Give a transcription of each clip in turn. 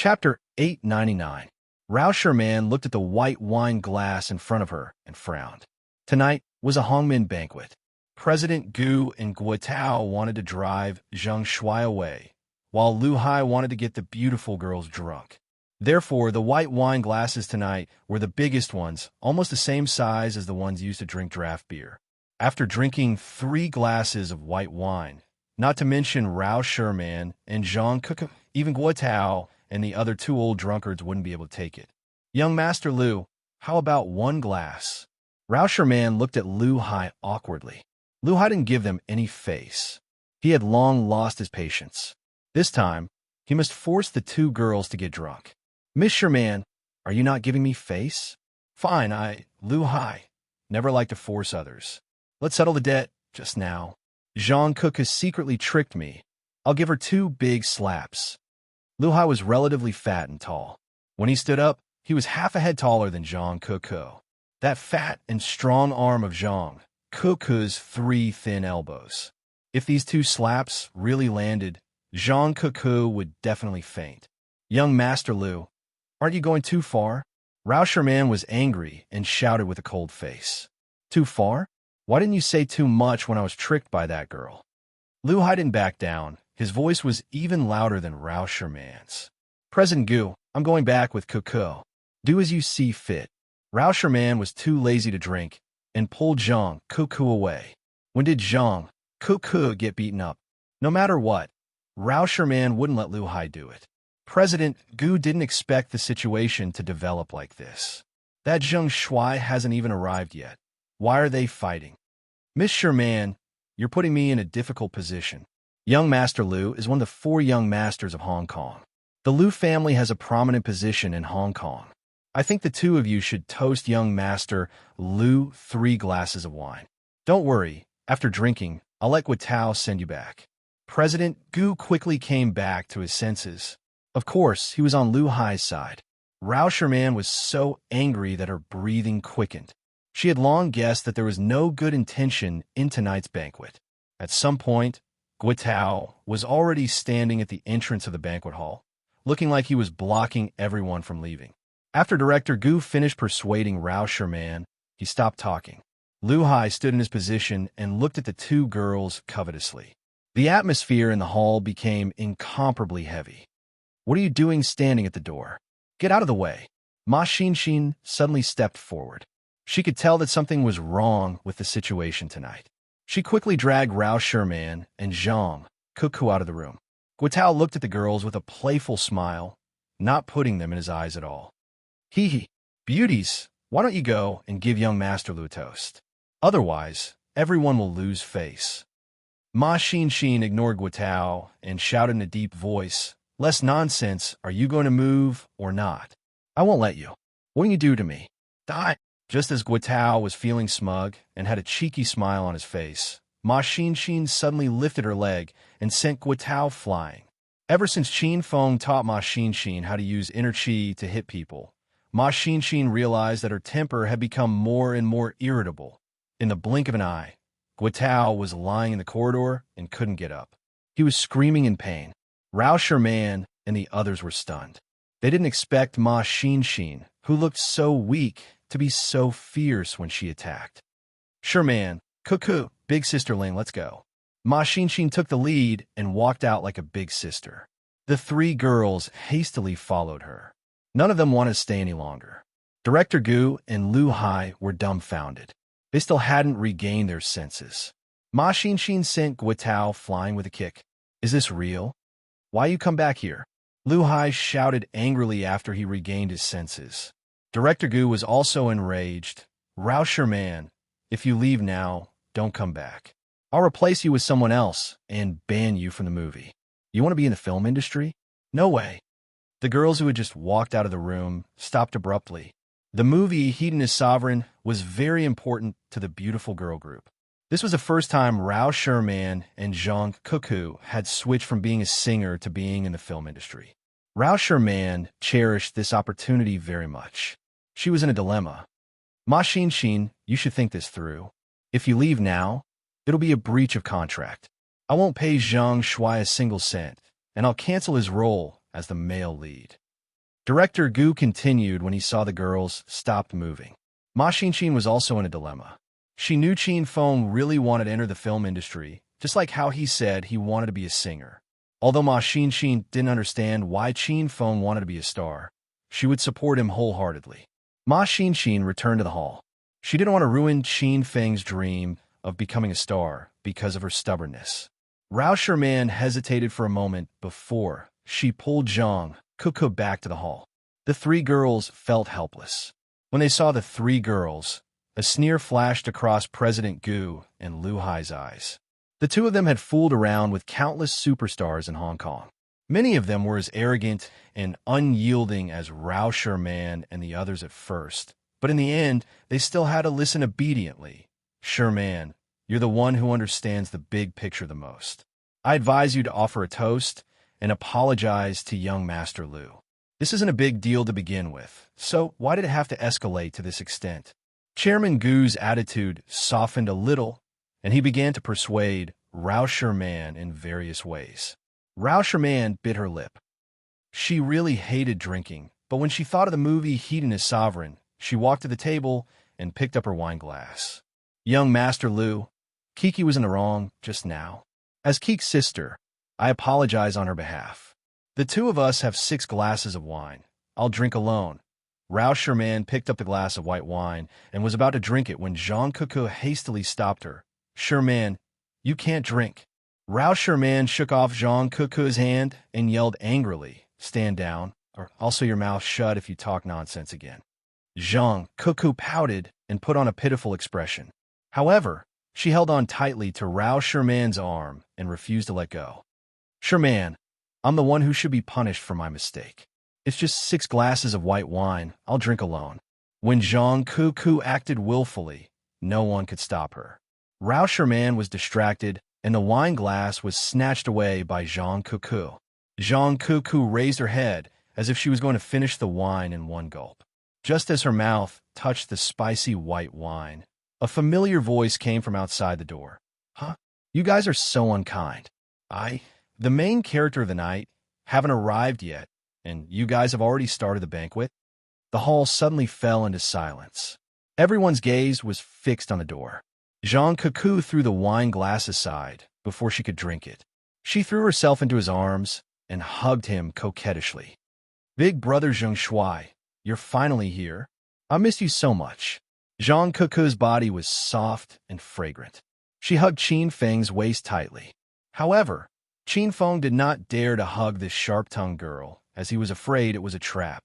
Chapter 899. Rauscher Man looked at the white wine glass in front of her and frowned. Tonight was a Hongmen banquet. President Gu and Guotao wanted to drive Zheng Shuai away, while Lu Hai wanted to get the beautiful girls drunk. Therefore, the white wine glasses tonight were the biggest ones, almost the same size as the ones used to drink draft beer. After drinking 3 glasses of white wine, not to mention Rauscher Man and Zhang Kuku, even Guotao and the other 2 old drunkards wouldn't be able to take it. Young Master Lu, how about 1 glass? Rauscher Man looked at Lu Hai awkwardly. Lu Hai didn't give them any face. He had long lost his patience. This time, he must force the 2 girls to get drunk. Miss Sherman, are you not giving me face? Fine, Lu Hai, never like to force others. Let's settle the debt just now. Zhang Cook has secretly tricked me. I'll give her 2 big slaps. Lu Hai was relatively fat and tall. When he stood up, he was half a head taller than Zhang Kuku. That fat and strong arm of Zhang Kuku's 3 thin elbows. If these 2 slaps really landed, Zhang Kuku would definitely faint. Young Master Lu, aren't you going too far? Rauscher Man was angry and shouted with a cold face. Too far? Why didn't you say too much when I was tricked by that girl? Lu Hai didn't back down. His voice was even louder than Rauscher Man's. President Gu, I'm going back with Kuku. Do as you see fit. Rauscher Man was too lazy to drink and pulled Zhang Kuku away. When did Zhang Kuku get beaten up? No matter what, Rauscher Man wouldn't let Lu Hai do it. President Gu didn't expect the situation to develop like this. That Zheng Shuai hasn't even arrived yet. Why are they fighting? Miss Sherman, you're putting me in a difficult position. Young Master Lu is one of the 4 young masters of Hong Kong. The Lu family has a prominent position in Hong Kong. I think the 2 of you should toast young Master Lu 3 glasses of wine. Don't worry, after drinking, I'll let Guotao send you back. President Gu quickly came back to his senses. Of course, he was on Lu Hai's side. Rauscher Man was so angry that her breathing quickened. She had long guessed that there was no good intention in tonight's banquet. At some point, Guotao was already standing at the entrance of the banquet hall, looking like he was blocking everyone from leaving. After Director Gu finished persuading Rauscher Man, he stopped talking. Lu Hai stood in his position and looked at the 2 girls covetously. The atmosphere in the hall became incomparably heavy. What are you doing standing at the door? Get out of the way. Ma Xin suddenly stepped forward. She could tell that something was wrong with the situation tonight. She quickly dragged Rauscher Man and Zhang Kuku out of the room. Guotao looked at the girls with a playful smile, not putting them in his eyes at all. Hee, beauties, why don't you go and give young Master Lu a toast? Otherwise, everyone will lose face. Ma Xin ignored Guotao and shouted in a deep voice, Less nonsense, are you going to move or not? I won't let you. What can you do to me? Die! Just as Guotao was feeling smug and had a cheeky smile on his face, Ma Xin suddenly lifted her leg and sent Guotao flying. Ever since Qin Feng taught Ma Xin how to use inner chi to hit people, Ma Xin realized that her temper had become more and more irritable. In the blink of an eye, Guotao was lying in the corridor and couldn't get up. He was screaming in pain. Rauscher Man and the others were stunned. They didn't expect Ma Xin, who looked so weak, to be so fierce when she attacked. Sherman, Kuku, big sister Ling, let's go. Ma Xin took the lead and walked out like a big sister. The 3 girls hastily followed her. None of them wanted to stay any longer. Director Gu and Lu Hai were dumbfounded. They still hadn't regained their senses. Ma Xin sent Guotao flying with a kick. Is this real? Why you come back here? Lu Hai shouted angrily after he regained his senses. Director Gu was also enraged. Rauscher Man, if you leave now, don't come back. I'll replace you with someone else and ban you from the movie. You want to be in the film industry? No way. The girls who had just walked out of the room stopped abruptly. The movie Hedonist Sovereign was very important to the beautiful girl group. This was the first time Rauscher Man and Zhang Kuku had switched from being a singer to being in the film industry. Rauscher Man cherished this opportunity very much. She was in a dilemma. Ma Xin, you should think this through. If you leave now, it'll be a breach of contract. I won't pay Zheng Shuai a single cent, and I'll cancel his role as the male lead. Director Gu continued when he saw the girls stopped moving. Ma Xinshin was also in a dilemma. She knew Qin Feng really wanted to enter the film industry, just like how he said he wanted to be a singer. Although Ma Xinshin didn't understand why Qin Feng wanted to be a star, she would support him wholeheartedly. Ma Xinshin returned to the hall. She didn't want to ruin Qin Feng's dream of becoming a star because of her stubbornness. Rao Sherman hesitated for a moment before she pulled Zhang Kuku back to the hall. The three girls felt helpless. When they saw the three girls, a sneer flashed across President Gu and Lu Hai's eyes. The two of them had fooled around with countless superstars in Hong Kong. Many of them were as arrogant and unyielding as Rao Sherman and the others at first, but in the end, they still had to listen obediently. Sherman, you're the one who understands the big picture the most. I advise you to offer a toast and apologize to young Master Lu. This isn't a big deal to begin with, so why did it have to escalate to this extent? Chairman Gu's attitude softened a little, and he began to persuade Rao Sherman in various ways. Rao Sherman bit her lip. She really hated drinking, but when she thought of the movie Hedonist Sovereign, she walked to the table and picked up her wine glass. Young Master Lu, Kiki was in the wrong just now. As Kiki's sister, I apologize on her behalf. The two of us have 6 glasses of wine. I'll drink alone. Rao Sherman picked up the glass of white wine and was about to drink it when Zhang Kuku hastily stopped her. Sherman, you can't drink. Rao Sherman shook off Zhang Kuku's hand and yelled angrily, stand down, or also your mouth shut if you talk nonsense again. Zhang Kuku pouted and put on a pitiful expression. However, she held on tightly to Rao Sherman's arm and refused to let go. Sherman, I'm the one who should be punished for my mistake. It's just 6 glasses of white wine. I'll drink alone. When Zhang Kuku acted willfully, no one could stop her. Rao Sherman was distracted, and the wine glass was snatched away by Zhang Kuku. Zhang Kuku raised her head as if she was going to finish the wine in one gulp. Just as her mouth touched the spicy white wine, a familiar voice came from outside the door. Huh? You guys are so unkind. The main character of the night, haven't arrived yet, and you guys have already started the banquet? The hall suddenly fell into silence. Everyone's gaze was fixed on the door. Zhang Kuku threw the wine glass aside before she could drink it. She threw herself into his arms and hugged him coquettishly. Big brother Zheng Shuai, you're finally here. I missed you so much. Zhang Kuku's body was soft and fragrant. She hugged Qin Feng's waist tightly. However, Qin Feng did not dare to hug this sharp-tongued girl, as he was afraid it was a trap.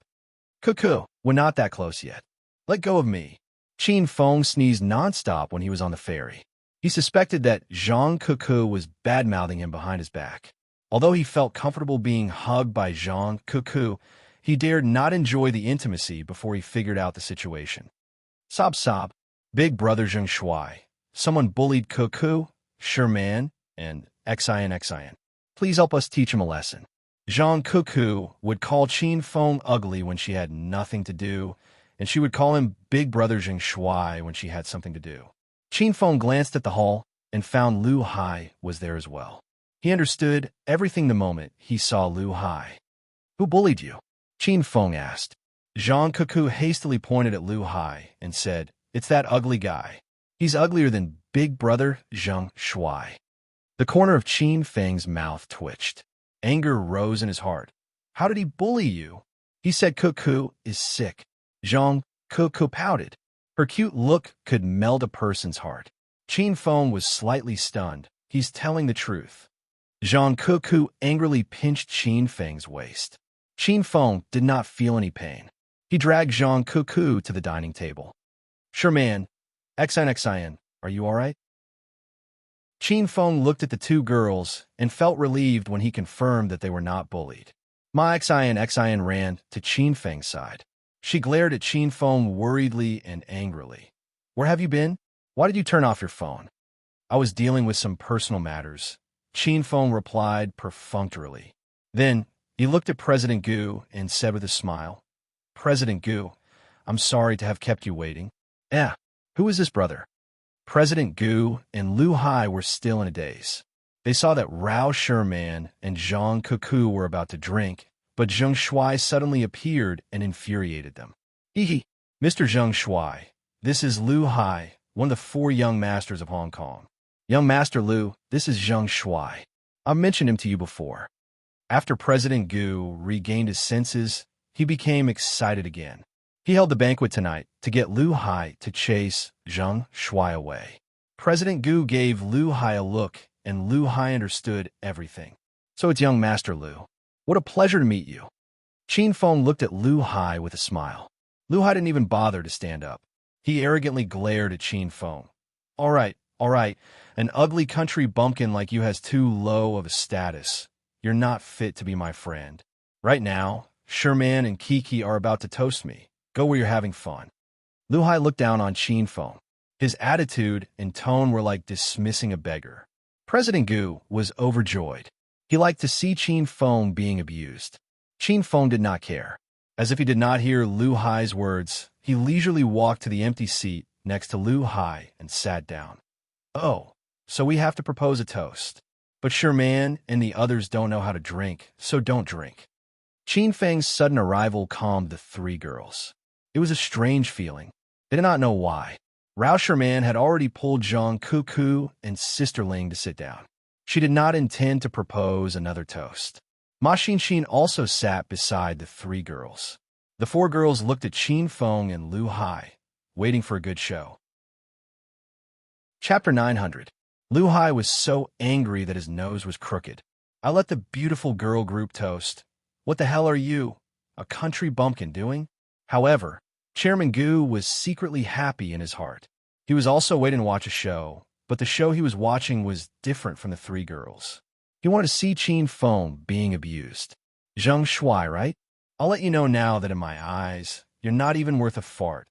Kuku, we're not that close yet. Let go of me. Qin Feng sneezed nonstop when he was on the ferry. He suspected that Zhang Kuku was bad-mouthing him behind his back. Although he felt comfortable being hugged by Zhang Kuku, he dared not enjoy the intimacy before he figured out the situation. Sob sob, big brother Zheng Shuai. Someone bullied Kuku, Sherman, and Xian. Please help us teach him a lesson. Zhang Kuku would call Qin Feng ugly when she had nothing to do, and she would call him big brother Zheng Shuai when she had something to do. Qin Feng glanced at the hall and found Lu Hai was there as well. He understood everything the moment he saw Lu Hai. Who bullied you? Qin Feng asked. Zhang Kuku hastily pointed at Lu Hai and said, it's that ugly guy. He's uglier than big brother Zheng Shuai. The corner of Qin Feng's mouth twitched. Anger rose in his heart. How did he bully you? He said Kuku is sick. Zhang Kuku pouted. Her cute look could melt a person's heart. Qin Feng was slightly stunned. He's telling the truth. Zhang Kuku angrily pinched Qin Feng's waist. Qin Feng did not feel any pain. He dragged Zhang Kuku to the dining table. Sherman, Xian, are you all right? Qin Feng looked at the two girls and felt relieved when he confirmed that they were not bullied. Ma Xian ran to Qin Feng's side. She glared at Qin Feng worriedly and angrily. Where have you been? Why did you turn off your phone? I was dealing with some personal matters. Qin Feng replied perfunctorily. Then he looked at President Gu and said with a smile, President Gu, I'm sorry to have kept you waiting. Who is this brother? President Gu and Lu Hai were still in a daze. They saw that Rao Sherman and Zhang Kuku were about to drink, but Zheng Shuai suddenly appeared and infuriated them. Hee. Mr. Zheng Shuai, this is Lu Hai, one of the 4 young masters of Hong Kong. Young Master Lu, this is Zheng Shuai. I've mentioned him to you before. After President Gu regained his senses, he became excited again. He held the banquet tonight to get Lu Hai to chase Zheng Shuai away. President Gu gave Lu Hai a look, and Lu Hai understood everything. So it's young Master Lu. What a pleasure to meet you. Qin Feng looked at Lu Hai with a smile. Lu Hai didn't even bother to stand up. He arrogantly glared at Qin Feng. All right. An ugly country bumpkin like you has too low of a status. You're not fit to be my friend. Right now, Sherman and Kiki are about to toast me. Go where you're having fun. Lu Hai looked down on Qin Feng. His attitude and tone were like dismissing a beggar. President Gu was overjoyed. He liked to see Qin Feng being abused. Qin Feng did not care. As if he did not hear Lu Hai's words, he leisurely walked to the empty seat next to Lu Hai and sat down. Oh, so we have to propose a toast. But Sherman and the others don't know how to drink, so don't drink. Qin Feng's sudden arrival calmed the 3 girls. It was a strange feeling. They did not know why. Rao Sherman had already pulled Zhang Kuku and Sister Ling to sit down. She did not intend to propose another toast. Ma Xin also sat beside the 3 girls. The 4 girls looked at Qin Feng and Lu Hai, waiting for a good show. Chapter 900. Lu Hai was so angry that his nose was crooked. I let the beautiful girl group toast. What the hell are you, a country bumpkin, doing? However, Chairman Gu was secretly happy in his heart. He was also waiting to watch a show, but the show he was watching was different from the 3 girls. He wanted to see Qin Feng being abused. Zheng Shuai, right? I'll let you know now that in my eyes, you're not even worth a fart.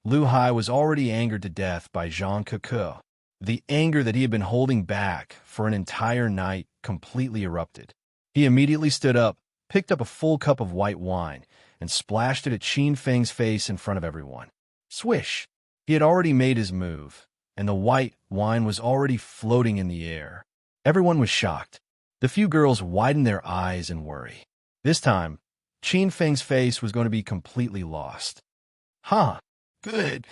Lu Hai was already angered to death by Zhang Kuku. The anger that he had been holding back for an entire night completely erupted. He immediately stood up, picked up a full cup of white wine, and splashed it at Qin Feng's face in front of everyone. Swish! He had already made his move, and the white wine was already floating in the air. Everyone was shocked. The few girls widened their eyes in worry. This time, Qin Feng's face was going to be completely lost. Huh. Good.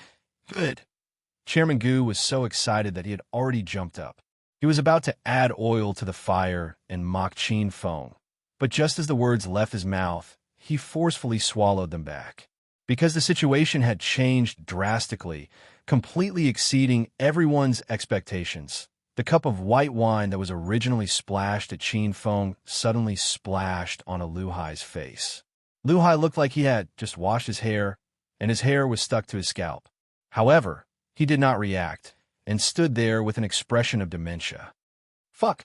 Chairman Gu was so excited that he had already jumped up. He was about to add oil to the fire and mock Qin Feng, but just as the words left his mouth, he forcefully swallowed them back. Because the situation had changed drastically, completely exceeding everyone's expectations, the cup of white wine that was originally splashed at Qin Feng suddenly splashed on Lu Hai's face. Lu Hai looked like he had just washed his hair, and his hair was stuck to his scalp. However, he did not react, and stood there with an expression of dementia. Fuck!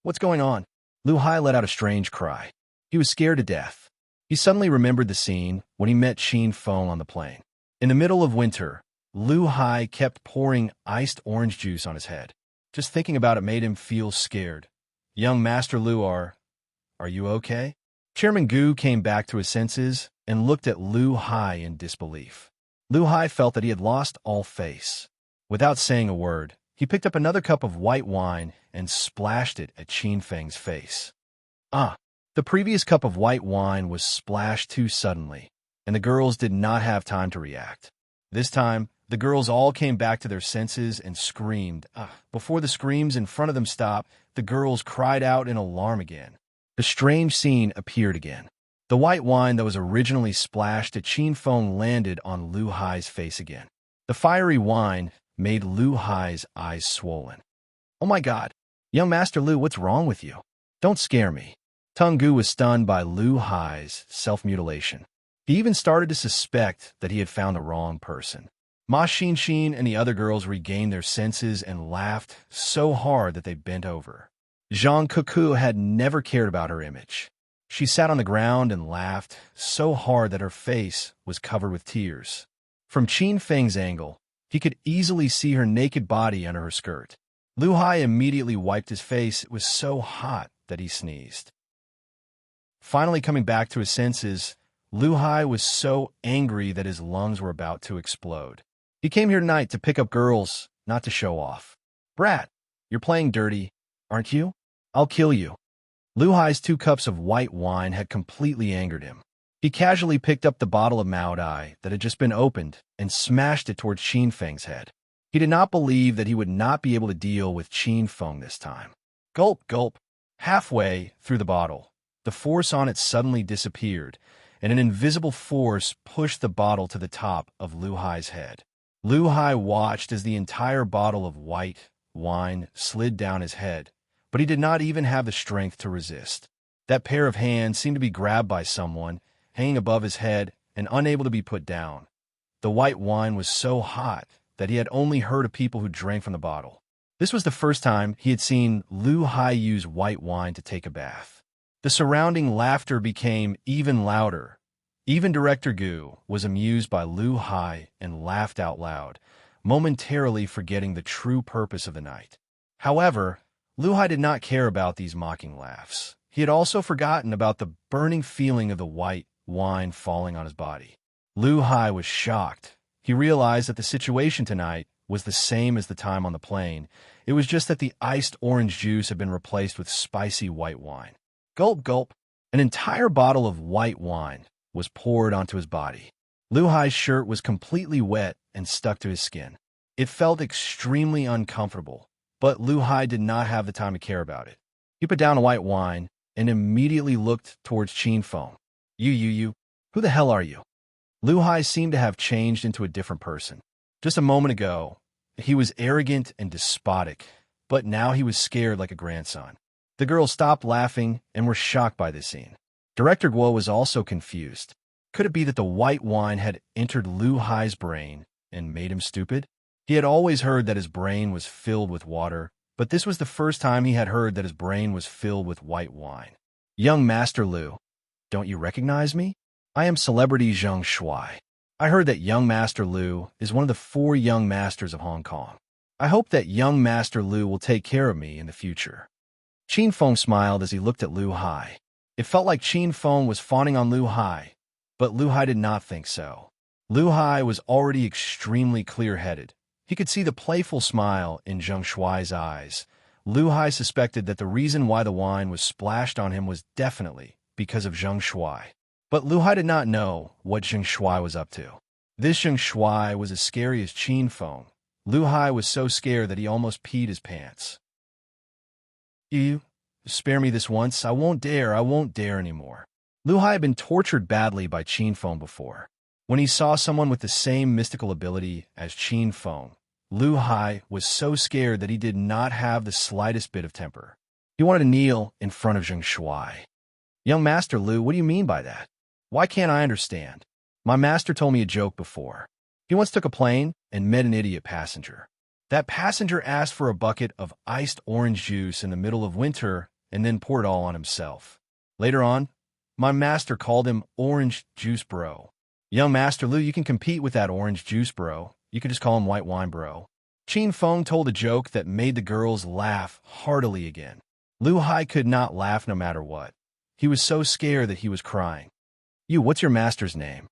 What's going on? Lu Hai let out a strange cry. He was scared to death. He suddenly remembered the scene when he met Qin Feng on the plane. In the middle of winter, Lu Hai kept pouring iced orange juice on his head. Just thinking about it made him feel scared. Young Master Lu, are you okay? Chairman Gu came back to his senses and looked at Lu Hai in disbelief. Lu Hai felt that he had lost all face. Without saying a word, he picked up another cup of white wine and splashed it at Qin Feng's face. The previous cup of white wine was splashed too suddenly, and the girls did not have time to react. This time, the girls all came back to their senses and screamed. Before the screams in front of them stopped, the girls cried out in alarm again. The strange scene appeared again. The white wine that was originally splashed at Qin Feng landed on Lu Hai's face again. The fiery wine made Lu Hai's eyes swollen. Oh my God! Young Master Lu, what's wrong with you? Don't scare me. Tung Gu was stunned by Lu Hai's self-mutilation. He even started to suspect that he had found the wrong person. Ma Xin and the other girls regained their senses and laughed so hard that they bent over. Zhang Kuku had never cared about her image. She sat on the ground and laughed so hard that her face was covered with tears. From Qin Feng's angle, he could easily see her naked body under her skirt. Lu Hai immediately wiped his face. It was so hot that he sneezed. Finally coming back to his senses, Lu Hai was so angry that his lungs were about to explode. He came here tonight to pick up girls, not to show off. Brat, you're playing dirty, aren't you? I'll kill you. Lu Hai's 2 cups of white wine had completely angered him. He casually picked up the bottle of Maodai that had just been opened and smashed it towards Qin Feng's head. He did not believe that he would not be able to deal with Qin Feng this time. Gulp, gulp. Halfway through the bottle, the force on it suddenly disappeared, and an invisible force pushed the bottle to the top of Lu Hai's head. Lu Hai watched as the entire bottle of white wine slid down his head, but he did not even have the strength to resist. That pair of hands seemed to be grabbed by someone, hanging above his head and unable to be put down. The white wine was so hot that he had only heard of people who drank from the bottle. This was the first time he had seen Lu Hai use white wine to take a bath. The surrounding laughter became even louder. Even Director Gu was amused by Lu Hai and laughed out loud, momentarily forgetting the true purpose of the night. However, Lu Hai did not care about these mocking laughs. He had also forgotten about the burning feeling of the white wine falling on his body. Lu Hai was shocked. He realized that the situation tonight was the same as the time on the plane. It was just that the iced orange juice had been replaced with spicy white wine. Gulp, gulp. An entire bottle of white wine was poured onto his body. Lu Hai's shirt was completely wet and stuck to his skin. It felt extremely uncomfortable, but Lu Hai did not have the time to care about it. He put down the white wine and immediately looked towards Qin Feng. You. Who the hell are you? Lu Hai seemed to have changed into a different person. Just a moment ago, he was arrogant and despotic, but now he was scared like a grandson. The girls stopped laughing and were shocked by this scene. Director Guo was also confused. Could it be that the white wine had entered Lu Hai's brain and made him stupid? He had always heard that his brain was filled with water, but this was the first time he had heard that his brain was filled with white wine. Young Master Lu, don't you recognize me? I am celebrity Zheng Shuai. I heard that young Master Lu is one of the 4 young masters of Hong Kong. I hope that young Master Lu will take care of me in the future. Qin Feng smiled as he looked at Lu Hai. It felt like Qin Feng was fawning on Lu Hai, but Lu Hai did not think so. Lu Hai was already extremely clear-headed. He could see the playful smile in Zheng Shuai's eyes. Lu Hai suspected that the reason why the wine was splashed on him was definitely because of Zheng Shuai. But Lu Hai did not know what Zheng Shuai was up to. This Zheng Shuai was as scary as Qin Feng. Lu Hai was so scared that he almost peed his pants. You, spare me this once. I won't dare anymore. Lu Hai had been tortured badly by Qin Feng before. When he saw someone with the same mystical ability as Qin Feng, Lu Hai was so scared that he did not have the slightest bit of temper. He wanted to kneel in front of Zheng Shuai. Young Master Lu, what do you mean by that? Why can't I understand? My master told me a joke before. He once took a plane and met an idiot passenger. That passenger asked for a bucket of iced orange juice in the middle of winter and then poured it all on himself. Later on, my master called him Orange Juice Bro. Young Master Lu, you can compete with that Orange Juice Bro. You can just call him White Wine Bro. Qin Feng told a joke that made the girls laugh heartily again. Lu Hai could not laugh no matter what. He was so scared that he was crying. You, what's your master's name?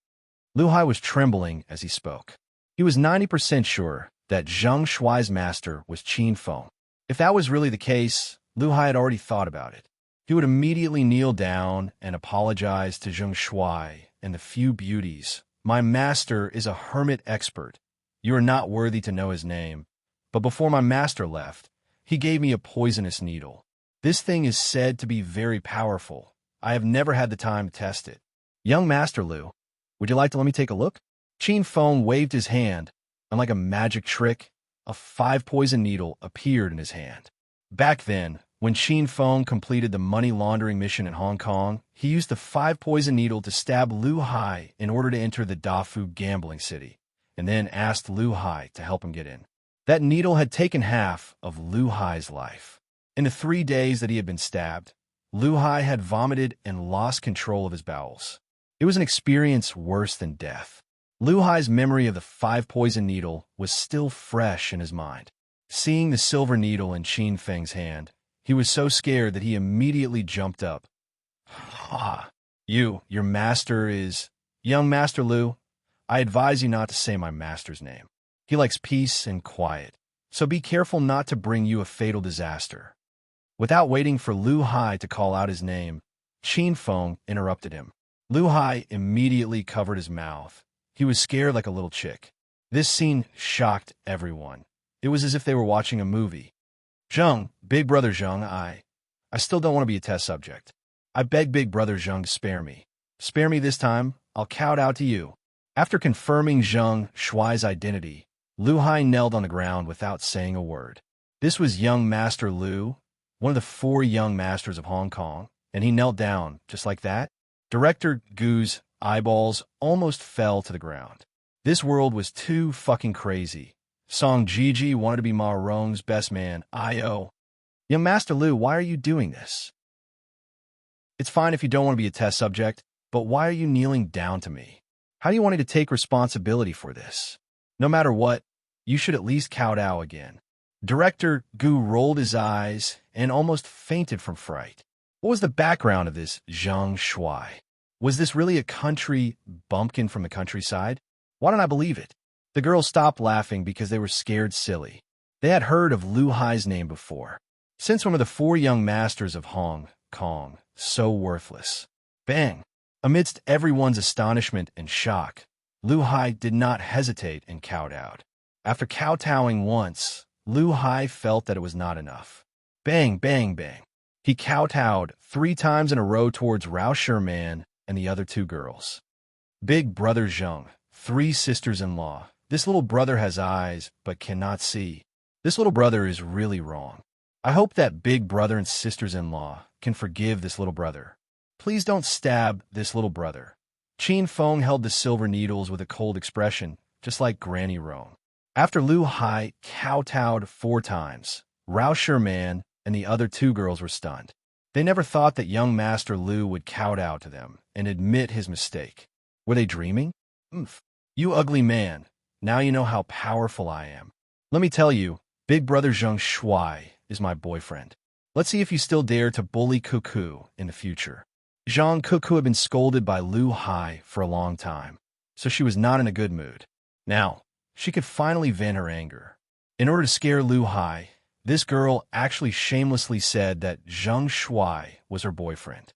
Lu Hai was trembling as he spoke. He was 90% sure that Zheng Shuai's master was Qin Feng. If that was really the case, Lu Hai had already thought about it. He would immediately kneel down and apologize to Zheng Shuai and the few beauties. My master is a hermit expert. You are not worthy to know his name. But before my master left, he gave me a poisonous needle. This thing is said to be very powerful. I have never had the time to test it. Young Master Lu, would you like to let me take a look? Qin Feng waved his hand, and like a magic trick, a 5-poison needle appeared in his hand. Back then, when Qin Feng completed the money laundering mission in Hong Kong, he used the 5-poison needle to stab Lu Hai in order to enter the Dafu gambling city, and then asked Lu Hai to help him get in. That needle had taken half of Lu Hai's life. In the 3 days that he had been stabbed, Lu Hai had vomited and lost control of his bowels. It was an experience worse than death. Lu Hai's memory of the 5-poison needle was still fresh in his mind. Seeing the silver needle in Qin Feng's hand, he was so scared that he immediately jumped up. Ah, your master is... Young Master Lu, I advise you not to say my master's name. He likes peace and quiet, so be careful not to bring you a fatal disaster. Without waiting for Lu Hai to call out his name, Qin Feng interrupted him. Lu Hai immediately covered his mouth. He was scared like a little chick. This scene shocked everyone. It was as if they were watching a movie. Zheng, Big Brother Zheng, I still don't want to be a test subject. I beg Big Brother Zheng to spare me. Spare me this time, I'll kowtow to you. After confirming Zheng Shuai's identity, Lu Hai knelt on the ground without saying a word. This was young Master Lu, one of the 4 young masters of Hong Kong, and he knelt down, just like that. Director Gu's eyeballs almost fell to the ground. This world was too fucking crazy. Song Gigi wanted to be Ma Rong's best man, I.O. Young Master Lu, why are you doing this? It's fine if you don't want to be a test subject, but why are you kneeling down to me? How do you want me to take responsibility for this? No matter what, you should at least kowtow again. Director Gu rolled his eyes and almost fainted from fright. What was the background of this Zheng Shuai? Was this really a country bumpkin from the countryside? Why don't I believe it? The girls stopped laughing because they were scared silly. They had heard of Lu Hai's name before. Since one of the 4 young masters of Hong Kong, so worthless. Bang! Amidst everyone's astonishment and shock, Lu Hai did not hesitate and kowtowed. After kowtowing once, Lu Hai felt that it was not enough. Bang, bang, bang. He kowtowed 3 times in a row towards Rao Sherman and the other 2 girls. Big Brother Zheng, 3 sisters-in-law. This little brother has eyes but cannot see. This little brother is really wrong. I hope that Big Brother and sisters-in-law can forgive this little brother. Please don't stab this little brother. Qin Feng held the silver needles with a cold expression, just like Granny Roan. After Lu Hai kowtowed 4 times, Rao Sherman and the other 2 girls were stunned. They never thought that young Master Lu would kowtow to them and admit his mistake. Were they dreaming? You ugly man, now you know how powerful I am. Let me tell you, Big Brother Zheng Shuai is my boyfriend. Let's see if you still dare to bully Cuckoo in the future. Zhang Cuckoo had been scolded by Lu Hai for a long time, so she was not in a good mood. Now, she could finally vent her anger. In order to scare Lu Hai, this girl actually shamelessly said that Zheng Shuai was her boyfriend.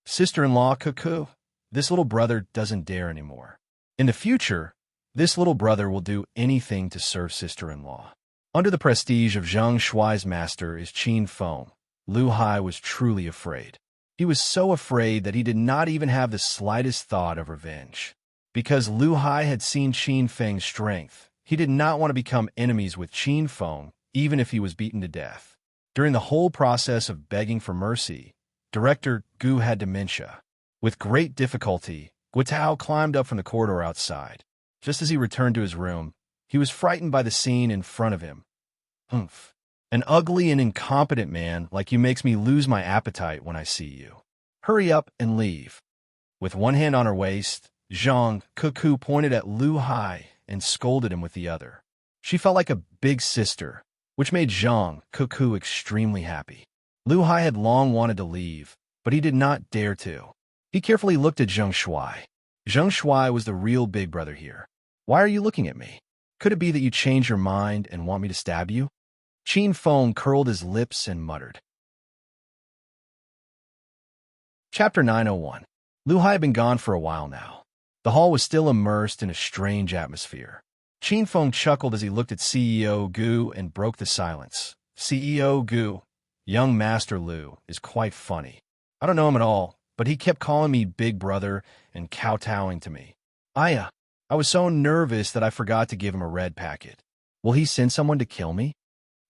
Sister-in-law Cuckoo, this little brother doesn't dare anymore. In the future, this little brother will do anything to serve sister-in-law. Under the prestige of Zheng Shuai's master is Qin Feng, Lu Hai was truly afraid. He was so afraid that he did not even have the slightest thought of revenge. Because Lu Hai had seen Qin Feng's strength, he did not want to become enemies with Qin Feng, even if he was beaten to death. During the whole process of begging for mercy, Director Gu had dementia. With great difficulty, Guitao climbed up from the corridor outside. Just as he returned to his room, he was frightened by the scene in front of him. An ugly and incompetent man like you makes me lose my appetite when I see you. Hurry up and leave. With one hand on her waist, Zhang Cuckoo pointed at Lu Hai and scolded him with the other. She felt like a big sister, which made Zhang Cuckoo extremely happy. Lu Hai had long wanted to leave, but he did not dare to. He carefully looked at Zheng Shuai. Zheng Shuai was the real big brother here. Why are you looking at me? Could it be that you changed your mind and want me to stab you? Qin Feng curled his lips and muttered. Chapter 901. Lu Hai had been gone for a while now. The hall was still immersed in a strange atmosphere. Qin Feng chuckled as he looked at CEO Gu and broke the silence. CEO Gu, young Master Lu, is quite funny. I don't know him at all, but he kept calling me Big Brother and kowtowing to me. I was so nervous that I forgot to give him a red packet. Will he send someone to kill me?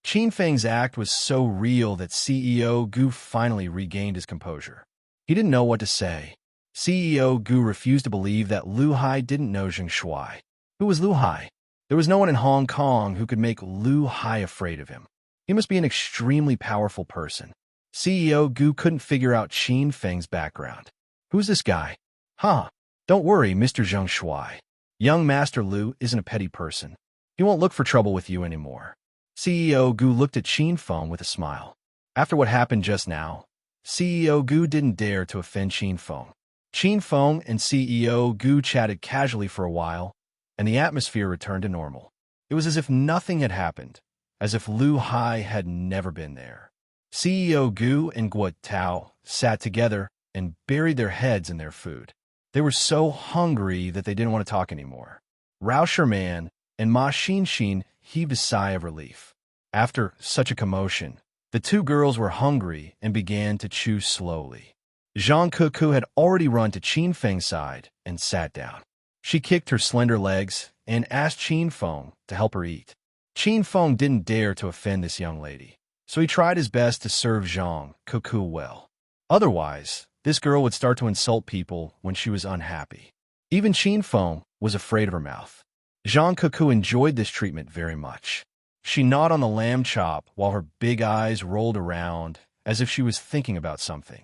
Qin Feng's act was so real that CEO Gu finally regained his composure. He didn't know what to say. CEO Gu refused to believe that Lu Hai didn't know Zheng Shuai. Who was Lu Hai? There was no one in Hong Kong who could make Lu Hai afraid of him. He must be an extremely powerful person. CEO Gu couldn't figure out Qin Feng's background. Who's this guy? Don't worry, Mr. Zheng Shuai. Young Master Lu isn't a petty person. He won't look for trouble with you anymore. CEO Gu looked at Qin Feng with a smile. After what happened just now, CEO Gu didn't dare to offend Qin Feng. Qin Feng and CEO Gu chatted casually for a while, and the atmosphere returned to normal. It was as if nothing had happened, as if Lu Hai had never been there. CEO Gu and Guo Tao sat together and buried their heads in their food. They were so hungry that they didn't want to talk anymore. Rao Sherman and Ma Xin heaved a sigh of relief. After such a commotion, the two girls were hungry and began to chew slowly. Zhang Kuku had already run to Qin Feng's side and sat down. She kicked her slender legs and asked Qin Feng to help her eat. Qin Feng didn't dare to offend this young lady, so he tried his best to serve Zhang Kuku well. Otherwise, this girl would start to insult people when she was unhappy. Even Qin Feng was afraid of her mouth. Zhang Kuku enjoyed this treatment very much. She gnawed on the lamb chop while her big eyes rolled around as if she was thinking about something.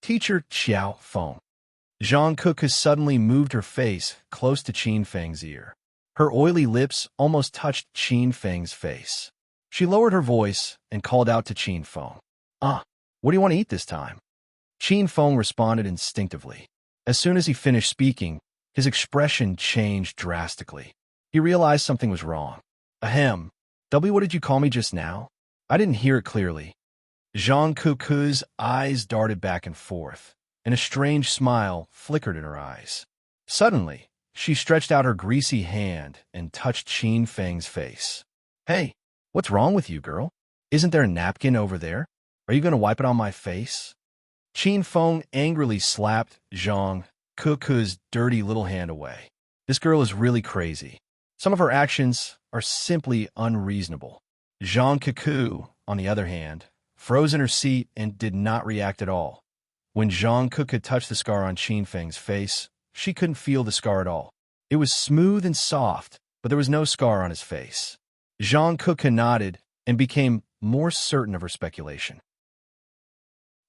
Teacher Qiao Feng. Zhang Kuku suddenly moved her face close to Qin Feng's ear. Her oily lips almost touched Qin Feng's face. She lowered her voice and called out to Qin Feng. What do you want to eat this time? Qin Feng responded instinctively. As soon as he finished speaking, his expression changed drastically. He realized something was wrong. Ahem. W, what did you call me just now? I didn't hear it clearly. Zhang Kuku's eyes darted back and forth, and a strange smile flickered in her eyes. Suddenly, she stretched out her greasy hand and touched Qin Feng's face. Hey, what's wrong with you, girl? Isn't there a napkin over there? Are you going to wipe it on my face? Qin Feng angrily slapped Zhang Kuku's dirty little hand away. This girl is really crazy. Some of her actions are simply unreasonable. Zhang Kuku, on the other hand, froze in her seat and did not react at all. When Zhang Kuku touched the scar on Qin Feng's face, she couldn't feel the scar at all. It was smooth and soft, but there was no scar on his face. Zhang Kuku nodded and became more certain of her speculation.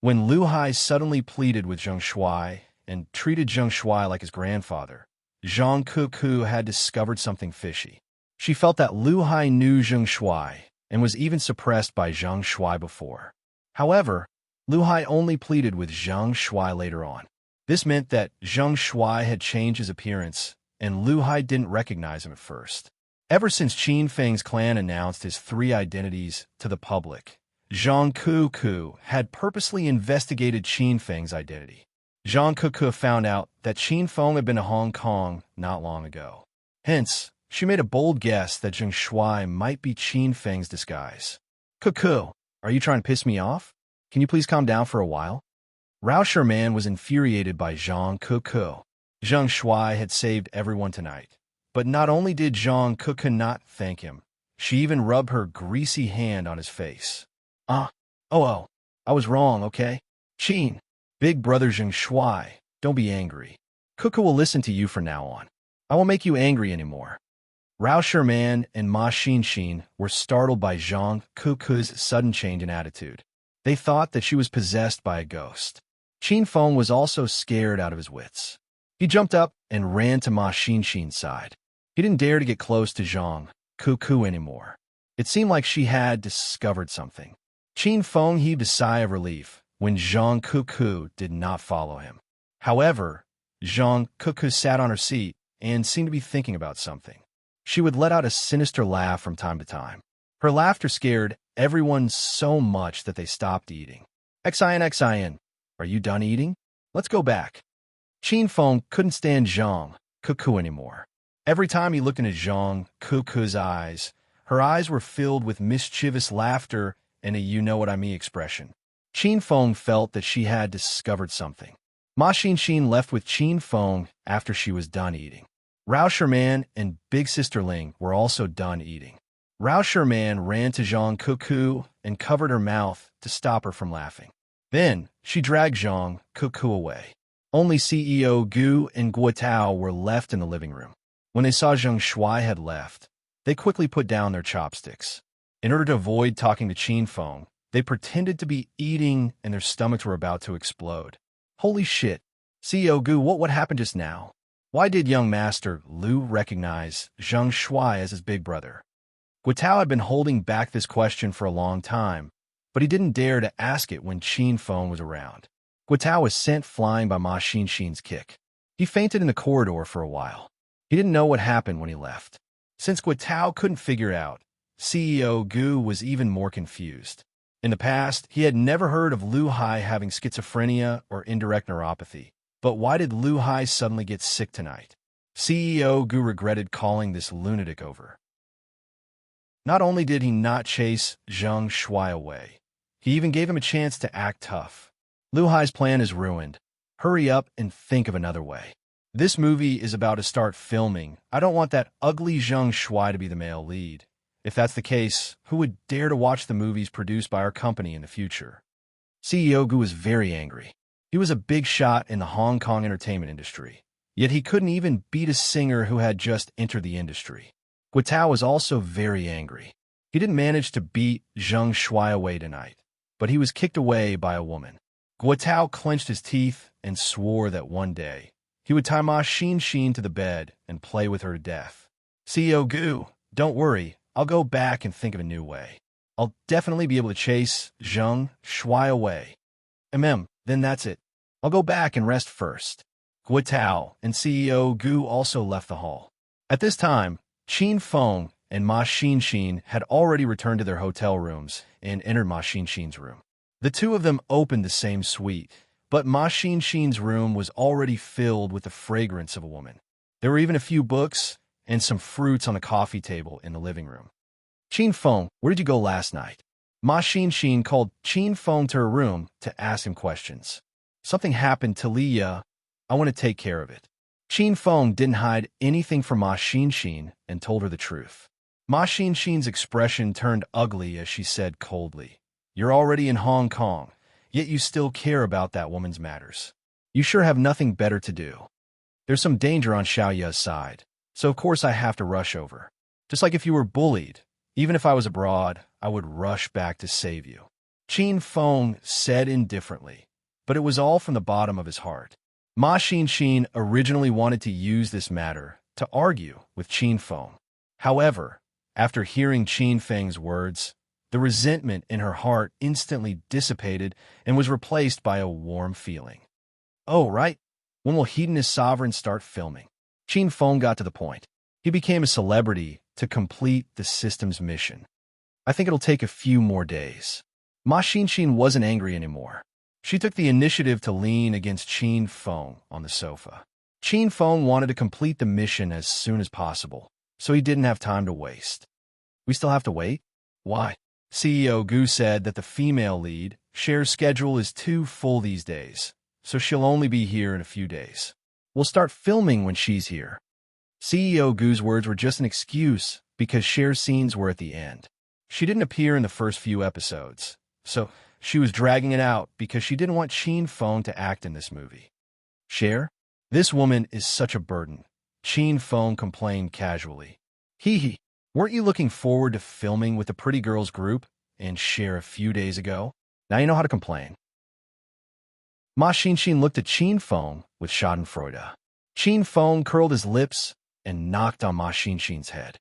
When Lu Hai suddenly pleaded with Zheng Shuai and treated Zheng Shuai like his grandfather, Zhang Kuku had discovered something fishy. She felt that Lu Hai knew Zheng Shuai and was even suppressed by Zheng Shuai before. However, Lu Hai only pleaded with Zheng Shuai later on. This meant that Zheng Shuai had changed his appearance, and Lu Hai didn't recognize him at first. Ever since Qin Feng's clan announced his three identities to the public, Zhang Kuku had purposely investigated Qin Feng's identity. Zhang Kuku found out that Qin Feng had been to Hong Kong not long ago. Hence, she made a bold guess that Zheng Shuai might be Qin Feng's disguise. Kuku, are you trying to piss me off? Can you please calm down for a while? Rao Sherman was infuriated by Zhang Kuku. Zheng Shuai had saved everyone tonight. But not only did Zhang Kuku not thank him, she even rubbed her greasy hand on his face. I was wrong, okay? Qin, big brother Zheng Shuai, don't be angry. Kuku will listen to you from now on. I won't make you angry anymore. Rao Sherman and Ma Xin were startled by Zhang Kuku's sudden change in attitude. They thought that she was possessed by a ghost. Qin Feng was also scared out of his wits. He jumped up and ran to Ma Xin's side. He didn't dare to get close to Zhang Kuku anymore. It seemed like she had discovered something. Qin Feng heaved a sigh of relief when Zhang Kuku did not follow him. However, Zhang Kuku sat on her seat and seemed to be thinking about something. She would let out a sinister laugh from time to time. Her laughter scared everyone so much that they stopped eating. Xian, are you done eating? Let's go back. Qin Feng couldn't stand Zhang Kuku anymore. Every time he looked into Zhang Kuku's eyes, her eyes were filled with mischievous laughter and a you-know-what-I-mean expression. Qin Feng felt that she had discovered something. Ma Xin left with Qin Feng after she was done eating. Rao Sherman and Big Sister Ling were also done eating. Rao Sherman ran to Zhang Kuku and covered her mouth to stop her from laughing. Then, she dragged Zhang Kuku away. Only CEO Gu and Guo Tao were left in the living room. When they saw Zheng Shuai had left, they quickly put down their chopsticks. In order to avoid talking to Qin Feng, they pretended to be eating and their stomachs were about to explode. Holy shit. CEO Gu, what happened just now? Why did young master Lu recognize Zheng Shuai as his big brother? Guo Tao had been holding back this question for a long time, but he didn't dare to ask it when Qin Feng was around. Guo Tao was sent flying by Ma Xin's kick. He fainted in the corridor for a while. He didn't know what happened when he left. Since Guo Tao couldn't figure out, CEO Gu was even more confused. In the past, he had never heard of Lu Hai having schizophrenia or indirect neuropathy. But why did Lu Hai suddenly get sick tonight? CEO Gu regretted calling this lunatic over. Not only did he not chase Zheng Shuai away, he even gave him a chance to act tough. Lu Hai's plan is ruined. Hurry up and think of another way. This movie is about to start filming. I don't want that ugly Zheng Shuai to be the male lead. If that's the case, who would dare to watch the movies produced by our company in the future? CEO Gu was very angry. He was a big shot in the Hong Kong entertainment industry, yet he couldn't even beat a singer who had just entered the industry. Guitao was also very angry. He didn't manage to beat Zheng Shuai away tonight, but he was kicked away by a woman. Guitao clenched his teeth and swore that one day he would tie Ma Xin to the bed and play with her to death. CEO Gu, don't worry, I'll go back and think of a new way. I'll definitely be able to chase Zheng Shuai away. Then that's it. I'll go back and rest first. Guitao and CEO Gu also left the hall. At this time, Qin Feng and Ma Xin had already returned to their hotel rooms and entered Ma Xin's room. The two of them opened the same suite, but Ma Xin's room was already filled with the fragrance of a woman. There were even a few books and some fruits on the coffee table in the living room. Qin Feng, where did you go last night? Ma Xin called Qin Feng to her room to ask him questions. Something happened to Liya. I want to take care of it. Qin Feng didn't hide anything from Ma Xin and told her the truth. Ma Xin's expression turned ugly as she said coldly, "You're already in Hong Kong, yet you still care about that woman's matters. You sure have nothing better to do. There's some danger on Xiaoya's side, so of course I have to rush over. Just like if you were bullied, even if I was abroad, I would rush back to save you." Qin Feng said indifferently, but it was all from the bottom of his heart. Ma Xin originally wanted to use this matter to argue with Qin Feng. However, after hearing Qin Feng's words, the resentment in her heart instantly dissipated and was replaced by a warm feeling. Oh, right. When will Hedonist Sovereign start filming? Qin Feng got to the point. He became a celebrity to complete the system's mission. I think it'll take a few more days. Ma Xin wasn't angry anymore. She took the initiative to lean against Qin Feng on the sofa. Qin Feng wanted to complete the mission as soon as possible, so he didn't have time to waste. We still have to wait? Why? CEO Gu said that the female lead, Cher's schedule is too full these days, so she'll only be here in a few days. We'll start filming when she's here. CEO Gu's words were just an excuse because Cher's scenes were at the end. She didn't appear in the first few episodes, so she was dragging it out because she didn't want Qin Feng to act in this movie. Cher? This woman is such a burden, Qin Feng complained casually. Hee, weren't you looking forward to filming with the Pretty Girls group and Cher a few days ago? Now you know how to complain. Ma Xin looked at Qin Feng with schadenfreude. Qin Feng curled his lips and knocked on Ma Xin's head.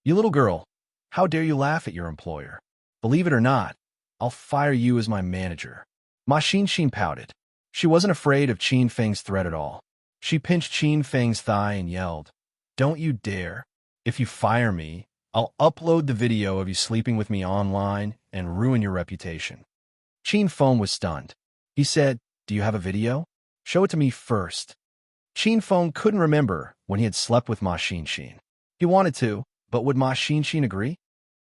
You little girl, how dare you laugh at your employer? Believe it or not, I'll fire you as my manager. Ma Xin pouted. She wasn't afraid of Qin Feng's threat at all. She pinched Qin Feng's thigh and yelled, "Don't you dare. If you fire me, I'll upload the video of you sleeping with me online and ruin your reputation." Qin Feng was stunned. He said, "Do you have a video? Show it to me first." Qin Feng couldn't remember when he had slept with Ma Xin. He wanted to, but would Ma Xin agree?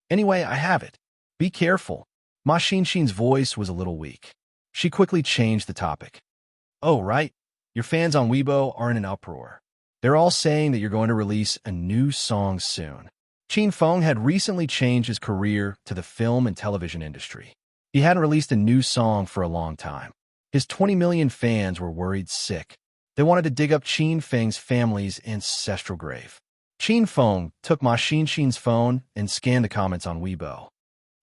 Anyway, I have it. Be careful. Ma Xin's voice was a little weak. She quickly changed the topic. Oh, right. Your fans on Weibo are in an uproar. They're all saying that you're going to release a new song soon. Qin Feng had recently changed his career to the film and television industry. He hadn't released a new song for a long time. His 20 million fans were worried sick. They wanted to dig up Qin Feng's family's ancestral grave. Qin Feng took Ma Xin's phone and scanned the comments on Weibo.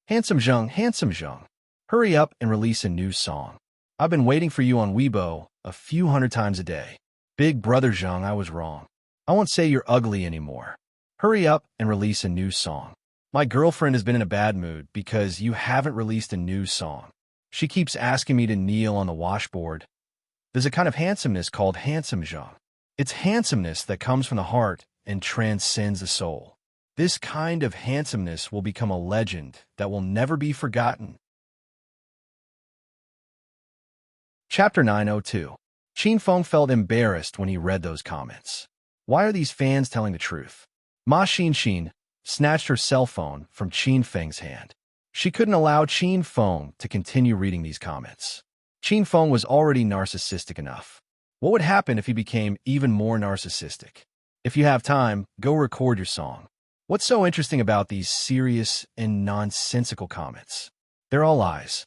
Handsome Zheng, hurry up and release a new song. I've been waiting for you on Weibo a few hundred times a day. Big brother Zheng, I was wrong. I won't say you're ugly anymore. Hurry up and release a new song. My girlfriend has been in a bad mood because you haven't released a new song. She keeps asking me to kneel on the washboard. There's a kind of handsomeness called handsome Zheng. It's handsomeness that comes from the heart and transcends the soul. This kind of handsomeness will become a legend that will never be forgotten. Chapter 902. Qin Feng felt embarrassed when he read those comments. Why are these fans telling the truth? Ma Xinxin snatched her cell phone from Qin Feng's hand. She couldn't allow Qin Feng to continue reading these comments. Qin Feng was already narcissistic enough. What would happen if he became even more narcissistic? If you have time, go record your song. What's so interesting about these serious and nonsensical comments? They're all lies.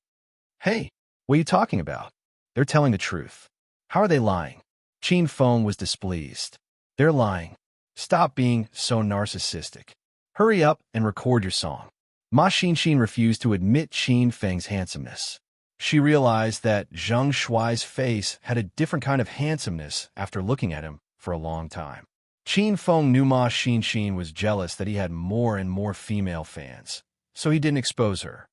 Hey, what are you talking about? They're telling the truth. How are they lying? Qin Feng was displeased. They're lying. Stop being so narcissistic. Hurry up and record your song. Ma Xinxin refused to admit Qin Feng's handsomeness. She realized that Zheng Shuai's face had a different kind of handsomeness after looking at him for a long time. Qin Feng knew Ma Xinxin was jealous that he had more and more female fans, so he didn't expose her.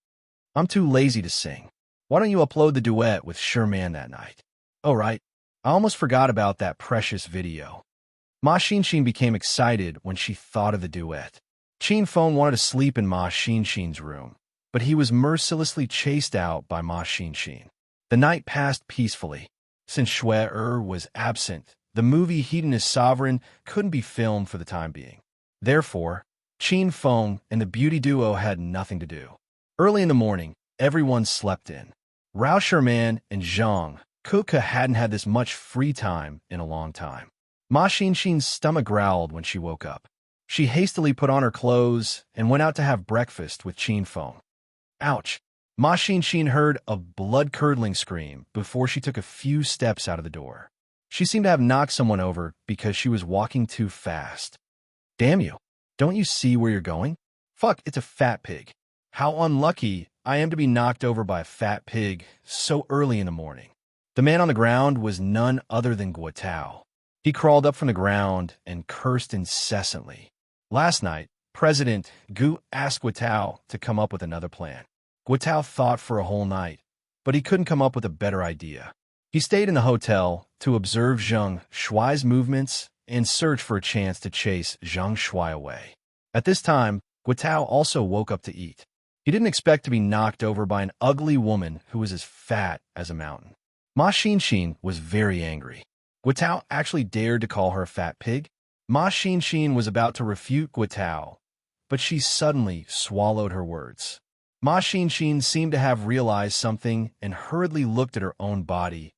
I'm too lazy to sing. Why don't you upload the duet with Sherman that night? Oh, right. I almost forgot about that precious video. Ma Xinxin became excited when she thought of the duet. Qin Feng wanted to sleep in Ma Xinxin's room, but he was mercilessly chased out by Ma Xinxin. The night passed peacefully. Since Shui was absent, the movie Hedonist Sovereign couldn't be filmed for the time being. Therefore, Qin Feng and the beauty duo had nothing to do. Early in the morning, everyone slept in. Rao Sherman and Zhang Kuka hadn't had this much free time in a long time. Ma Xinxin's stomach growled when she woke up. She hastily put on her clothes and went out to have breakfast with Qin Feng. Ouch! Ma Xinxin heard a blood-curdling scream before she took a few steps out of the door. She seemed to have knocked someone over because she was walking too fast. Damn you! Don't you see where you're going? Fuck, it's a fat pig. How unlucky I am to be knocked over by a fat pig so early in the morning. The man on the ground was none other than Guotao. He crawled up from the ground and cursed incessantly. Last night, President Gu asked Guotao to come up with another plan. Guotao thought for a whole night, but he couldn't come up with a better idea. He stayed in the hotel to observe Zheng Shuai's movements and search for a chance to chase Zheng Shuai away. At this time, Guotao also woke up to eat. He didn't expect to be knocked over by an ugly woman who was as fat as a mountain. Ma Xinxin was very angry. Guotao actually dared to call her a fat pig. Ma Xinxin was about to refute Guotao, but she suddenly swallowed her words. Ma Xinxin seemed to have realized something and hurriedly looked at her own body.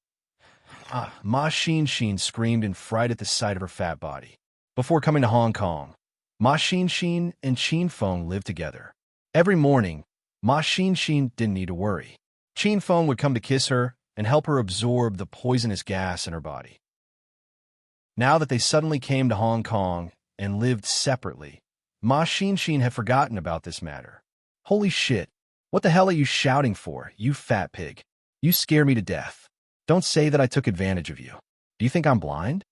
Ma Xinxin screamed in fright at the sight of her fat body. Before coming to Hong Kong, Ma Xinxin and Qin Feng lived together. Every morning, Ma Xinxin didn't need to worry. Qin Feng would come to kiss her and help her absorb the poisonous gas in her body. Now that they suddenly came to Hong Kong and lived separately, Ma Xinxin had forgotten about this matter. Holy shit, what the hell are you shouting for, you fat pig? You scare me to death. Don't say that I took advantage of you. Do you think I'm blind?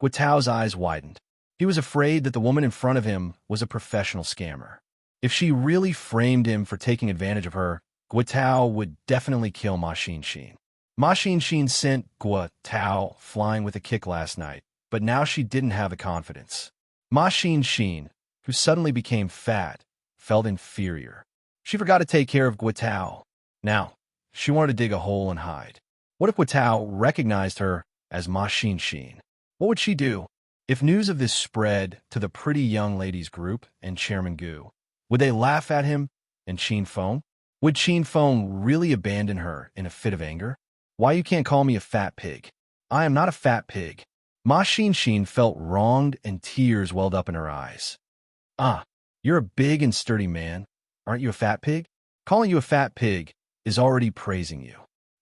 Guotao's eyes widened. He was afraid that the woman in front of him was a professional scammer. If she really framed him for taking advantage of her, Guotao would definitely kill Ma Xinxin. Ma Xinxin sent Guotao flying with a kick last night, but now she didn't have the confidence. Ma Xinxin, who suddenly became fat, felt inferior. She forgot to take care of Guotao. Now, she wanted to dig a hole and hide. What if Guotao recognized her as Ma Xinxin? What would she do? If news of this spread to the pretty young ladies group and Chairman Gu, would they laugh at him and Qin Feng? Would Qin Feng really abandon her in a fit of anger? Why you can't call me a fat pig? I am not a fat pig. Ma Xinxin felt wronged and tears welled up in her eyes. You're a big and sturdy man. Aren't you a fat pig? Calling you a fat pig is already praising you.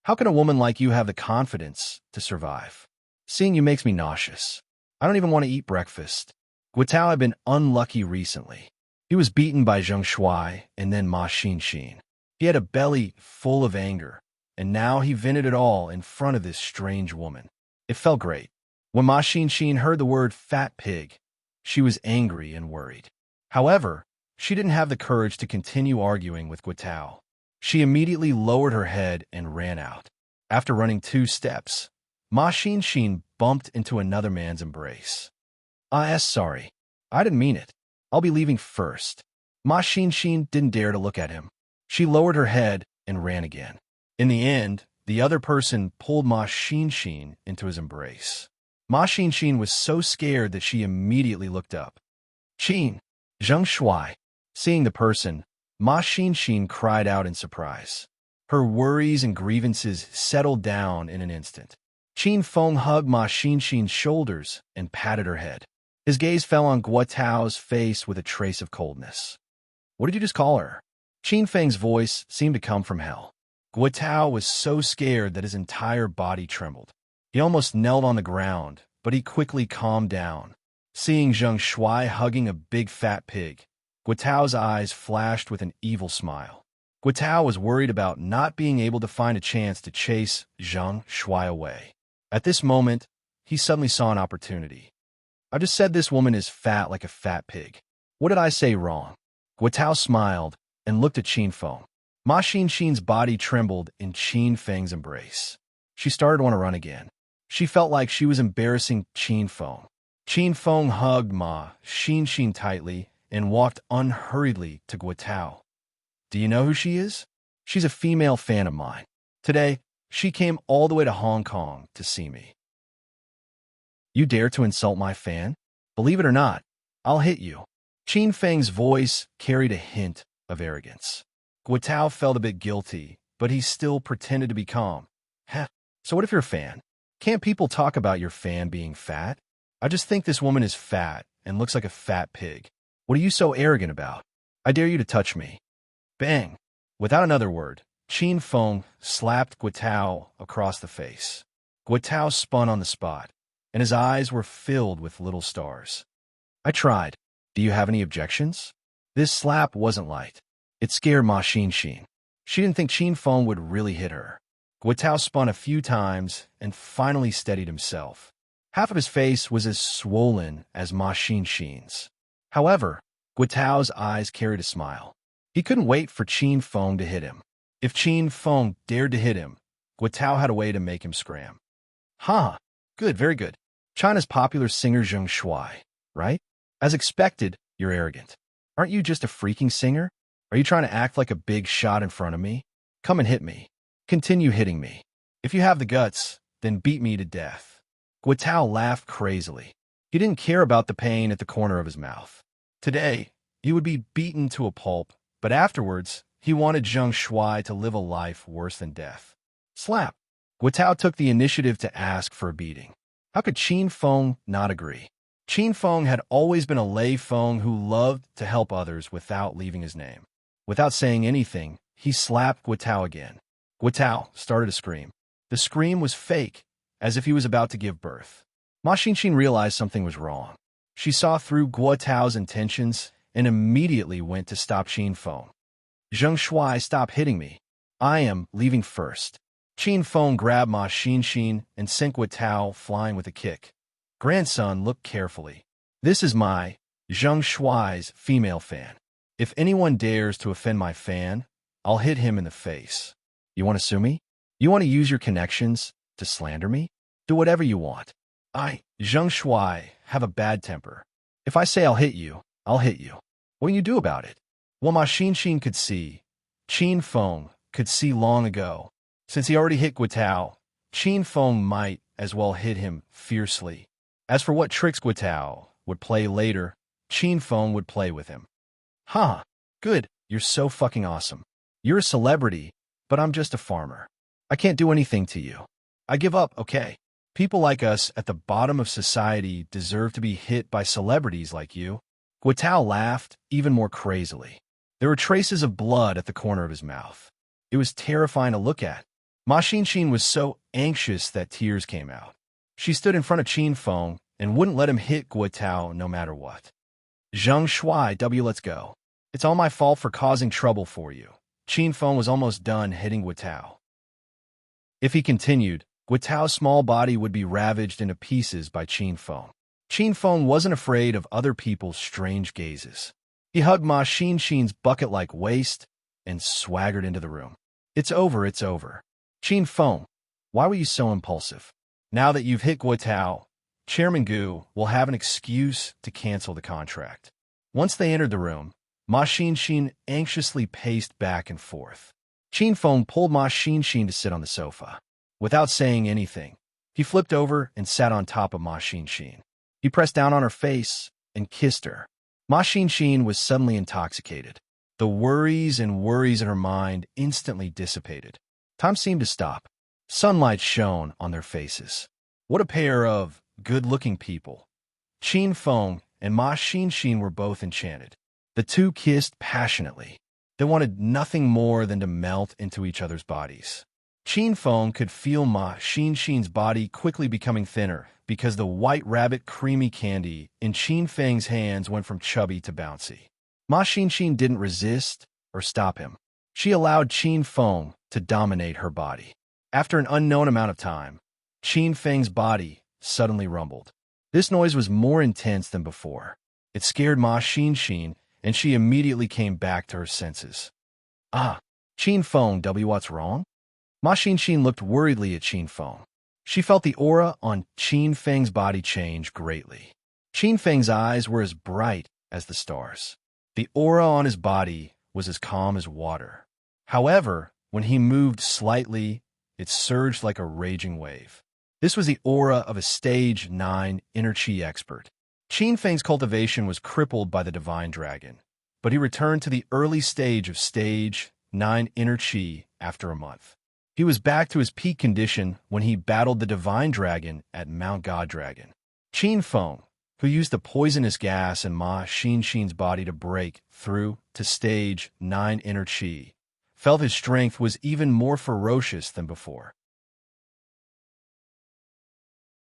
How can a woman like you have the confidence to survive? Seeing you makes me nauseous. I don't even want to eat breakfast. Guotao had been unlucky recently. He was beaten by Zheng Shuai and then Ma Xinxin. He had a belly full of anger, and now he vented it all in front of this strange woman. It felt great. When Ma Xinxin heard the word fat pig, she was angry and worried. However, she didn't have the courage to continue arguing with Guotao. She immediately lowered her head and ran out. After running 2 steps, Ma Xinxin bumped into another man's embrace. Sorry. I didn't mean it. I'll be leaving first. Ma Xinxin didn't dare to look at him. She lowered her head and ran again. In the end, the other person pulled Ma Xin into his embrace. Ma Xin was so scared that she immediately looked up. Qin, Zheng Shuai. Seeing the person, Ma Xin cried out in surprise. Her worries and grievances settled down in an instant. Qin Feng hugged Ma Xin's shoulders and patted her head. His gaze fell on Guo Tao's face with a trace of coldness. What did you just call her? Qin Feng's voice seemed to come from hell. Guo Tao was so scared that his entire body trembled. He almost knelt on the ground, but he quickly calmed down. Seeing Zheng Shuai hugging a big fat pig, Guo Tao's eyes flashed with an evil smile. Guo Tao was worried about not being able to find a chance to chase Zheng Shuai away. At this moment, he suddenly saw an opportunity. I just said this woman is fat like a fat pig. What did I say wrong? Guo Tao smiled and looked at Qin Feng. Ma Xin's body trembled in Qin Feng's embrace. She started to want to run again. She felt like she was embarrassing Qin Feng. Qin Feng hugged Ma Xin tightly and walked unhurriedly to Guo Tao. Do you know who she is? She's a female fan of mine. Today, she came all the way to Hong Kong to see me. You dare to insult my fan? Believe it or not, I'll hit you. Qin Feng's voice carried a hint of arrogance. Guo Tao felt a bit guilty, but he still pretended to be calm. Heh, so what if you're a fan? Can't people talk about your fan being fat? I just think this woman is fat and looks like a fat pig. What are you so arrogant about? I dare you to touch me. Bang! Without another word, Qin Feng slapped Guo Tao across the face. Guo Tao spun on the spot, and his eyes were filled with little stars. I tried. Do you have any objections? This slap wasn't light. It scared Ma Xin. She didn't think Qin Feng would really hit her. Guo Tao spun a few times and finally steadied himself. Half of his face was as swollen as Ma Xin's. However, Guo Tao's eyes carried a smile. He couldn't wait for Qin Feng to hit him. If Qin Feng dared to hit him, Guo Tao had a way to make him scram. Huh, good, very good. China's popular singer Zheng Shuai, right? As expected, you're arrogant. Aren't you just a freaking singer? Are you trying to act like a big shot in front of me? Come and hit me. Continue hitting me. If you have the guts, then beat me to death. Guo Tao laughed crazily. He didn't care about the pain at the corner of his mouth. Today, he would be beaten to a pulp, but afterwards, he wanted Zheng Shuai to live a life worse than death. Slap. Guo Tao took the initiative to ask for a beating. How could Qin Feng not agree? Qin Feng had always been a lay Feng who loved to help others without leaving his name. Without saying anything, he slapped Guo Tao again. Guo Tao started to scream. The scream was fake, as if he was about to give birth. Ma Xin realized something was wrong. She saw through Guo Tao's intentions and immediately went to stop Qin Feng. Zheng Shuai, stop hitting me. I am leaving first. Qin Feng grabbed Ma Xin and sent Guo Tao flying with a kick. Grandson, look carefully. This is my, Zheng Shuai's, female fan. If anyone dares to offend my fan, I'll hit him in the face. You want to sue me? You want to use your connections to slander me? Do whatever you want. I, Zheng Shuai, have a bad temper. If I say I'll hit you, I'll hit you. What can you do about it? Well, Ma Xin could see. Qin Feng could see long ago. Since he already hit Guo Tao, Qin Feng might as well hit him fiercely. As for what tricks Guo Tao would play later, Qin Feng would play with him. Huh, good, you're so fucking awesome. You're a celebrity, but I'm just a farmer. I can't do anything to you. I give up, okay? People like us at the bottom of society deserve to be hit by celebrities like you. Guo Tao laughed even more crazily. There were traces of blood at the corner of his mouth. It was terrifying to look at. Ma Xin was so anxious that tears came out. She stood in front of Qin Feng and wouldn't let him hit Guo Tao no matter what. Zheng Shuai, let's go. It's all my fault for causing trouble for you. Qin Feng was almost done hitting Guo Tao. If he continued, Guo Tao's small body would be ravaged into pieces by Qin Feng. Qin Feng wasn't afraid of other people's strange gazes. He hugged Ma Xin's bucket-like waist and swaggered into the room. It's over, it's over. Qin Feng, why were you so impulsive? Now that you've hit Guo Tao, Chairman Gu will have an excuse to cancel the contract. Once they entered the room, Ma Xin anxiously paced back and forth. Qin Feng pulled Ma Xin to sit on the sofa. Without saying anything, he flipped over and sat on top of Ma Xin. He pressed down on her face and kissed her. Ma Xin was suddenly intoxicated. The worries in her mind instantly dissipated. Time seemed to stop. Sunlight shone on their faces. What a pair of good-looking people. Qin Feng and Ma Xin were both enchanted. The two kissed passionately. They wanted nothing more than to melt into each other's bodies. Qin Feng could feel Ma Xin's body quickly becoming thinner because the white rabbit creamy candy in Qin Feng's hands went from chubby to bouncy. Ma Xin didn't resist or stop him. She allowed Qin Feng to dominate her body. After an unknown amount of time, Qin Feng's body suddenly rumbled. This noise was more intense than before. It scared Ma Xin, and she immediately came back to her senses. Ah, Qin Feng, what's wrong? Ma Xin looked worriedly at Qin Feng. She felt the aura on Qin Feng's body change greatly. Qin Feng's eyes were as bright as the stars. The aura on his body was as calm as water. However, when he moved slightly, it surged like a raging wave. This was the aura of a Stage 9 inner chi expert. Qin Feng's cultivation was crippled by the divine dragon, but he returned to the early stage of Stage 9 inner chi after a month. He was back to his peak condition when he battled the divine dragon at Mount God Dragon. Qin Feng, who used the poisonous gas in Ma Xin's body to break through to Stage 9 inner chi, felt his strength was even more ferocious than before.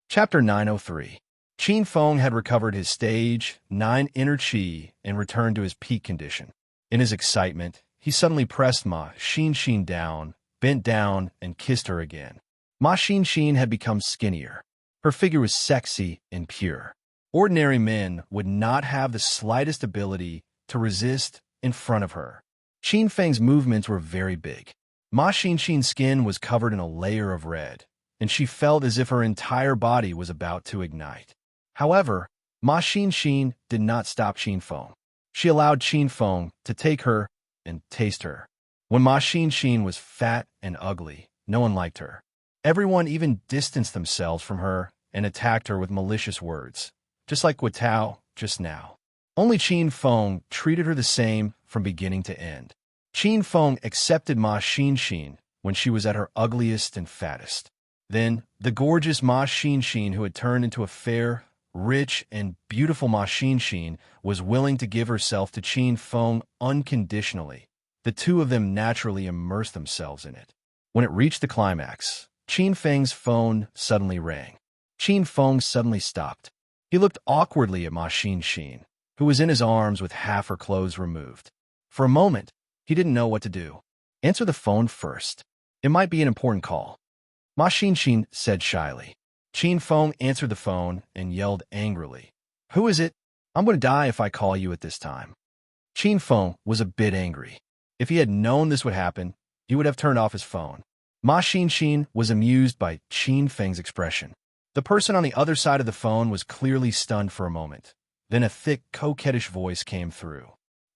Chapter 903. Qin Feng had recovered his Stage 9 inner chi and returned to his peak condition. In his excitement, he suddenly pressed Ma Xin down, bent down, and kissed her again. Ma Xin had become skinnier. Her figure was sexy and pure. Ordinary men would not have the slightest ability to resist in front of her. Qin Feng's movements were very big. Ma Xin's skin was covered in a layer of red, and she felt as if her entire body was about to ignite. However, Ma Xin did not stop Qin Feng. She allowed Qin Feng to take her and taste her. When Ma Xin was fat and ugly, no one liked her. Everyone even distanced themselves from her and attacked her with malicious words, just like Guitao just now. Only Qin Feng treated her the same from beginning to end. Qin Feng accepted Ma Xin when she was at her ugliest and fattest. Then, the gorgeous Ma Xin, who had turned into a fair, rich, and beautiful Ma Xin, was willing to give herself to Qin Feng unconditionally. The two of them naturally immersed themselves in it. When it reached the climax, Qin Feng's phone suddenly rang. Qin Feng suddenly stopped. He looked awkwardly at Ma Xin, who was in his arms with half her clothes removed. For a moment, he didn't know what to do. Answer the phone first. It might be an important call. Ma Xin said shyly. Qin Feng answered the phone and yelled angrily. Who is it? I'm going to die if I call you at this time. Qin Feng was a bit angry. If he had known this would happen, he would have turned off his phone. Ma Xin was amused by Qin Feng's expression. The person on the other side of the phone was clearly stunned for a moment. Then a thick, coquettish voice came through.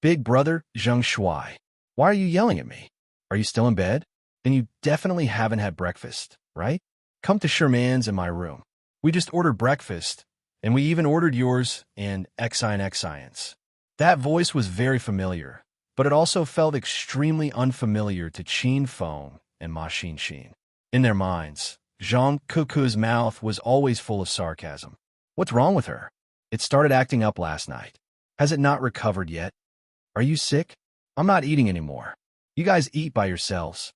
Big brother, Zheng Shuai. Why are you yelling at me? Are you still in bed? Then you definitely haven't had breakfast, right? Come to Sherman's in my room. We just ordered breakfast, and we even ordered yours and Science. That voice was very familiar, but it also felt extremely unfamiliar to Qin Feng and Ma Xin. In their minds, Zhang Kuku's mouth was always full of sarcasm. What's wrong with her? It started acting up last night. Has it not recovered yet? Are you sick? I'm not eating anymore. You guys eat by yourselves.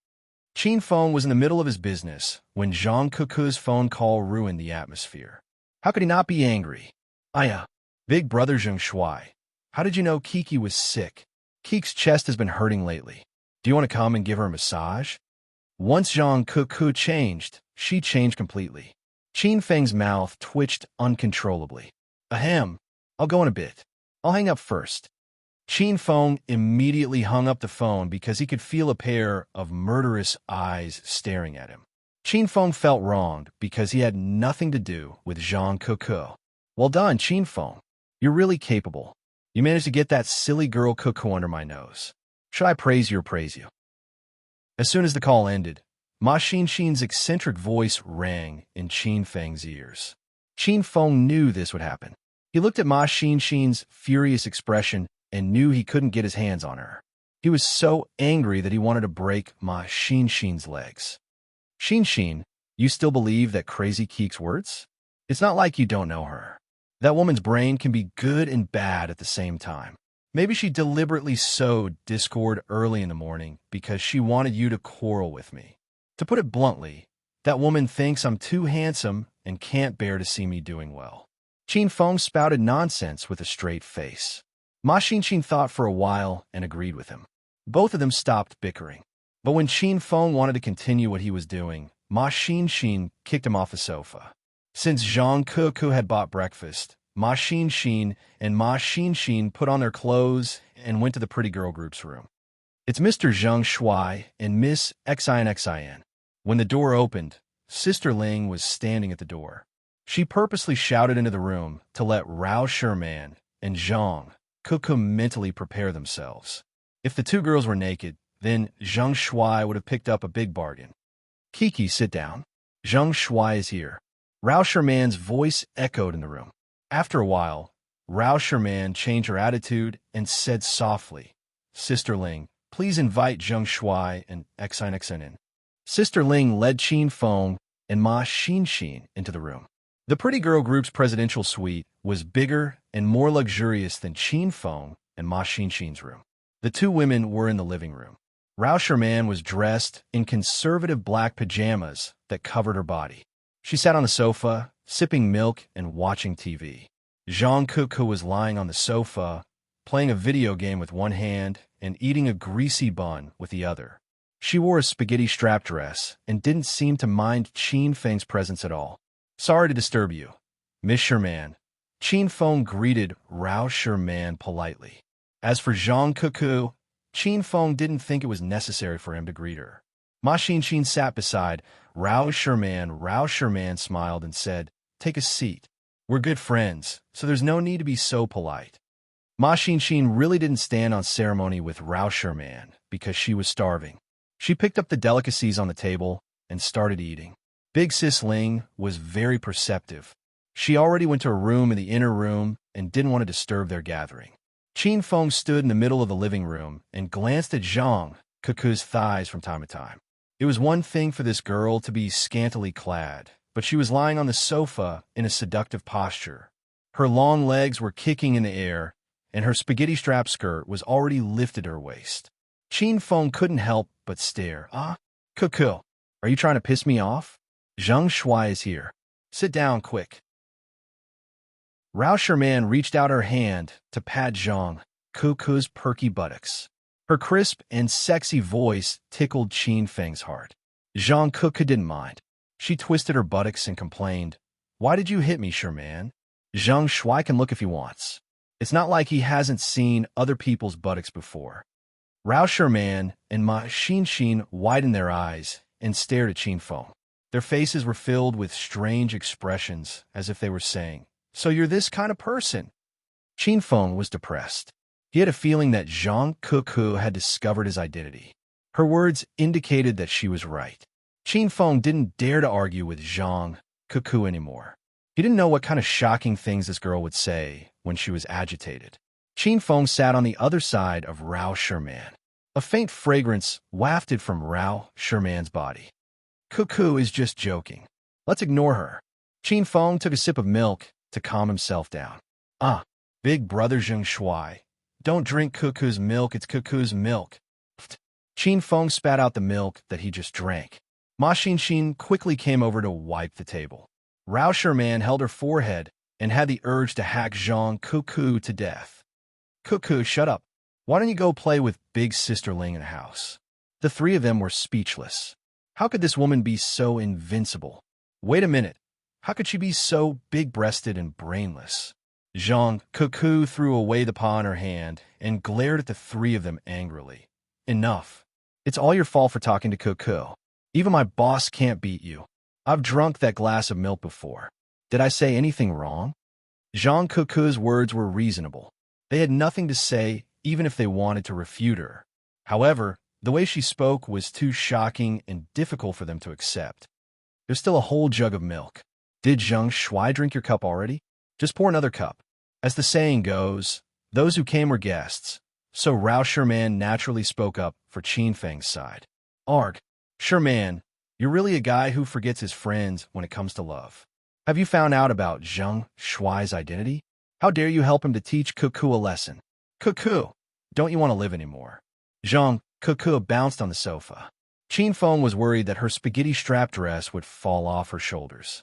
Qin Feng was in the middle of his business when Zhang Kuku's phone call ruined the atmosphere. How could he not be angry? Aya, big brother Zheng Shuai. How did you know Kiki was sick? Kiki's chest has been hurting lately. Do you want to come and give her a massage? Once Zhang Kuku changed, she changed completely. Qin Feng's mouth twitched uncontrollably. Ahem, I'll go in a bit. I'll hang up first. Qin Feng immediately hung up the phone because he could feel a pair of murderous eyes staring at him. Qin Feng felt wronged because he had nothing to do with Zhang Kuku. Well done, Qin Feng. You're really capable. You managed to get that silly girl Kuku under my nose. Should I praise you or praise you? As soon as the call ended, Ma Xinxin's eccentric voice rang in Qin Feng's ears. Qin Feng knew this would happen. He looked at Ma Xinxin's furious expression and knew he couldn't get his hands on her. He was so angry that he wanted to break Ma Xinxin's legs. Xinxin, you still believe that Crazy Keek's words? It's not like you don't know her. That woman's brain can be good and bad at the same time. Maybe she deliberately sowed discord early in the morning because she wanted you to quarrel with me. To put it bluntly, that woman thinks I'm too handsome and can't bear to see me doing well. Qin Feng spouted nonsense with a straight face. Ma Xinxin thought for a while and agreed with him. Both of them stopped bickering. But when Qin Feng wanted to continue what he was doing, Ma Xinxin kicked him off the sofa. Since Zhang Kuku had bought breakfast, Ma Xinxin and Ma Xinxin put on their clothes and went to the pretty girl group's room. It's Mr. Zheng Shuai and Miss Xin. When the door opened, Sister Ling was standing at the door. She purposely shouted into the room to let Rao Sherman and Zhang Kuku mentally prepare themselves. If the two girls were naked, then Zheng Shuai would have picked up a big bargain. Kiki, sit down. Zheng Shuai is here. Rao Sherman's voice echoed in the room. After a while, Rao Sherman changed her attitude and said softly, Sister Ling, please invite Zheng Shuai and Xin in. Sister Ling led Qin Feng and Ma Xinxin into the room. The pretty girl group's presidential suite was bigger and more luxurious than Qin Feng and Ma Xinxin's room. The two women were in the living room. Rao Sherman was dressed in conservative black pajamas that covered her body. She sat on the sofa, sipping milk and watching TV. Zhang Kuku was lying on the sofa, playing a video game with one hand and eating a greasy bun with the other. She wore a spaghetti strap dress and didn't seem to mind Qin Feng's presence at all. Sorry to disturb you, Miss Sherman. Qin Feng greeted Rao Sherman politely. As for Zhang Kuku, Qin Feng didn't think it was necessary for him to greet her. Ma Xinxin sat beside Rao Sherman. Rao Sherman smiled and said, Take a seat. We're good friends, so there's no need to be so polite. Ma Xinxin really didn't stand on ceremony with Rao Sherman because she was starving. She picked up the delicacies on the table and started eating. Big Sis Ling was very perceptive. She already went to a room in the inner room and didn't want to disturb their gathering. Qin Feng stood in the middle of the living room and glanced at Zhang Kuku's thighs from time to time. It was one thing for this girl to be scantily clad, but she was lying on the sofa in a seductive posture. Her long legs were kicking in the air, and her spaghetti strap skirt was already lifted to her waist. Qin Feng couldn't help but stare. Kuku, are you trying to piss me off? Zheng Shuai is here. Sit down, quick. Rao Sherman reached out her hand to pat Zhang Kuku's perky buttocks. Her crisp and sexy voice tickled Qin Feng's heart. Zhang Kuku didn't mind. She twisted her buttocks and complained, Why did you hit me, Sherman? Zheng Shuai can look if he wants. It's not like he hasn't seen other people's buttocks before. Rao Sherman and Ma Xinxin widened their eyes and stared at Qin Feng. Their faces were filled with strange expressions, as if they were saying, So you're this kind of person? Qin Feng was depressed. He had a feeling that Zhang Kuku had discovered his identity. Her words indicated that she was right. Qin Feng didn't dare to argue with Zhang Kuku anymore. He didn't know what kind of shocking things this girl would say when she was agitated. Qin Feng sat on the other side of Rao Sherman. A faint fragrance wafted from Rao Sherman's body. Kuku is just joking. Let's ignore her. Qin Feng took a sip of milk to calm himself down. Big brother Zheng Shuai. Don't drink Kuku's milk, it's Kuku's milk. Qin Feng spat out the milk that he just drank. Ma Xinxin quickly came over to wipe the table. Rao Sherman held her forehead and had the urge to hack Zhang Kuku to death. Kuku, shut up. Why don't you go play with Big Sister Ling in the house? The three of them were speechless. How could this woman be so invincible? Wait a minute. How could she be so big-breasted and brainless? Zhang Kuku threw away the paw in her hand and glared at the three of them angrily. Enough. It's all your fault for talking to Kuku. Even my boss can't beat you. I've drunk that glass of milk before. Did I say anything wrong? Zhang Kuku's words were reasonable. They had nothing to say, even if they wanted to refute her. However, The way she spoke was too shocking and difficult for them to accept. There's still a whole jug of milk. Did Zheng Shuai drink your cup already? Just pour another cup. As the saying goes, those who came were guests, so Rao Sherman naturally spoke up for Qin Feng's side. Arg, Sherman, you're really a guy who forgets his friends when it comes to love. Have you found out about Zheng Shuai's identity? How dare you help him to teach Cuckoo a lesson? Cuckoo, don't you want to live anymore? Zheng Cuckoo bounced on the sofa. Qin Feng was worried that her spaghetti-strap dress would fall off her shoulders.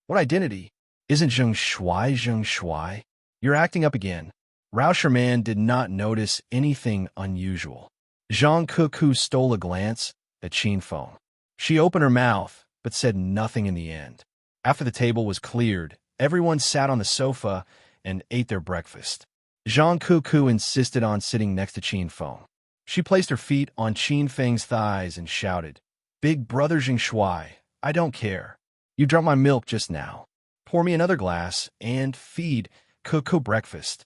What identity? Isn't Zheng Shuai? You're acting up again. Rao Sherman did not notice anything unusual. Zhang Cuckoo stole a glance at Qin Feng. She opened her mouth, but said nothing in the end. After the table was cleared, everyone sat on the sofa and ate their breakfast. Zhang Cuckoo insisted on sitting next to Qin Feng. She placed her feet on Qin Feng's thighs and shouted, "Big brother Zheng Shuai, I don't care. You drank my milk just now. Pour me another glass and feed Cuckoo breakfast."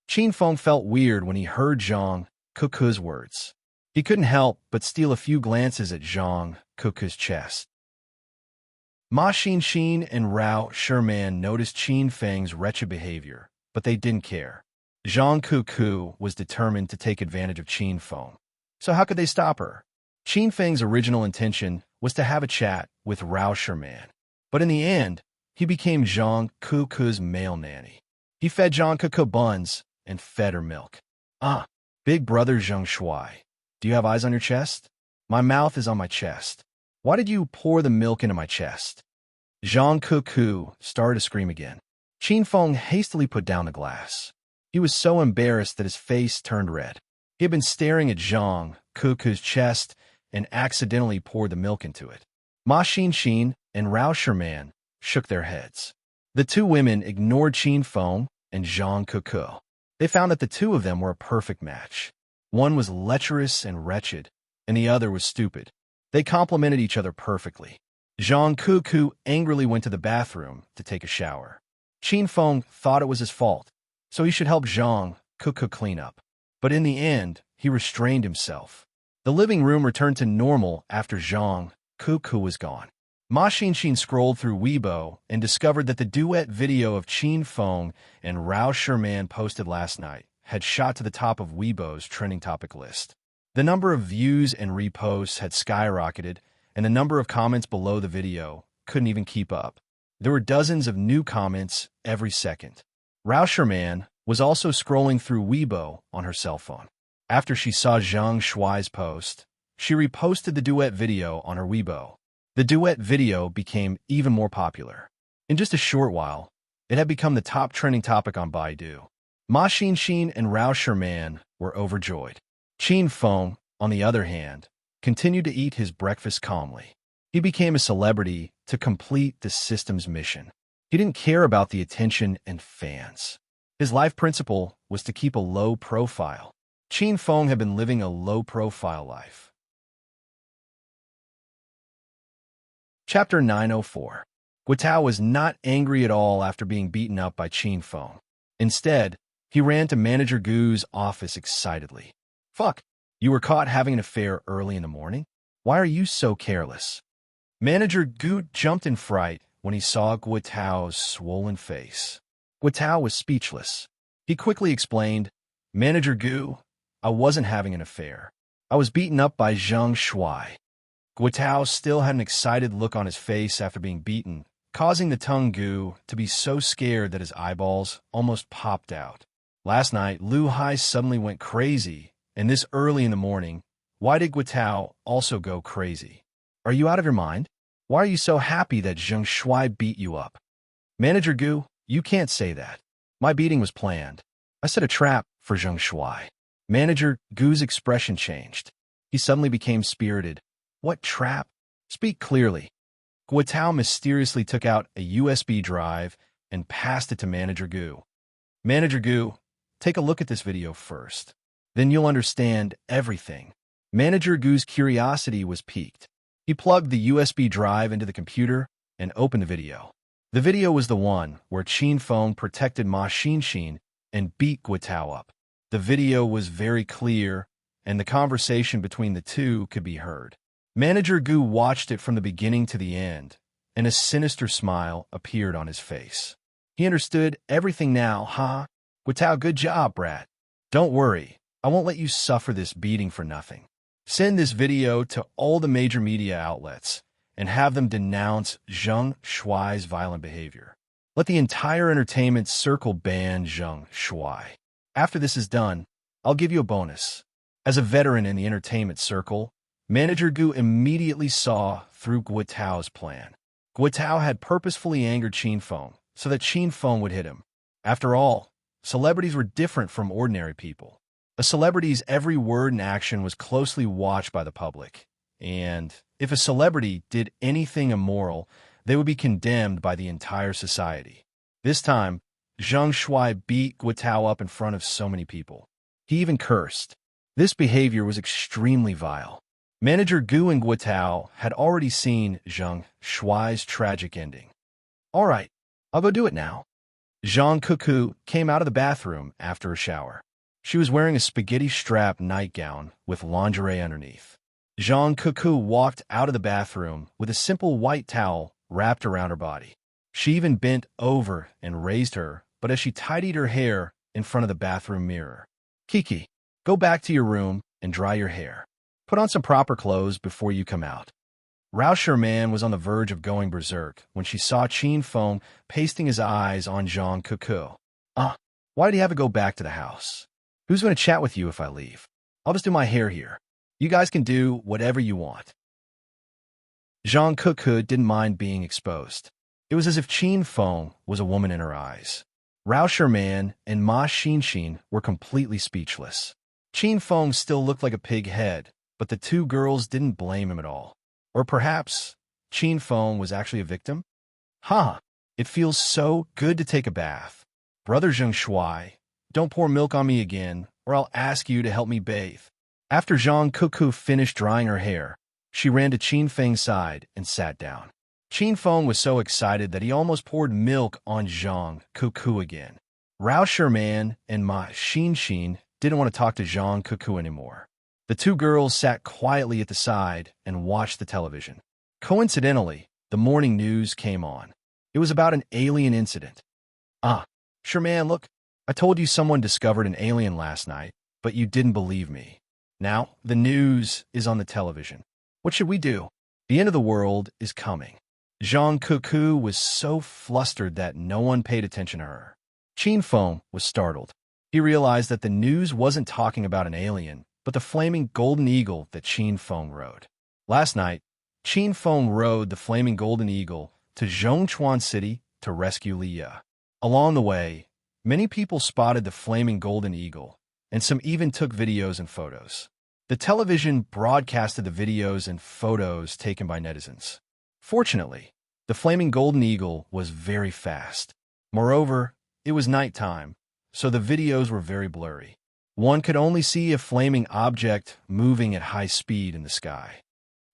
Qin Feng felt weird when he heard Zhang Cuckoo's words. He couldn't help but steal a few glances at Zhang Cuckoo's chest. Ma Xin and Rao Sherman noticed Qin Feng's wretched behavior, but they didn't care. Zhang Cuckoo was determined to take advantage of Qin Feng. So how could they stop her? Qin Feng's original intention was to have a chat with Rao Sherman. But in the end, he became Zhang Cuckoo's male nanny. He fed Zhang Cuckoo buns and fed her milk. "Ah, big brother Zheng Shuai, do you have eyes on your chest? My mouth is on my chest. Why did you pour the milk into my chest?" Zhang Cuckoo started to scream again. Qin Feng hastily put down the glass. He was so embarrassed that his face turned red. He had been staring at Zhang Cuckoo's chest and accidentally poured the milk into it. Ma Xin and Rao Sherman shook their heads. The two women ignored Qin Feng and Zhang Cuckoo. They found that the two of them were a perfect match. One was lecherous and wretched, and the other was stupid. They complemented each other perfectly. Zhang Cuckoo angrily went to the bathroom to take a shower. Qin Feng thought it was his fault, so he should help Zhang Cuckoo clean up. But in the end, he restrained himself. The living room returned to normal after Zhang Cuckoo was gone. Ma Xin scrolled through Weibo and discovered that the duet video of Qin Feng and Rao Sherman posted last night had shot to the top of Weibo's trending topic list. The number of views and reposts had skyrocketed, and the number of comments below the video couldn't even keep up. There were dozens of new comments every second. Rao Sherman was also scrolling through Weibo on her cell phone. After she saw Zhang Shuai's post, she reposted the duet video on her Weibo. The duet video became even more popular. In just a short while, it had become the top trending topic on Baidu. Ma Xin and Rao Sherman were overjoyed. Qin Feng, on the other hand, continued to eat his breakfast calmly. He became a celebrity to complete the system's mission. He didn't care about the attention and fans. His life principle was to keep a low profile. Qin Feng had been living a low-profile life. Chapter 904. Guitao was not angry at all after being beaten up by Qin Feng. Instead, he ran to Manager Gu's office excitedly. "Fuck, you were caught having an affair early in the morning? Why are you so careless?" Manager Gu jumped in fright when he saw Guitao's swollen face. Guitao was speechless. He quickly explained, "Manager Gu, I wasn't having an affair. I was beaten up by Zheng Shuai." Guitao still had an excited look on his face after being beaten, causing the tongue Gu to be so scared that his eyeballs almost popped out. Last night, Lu Hai suddenly went crazy, and this early in the morning, why did Guitao also go crazy? "Are you out of your mind? Why are you so happy that Zheng Shuai beat you up?" "Manager Gu, you can't say that. My beating was planned. I set a trap for Zheng Shuai." Manager Gu's expression changed. He suddenly became spirited. "What trap? Speak clearly." Guitao mysteriously took out a USB drive and passed it to Manager Gu. "Manager Gu, take a look at this video first. Then you'll understand everything." Manager Gu's curiosity was piqued. He plugged the USB drive into the computer and opened the video. The video was the one where Qin Feng protected Ma Xin and beat Guitao up. The video was very clear and the conversation between the two could be heard. Manager Gu watched it from the beginning to the end, and a sinister smile appeared on his face. He understood everything now, huh? Guitao, good job, brat. Don't worry, I won't let you suffer this beating for nothing. Send this video to all the major media outlets and have them denounce Zheng Shuai's violent behavior. Let the entire entertainment circle ban Zheng Shuai. After this is done, I'll give you a bonus. As a veteran in the entertainment circle, Manager Gu immediately saw through Guitao's plan. Guitao had purposefully angered Qin Feng so that Qin Feng would hit him. After all, celebrities were different from ordinary people. A celebrity's every word and action was closely watched by the public, and if a celebrity did anything immoral, they would be condemned by the entire society. This time, Zheng Shuai beat Guitao up in front of so many people. He even cursed. This behavior was extremely vile. Manager Gu and Guitao had already seen Zheng Shuai's tragic ending. All right, I'll go do it now. Zhang Cuckoo came out of the bathroom after a shower. She was wearing a spaghetti-strap nightgown with lingerie underneath. Zhang Cuckoo walked out of the bathroom with a simple white towel wrapped around her body. She even bent over and raised her, but as she tidied her hair in front of the bathroom mirror. Kiki, go back to your room and dry your hair. Put on some proper clothes before you come out. Rao Sherman was on the verge of going berserk when she saw Qin Feng pasting his eyes on Zhang Cuckoo. Why did he have to go back to the house? Who's going to chat with you if I leave? I'll just do my hair here. You guys can do whatever you want. Zhang Cuckoo didn't mind being exposed. It was as if Qin Feng was a woman in her eyes. Rao Sherman and Ma Xinshin were completely speechless. Qin Feng still looked like a pig head, but the two girls didn't blame him at all. Or perhaps Qin Feng was actually a victim? It feels so good to take a bath. Brother Zheng Shuai, don't pour milk on me again, or I'll ask you to help me bathe. After Zhang Cuckoo finished drying her hair, she ran to Qin Feng's side and sat down. Qin Feng was so excited that he almost poured milk on Zhang Cuckoo again. Rao Sherman and Ma Xinshin didn't want to talk to Zhang Cuckoo anymore. The two girls sat quietly at the side and watched the television. Coincidentally, the morning news came on. It was about an alien incident. Sherman, look, I told you someone discovered an alien last night, but you didn't believe me. Now, the news is on the television. What should we do? The end of the world is coming. Zhang Cuckoo was so flustered that no one paid attention to her. Qin Feng was startled. He realized that the news wasn't talking about an alien, but the flaming golden eagle that Qin Feng rode. Last night, Qin Feng rode the flaming golden eagle to Zhongchuan City to rescue Li Ye. Along the way, many people spotted the flaming golden eagle, and some even took videos and photos. The television broadcasted the videos and photos taken by netizens. Fortunately, the flaming golden eagle was very fast. Moreover, it was nighttime, so the videos were very blurry. One could only see a flaming object moving at high speed in the sky.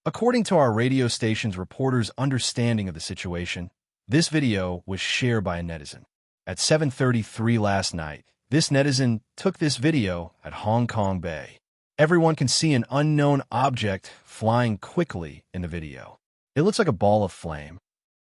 According to our radio station's reporter's understanding of the situation, this video was shared by a netizen. At 7:33 last night, this netizen took this video at Hong Kong Bay. Everyone can see an unknown object flying quickly in the video. It looks like a ball of flame.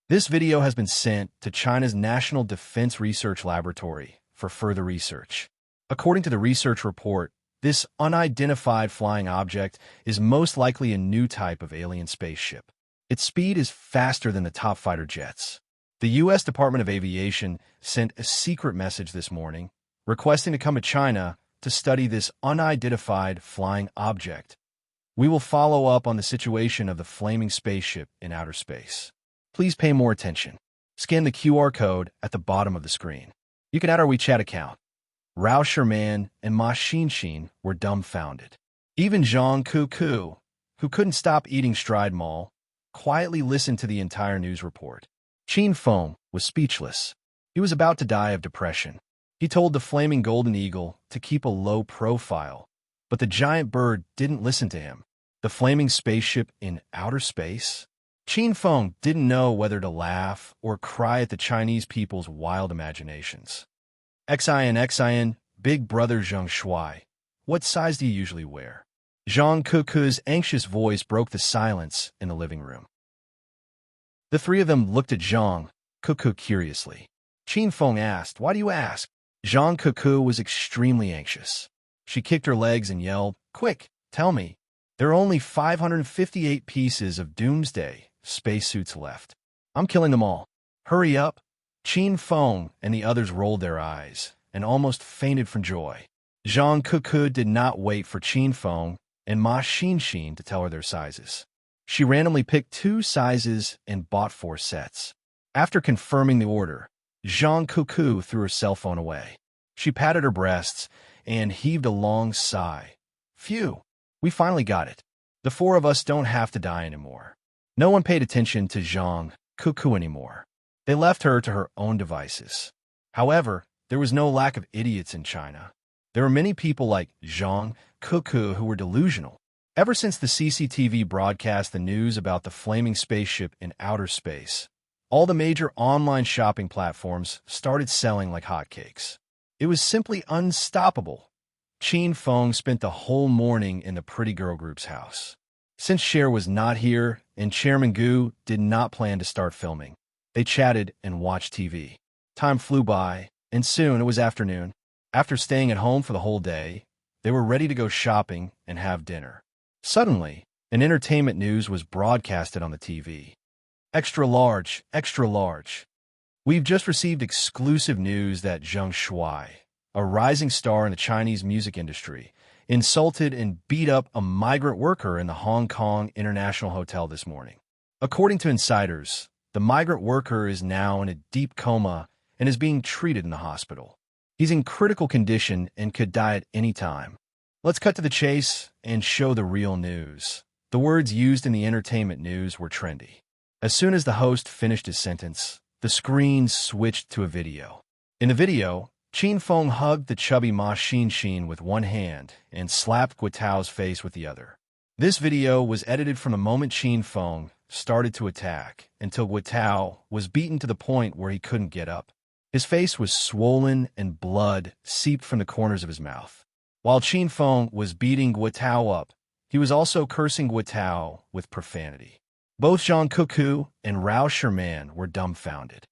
This video has been sent to China's National Defense Research Laboratory for further research. According to the research report, this unidentified flying object is most likely a new type of alien spaceship. Its speed is faster than the top fighter jets. The U.S. Department of Aviation sent a secret message this morning requesting to come to China to study this unidentified flying object. We will follow up on the situation of the flaming spaceship in outer space. Please pay more attention. Scan the QR code at the bottom of the screen. You can add our WeChat account. Rao Sherman and Ma Xinshin were dumbfounded. Even Zhang Cuckoo, who couldn't stop eating stride mall, quietly listened to the entire news report. Qin Feng was speechless. He was about to die of depression. He told the flaming golden eagle to keep a low profile, but the giant bird didn't listen to him. The flaming spaceship in outer space? Qin Feng didn't know whether to laugh or cry at the Chinese people's wild imaginations. Xin, Big Brother Zheng Shuai, what size do you usually wear? Zhang Kuku's anxious voice broke the silence in the living room. The three of them looked at Zhang Kuku curiously. Qin Feng asked, "Why do you ask?" Zhang Kuku was extremely anxious. She kicked her legs and yelled, "Quick, tell me. There are only 558 pieces of Doomsday spacesuits left. I'm killing them all. Hurry up." Qin Feng and the others rolled their eyes and almost fainted from joy. Zhang Kuku did not wait for Qin Feng and Ma Xinxin to tell her their sizes. She randomly picked 2 sizes and bought 4 sets. After confirming the order, Zhang Kuku threw her cell phone away. She patted her breasts and heaved a long sigh. "Phew, we finally got it. The 4 of us don't have to die anymore." No one paid attention to Zhang Kuku anymore. They left her to her own devices. However, there was no lack of idiots in China. There were many people like Zhang Kuku who were delusional. Ever since the CCTV broadcast the news about the flaming spaceship in outer space, all the major online shopping platforms started selling like hotcakes. It was simply unstoppable. Qin Feng spent the whole morning in the pretty girl group's house. Since Cher was not here and Chairman Gu did not plan to start filming, they chatted and watched TV. Time flew by, and soon it was afternoon. After staying at home for the whole day, they were ready to go shopping and have dinner. Suddenly, an entertainment news was broadcasted on the TV. "Extra large, extra large. We've just received exclusive news that Zheng Shuai, a rising star in the Chinese music industry, insulted and beat up a migrant worker in the Hong Kong International Hotel this morning. According to insiders, the migrant worker is now in a deep coma and is being treated in the hospital. He's in critical condition and could die at any time. Let's cut to the chase and show the real news." The words used in the entertainment news were trendy. As soon as the host finished his sentence, the screen switched to a video. In the video, Qin Feng hugged the chubby Ma Xinxin with one hand and slapped Guotao's face with the other. This video was edited from the moment Qin Feng started to attack until Guotao was beaten to the point where he couldn't get up. His face was swollen and blood seeped from the corners of his mouth. While Qin Feng was beating Guotao up, he was also cursing Guotao with profanity. Both Zhang Kuku and Rao Sherman were dumbfounded.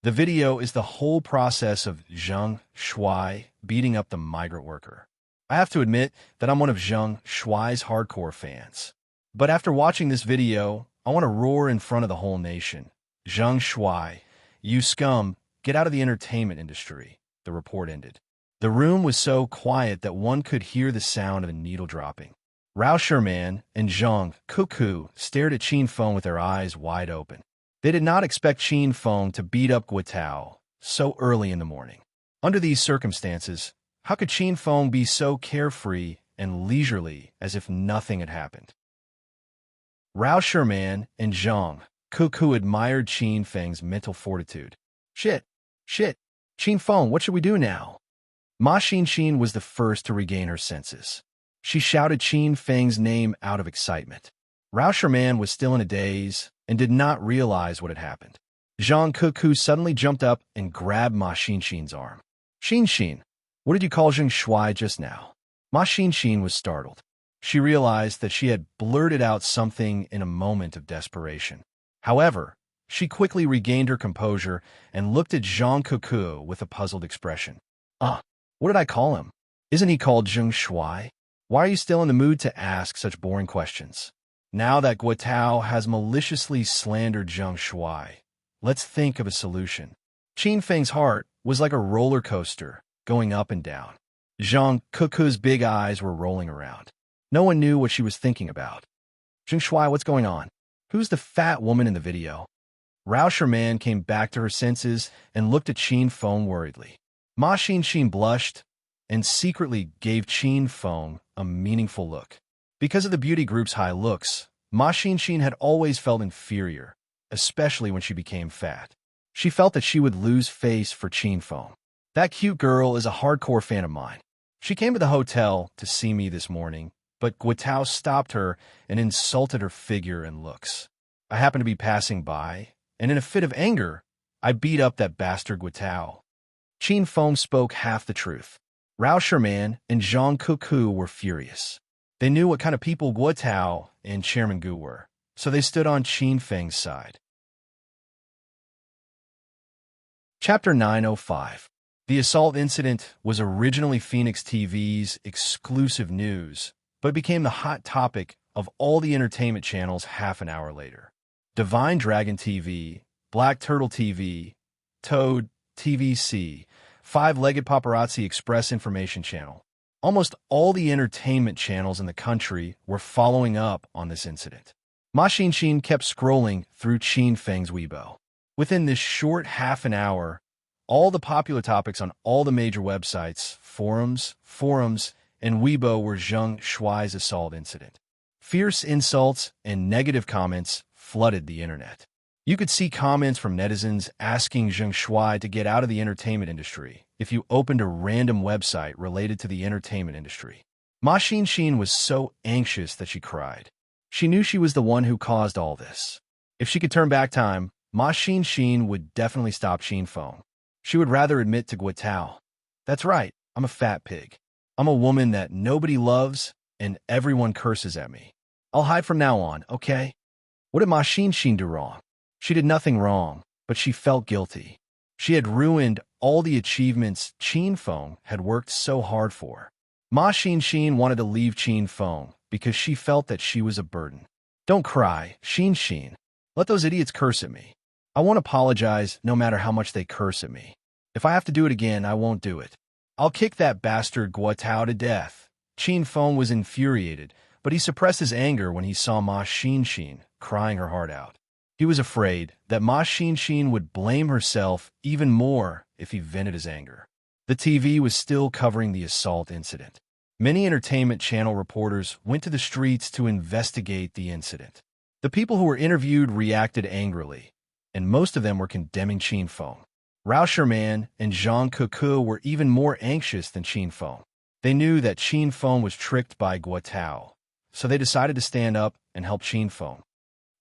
The video is the whole process of Zheng Shuai beating up the migrant worker. I have to admit that I'm one of Zheng Shuai's hardcore fans. But after watching this video, I want to roar in front of the whole nation. "Zheng Shuai, you scum, get out of the entertainment industry," the report ended. The room was so quiet that one could hear the sound of a needle dropping. Rao Sherman and Zhang Kuku stared at Qin Feng with their eyes wide open. They did not expect Qin Feng to beat up Guotao so early in the morning. Under these circumstances, how could Qin Feng be so carefree and leisurely as if nothing had happened? Rao Sherman and Zhang Kuku admired Qin Feng's mental fortitude. Shit! Qin Feng, what should we do now?" Ma Xinxin was the first to regain her senses. She shouted Qin Feng's name out of excitement. Rao Sherman was still in a daze and did not realize what had happened. Zhang Kuku suddenly jumped up and grabbed Ma Xinxin's arm. "Xinxin, what did you call Zheng Shuai just now?" Ma Xinxin was startled. She realized that she had blurted out something in a moment of desperation. However, she quickly regained her composure and looked at Zhang Kuku with a puzzled expression. What did I call him? Isn't he called Zheng Shuai? Why are you still in the mood to ask such boring questions? Now that Guotao has maliciously slandered Zheng Shuai, let's think of a solution." Qin Feng's heart was like a roller coaster, going up and down. Zhang Kuku's big eyes were rolling around. No one knew what she was thinking about. "Zheng Shuai, what's going on? Who's the fat woman in the video?" Rao Sherman came back to her senses and looked at Qin Feng worriedly. Ma Xinxin blushed and secretly gave Qin Feng a meaningful look. Because of the beauty group's high looks, Ma Xinxin had always felt inferior, especially when she became fat. She felt that she would lose face for Qin Feng. "That cute girl is a hardcore fan of mine. She came to the hotel to see me this morning, but Guotao stopped her and insulted her figure and looks. I happened to be passing by, and in a fit of anger, I beat up that bastard Guotao." Qin Feng spoke half the truth. Rao Sherman and Zhang Kuku were furious. They knew what kind of people Guo Tao and Chairman Gu were, so they stood on Qin Feng's side. Chapter 905. The assault incident was originally Phoenix TV's exclusive news, but became the hot topic of all the entertainment channels half an hour later. Divine Dragon TV, Black Turtle TV, Toad, TVC, Five-Legged Paparazzi Express Information Channel. Almost all the entertainment channels in the country were following up on this incident. Ma Xinxin kept scrolling through Qin Feng's Weibo. Within this short half an hour, all the popular topics on all the major websites, forums, and Weibo were Zheng Shuai's assault incident. Fierce insults and negative comments flooded the internet. You could see comments from netizens asking Zheng Shuai to get out of the entertainment industry if you opened a random website related to the entertainment industry. Ma Xinxin was so anxious that she cried. She knew she was the one who caused all this. If she could turn back time, Ma Xinxin would definitely stop Qin Feng. She would rather admit to Guo Tao, "That's right, I'm a fat pig. I'm a woman that nobody loves and everyone curses at me. I'll hide from now on, okay?" What did Ma Xinxin do wrong? She did nothing wrong, but she felt guilty. She had ruined all the achievements Qin Feng had worked so hard for. Ma Xinxin wanted to leave Qin Feng because she felt that she was a burden. "Don't cry, Xinxin. Let those idiots curse at me. I won't apologize no matter how much they curse at me. If I have to do it again, I won't do it. I'll kick that bastard Guo Tao to death." Qin Feng was infuriated, but he suppressed his anger when he saw Ma Xinxin crying her heart out. He was afraid that Ma Xinxin would blame herself even more if he vented his anger. The TV was still covering the assault incident. Many entertainment channel reporters went to the streets to investigate the incident. The people who were interviewed reacted angrily, and most of them were condemning Qin Feng. Rao Sherman and Zhang Kuku were even more anxious than Qin Feng. They knew that Qin Feng was tricked by Guo Tao, so they decided to stand up and help Qin Feng.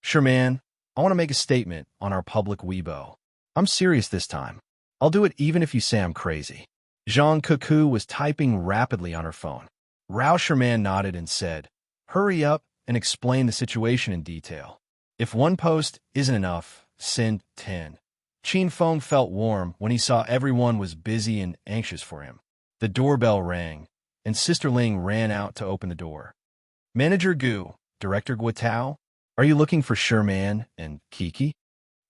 "Sherman, I want to make a statement on our public Weibo. I'm serious this time. I'll do it even if you say I'm crazy." Zhang Kuku was typing rapidly on her phone. Rao Sherman nodded and said, "Hurry up and explain the situation in detail. If one post isn't enough, send 10. Qin Feng felt warm when he saw everyone was busy and anxious for him. The doorbell rang, and Sister Ling ran out to open the door. "Manager Gu, Director Guo Tao, are you looking for Sherman and Kiki?"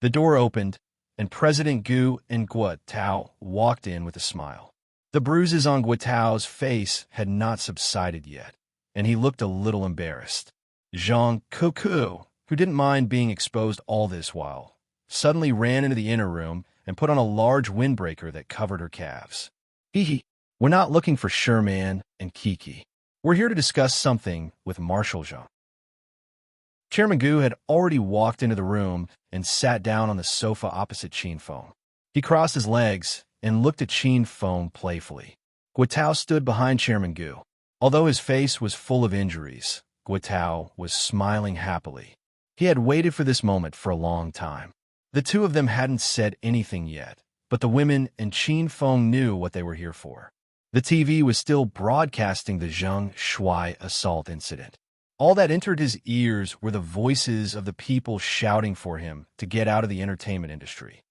The door opened, and President Gu and Guo Tao walked in with a smile. The bruises on Guo Tao's face had not subsided yet, and he looked a little embarrassed. Zhang Kuku, who didn't mind being exposed all this while, suddenly ran into the inner room and put on a large windbreaker that covered her calves. "Hee, we're not looking for Sherman and Kiki. We're here to discuss something with Marshal Zhang." Chairman Gu had already walked into the room and sat down on the sofa opposite Qin Feng. He crossed his legs and looked at Qin Feng playfully. Guo Tao stood behind Chairman Gu. Although his face was full of injuries, Guo Tao was smiling happily. He had waited for this moment for a long time. The two of them hadn't said anything yet, but the women and Qin Feng knew what they were here for. The TV was still broadcasting the Zheng Shuai assault incident. All that entered his ears were the voices of the people shouting for him to get out of the entertainment industry.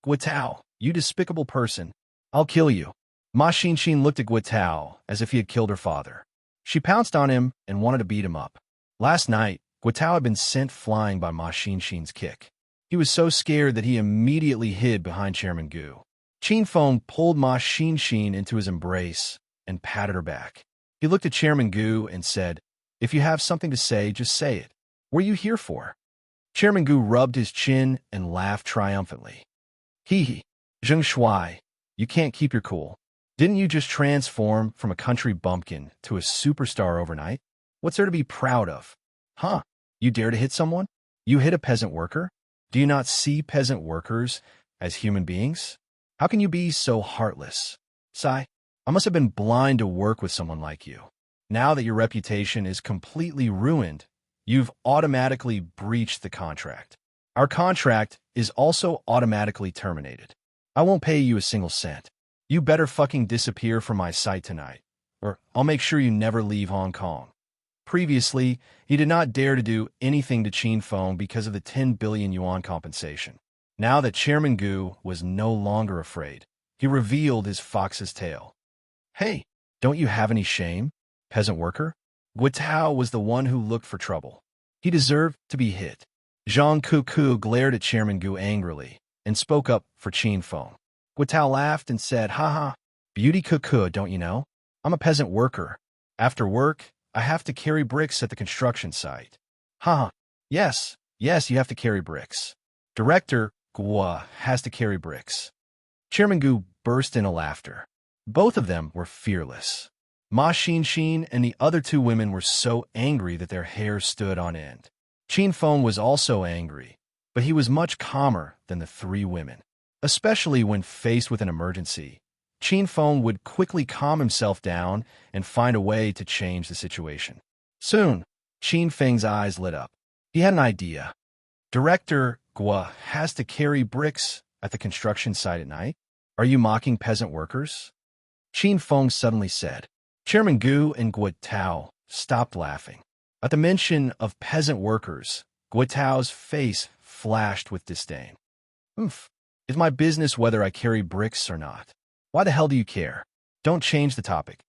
"Guo Tao, you despicable person. I'll kill you." Ma Xinxin looked at Guo Tao as if he had killed her father. She pounced on him and wanted to beat him up. Last night, Guo Tao had been sent flying by Ma Xinxin's kick. He was so scared that he immediately hid behind Chairman Gu. Qin Feng pulled Ma Xinxin into his embrace and patted her back. He looked at Chairman Gu and said, "If you have something to say, just say it. What are you here for?" Chairman Gu rubbed his chin and laughed triumphantly. "Hee, Zheng Shuai, you can't keep your cool. Didn't you just transform from a country bumpkin to a superstar overnight? What's there to be proud of? Huh? You dare to hit someone? You hit a peasant worker? Do you not see peasant workers as human beings? How can you be so heartless? Sigh, I must have been blind to work with someone like you. Now that your reputation is completely ruined, you've automatically breached the contract. Our contract is also automatically terminated. I won't pay you a single cent. You better fucking disappear from my sight tonight, or I'll make sure you never leave Hong Kong." Previously, he did not dare to do anything to Qin Feng because of the 10 billion yuan compensation. Now that Chairman Gu was no longer afraid, he revealed his fox's tail. "Hey, don't you have any shame, peasant worker?" Guitao was the one who looked for trouble. He deserved to be hit. Zhang Kuku glared at Chairman Gu angrily and spoke up for Qin Feng. Guitao laughed and said, "Haha, beauty Kuku, don't you know? I'm a peasant worker. After work, I have to carry bricks at the construction site." "Haha, yes, you have to carry bricks. Director Gua has to carry bricks." Chairman Gu burst into laughter. Both of them were fearless. Ma Xin and the other two women were so angry that their hair stood on end. Qin Feng was also angry, but he was much calmer than the three women. Especially when faced with an emergency, Qin Feng would quickly calm himself down and find a way to change the situation. Soon, Qin Feng's eyes lit up. He had an idea. "Director Gua has to carry bricks at the construction site at night? Are you mocking peasant workers?" Qin Feng suddenly said. Chairman Gu and Guitao stopped laughing. At the mention of peasant workers, Guitao's face flashed with disdain. "Oof. It's my business whether I carry bricks or not. Why the hell do you care? Don't change the topic."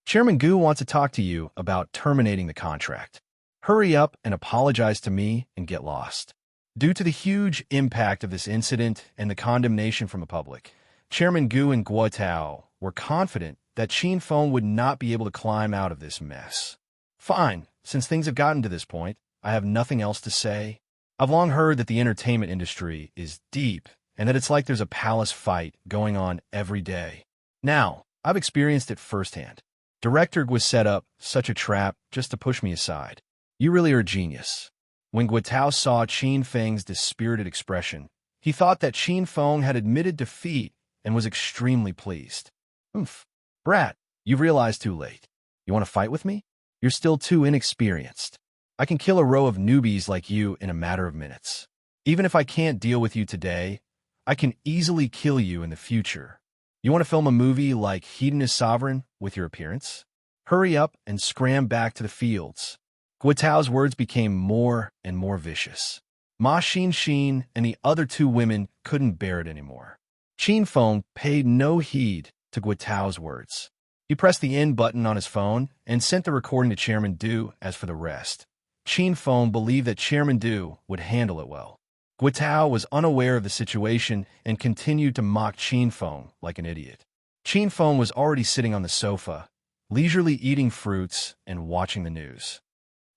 "Chairman Gu wants to talk to you about terminating the contract. Hurry up and apologize to me and get lost." Due to the huge impact of this incident and the condemnation from the public, Chairman Gu and Guitao were confident that Qin Feng would not be able to climb out of this mess. "Fine, since things have gotten to this point, I have nothing else to say. I've long heard that the entertainment industry is deep and that it's like there's a palace fight going on every day. Now, I've experienced it firsthand. Director Gu set up such a trap just to push me aside. You really are a genius." When Guitao saw Qin Feng's dispirited expression, he thought that Qin Feng had admitted defeat and was extremely pleased. "Oomph. Brat, you've realized too late. You want to fight with me? You're still too inexperienced. I can kill a row of newbies like you in a matter of minutes. Even if I can't deal with you today, I can easily kill you in the future. You want to film a movie like Hedonist Sovereign with your appearance? Hurry up and scram back to the fields." Guitao's words became more and more vicious. Ma Xin and the other two women couldn't bear it anymore. Qin Feng paid no heed to Guitao's words. He pressed the end button on his phone and sent the recording to Chairman Du. As for the rest, Qin Feng believed that Chairman Du would handle it well. Guitao was unaware of the situation and continued to mock Qin Feng like an idiot. Qin Feng was already sitting on the sofa, leisurely eating fruits and watching the news.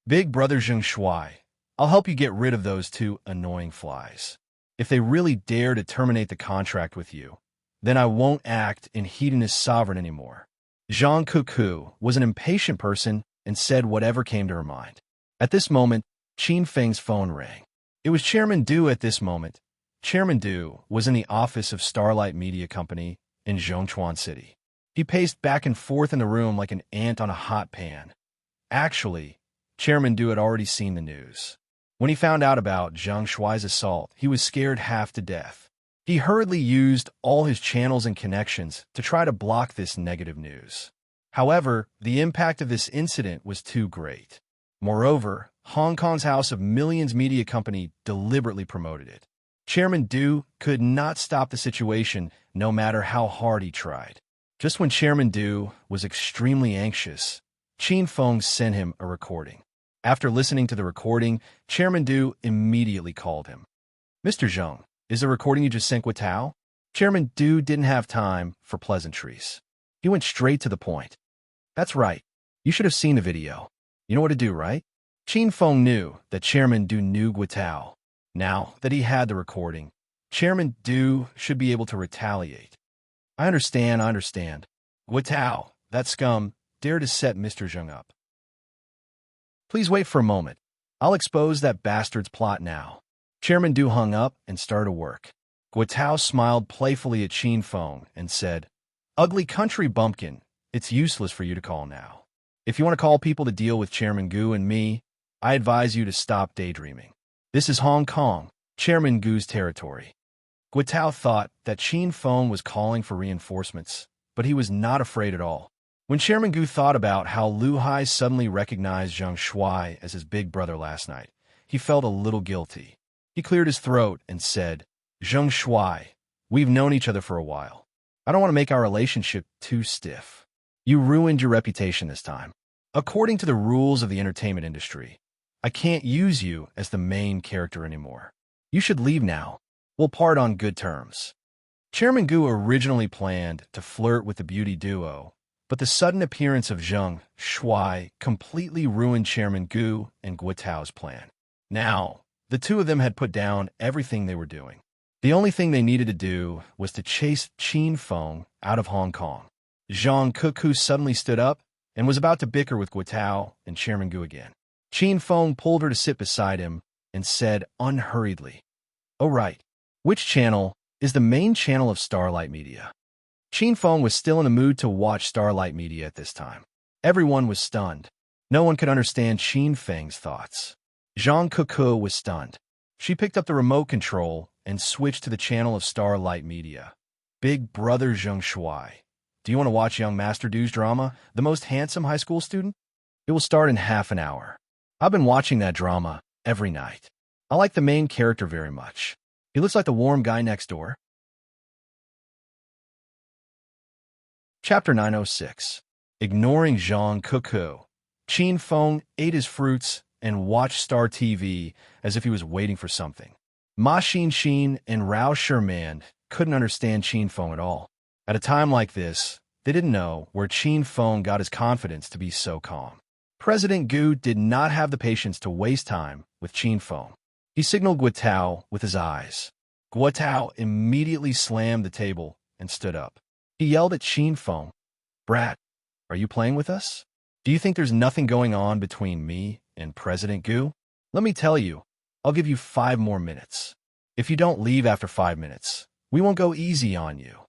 "Big brother Zheng Shuai, I'll help you get rid of those two annoying flies. If they really dare to terminate the contract with you, then I won't act in Hedonist Sovereign anymore." Zhang Kuku was an impatient person and said whatever came to her mind. At this moment, Qin Feng's phone rang. It was Chairman Du at this moment. Chairman Du was in the office of Starlight Media Company in Zhongchuan City. He paced back and forth in the room like an ant on a hot pan. Actually, Chairman Du had already seen the news. When he found out about Zhang Shuai's assault, he was scared half to death. He hurriedly used all his channels and connections to try to block this negative news. However, the impact of this incident was too great. Moreover, Hong Kong's House of Millions media company deliberately promoted it. Chairman Du could not stop the situation no matter how hard he tried. Just when Chairman Du was extremely anxious, Qin Feng sent him a recording. After listening to the recording, Chairman Du immediately called him. "Mr. Zheng, is the recording you just sent Guitao?" Chairman Du didn't have time for pleasantries. He went straight to the point. "That's right. You should have seen the video. You know what to do, right?" Qin Feng knew that Chairman Du knew Guitao. Now that he had the recording, Chairman Du should be able to retaliate. I understand. Guitao, that scum, dared to set Mr. Zheng up. Please wait for a moment. I'll expose that bastard's plot now." Chairman Du hung up and started work. Guitao smiled playfully at Qin Feng and said, "Ugly country bumpkin, it's useless for you to call now. If you want to call people to deal with Chairman Gu and me, I advise you to stop daydreaming. This is Hong Kong, Chairman Gu's territory." Guitao thought that Qin Feng was calling for reinforcements, but he was not afraid at all. When Chairman Gu thought about how Lu Hai suddenly recognized Zhang Shuai as his big brother last night, he felt a little guilty. He cleared his throat and said, "Zhang Shuai, we've known each other for a while. I don't want to make our relationship too stiff. You ruined your reputation this time. According to the rules of the entertainment industry, I can't use you as the main character anymore. You should leave now. We'll part on good terms." Chairman Gu originally planned to flirt with the beauty duo, but the sudden appearance of Zhang Shuai completely ruined Chairman Gu and Guotao's plan. Now, the two of them had put down everything they were doing. The only thing they needed to do was to chase Qin Feng out of Hong Kong. Zhang Kuku suddenly stood up and was about to bicker with Guotao and Chairman Gu again. Qin Feng pulled her to sit beside him and said unhurriedly, "Oh right, which channel is the main channel of Starlight Media?" Qin Feng was still in the mood to watch Starlight Media at this time. Everyone was stunned. No one could understand Qin Feng's thoughts. Zhang Kuku was stunned. She picked up the remote control and switched to the channel of Starlight Media. "Big Brother Zhang Shuai. Do you want to watch young Master Du's drama, The Most Handsome High School Student? It will start in half an hour. I've been watching that drama every night. I like the main character very much. He looks like the warm guy next door." Chapter 906. Ignoring Zhang Kuku, Qin Feng ate his fruits and watched Star TV as if he was waiting for something. Ma Xin and Rao Sherman couldn't understand Qin Feng at all. At a time like this, they didn't know where Qin Feng got his confidence to be so calm. President Gu did not have the patience to waste time with Qin Feng. He signaled Guotao with his eyes. Guotao immediately slammed the table and stood up. He yelled at Qin Feng, "Brat, are you playing with us? Do you think there's nothing going on between me and President Gu? Let me tell you, I'll give you 5 more minutes. If you don't leave after 5 minutes, we won't go easy on you."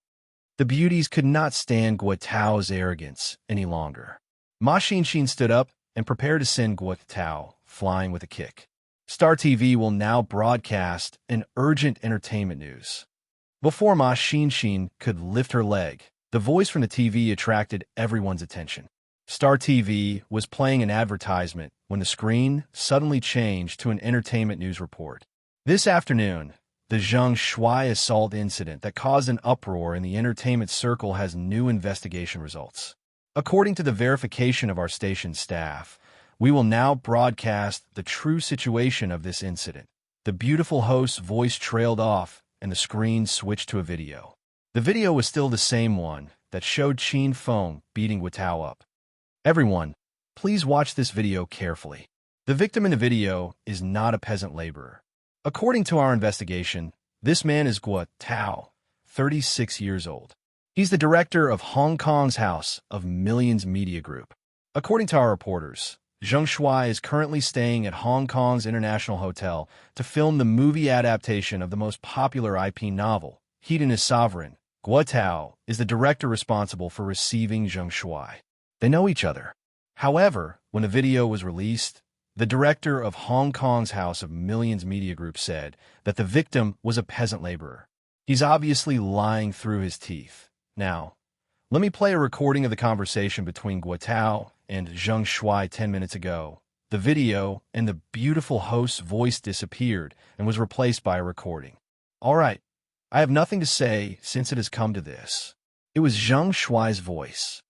The beauties could not stand Guotao's arrogance any longer. Ma Xin stood up and prepared to send Guotao flying with a kick. Star TV will now broadcast an urgent entertainment news. Before Ma Xin could lift her leg, the voice from the TV attracted everyone's attention. Star TV was playing an advertisement when the screen suddenly changed to an entertainment news report. This afternoon, the Zhang Shuai assault incident that caused an uproar in the entertainment circle has new investigation results. According to the verification of our station staff, we will now broadcast the true situation of this incident. The beautiful host's voice trailed off and the screen switched to a video. The video was still the same one that showed Qin Feng beating Guotao up. Everyone, please watch this video carefully. The victim in the video is not a peasant laborer. According to our investigation, this man is Guotao, 36 years old. He's the director of Hong Kong's House of Millions Media Group. According to our reporters, Zhang Shuai is currently staying at Hong Kong's International Hotel to film the movie adaptation of the most popular IP novel, Hedonist Sovereign. Guotao is the director responsible for receiving Zhang Shuai. They know each other. However, when the video was released, the director of Hong Kong's House of Millions Media Group said that the victim was a peasant laborer. He's obviously lying through his teeth. Now, let me play a recording of the conversation between Guotao and Zhang Shuai 10 minutes ago. The video and the beautiful host's voice disappeared and was replaced by a recording. All right, I have nothing to say since it has come to this. It was Zhang Shuai's voice.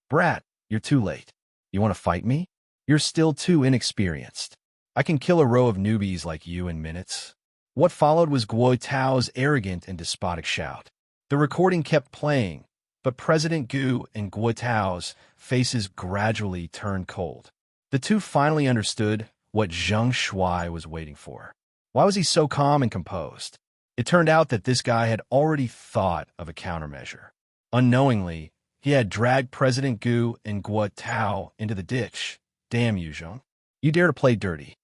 Brat, you're too late. You want to fight me? You're still too inexperienced. I can kill a row of newbies like you in minutes. What followed was Guotao's arrogant and despotic shout. The recording kept playing, but President Gu and Guotao's faces gradually turned cold. The two finally understood what Zhang Shuai was waiting for. Why was he so calm and composed? It turned out that this guy had already thought of a countermeasure. Unknowingly, he had dragged President Gu and Guotao into the ditch. Damn you, Zhang. You dare to play dirty.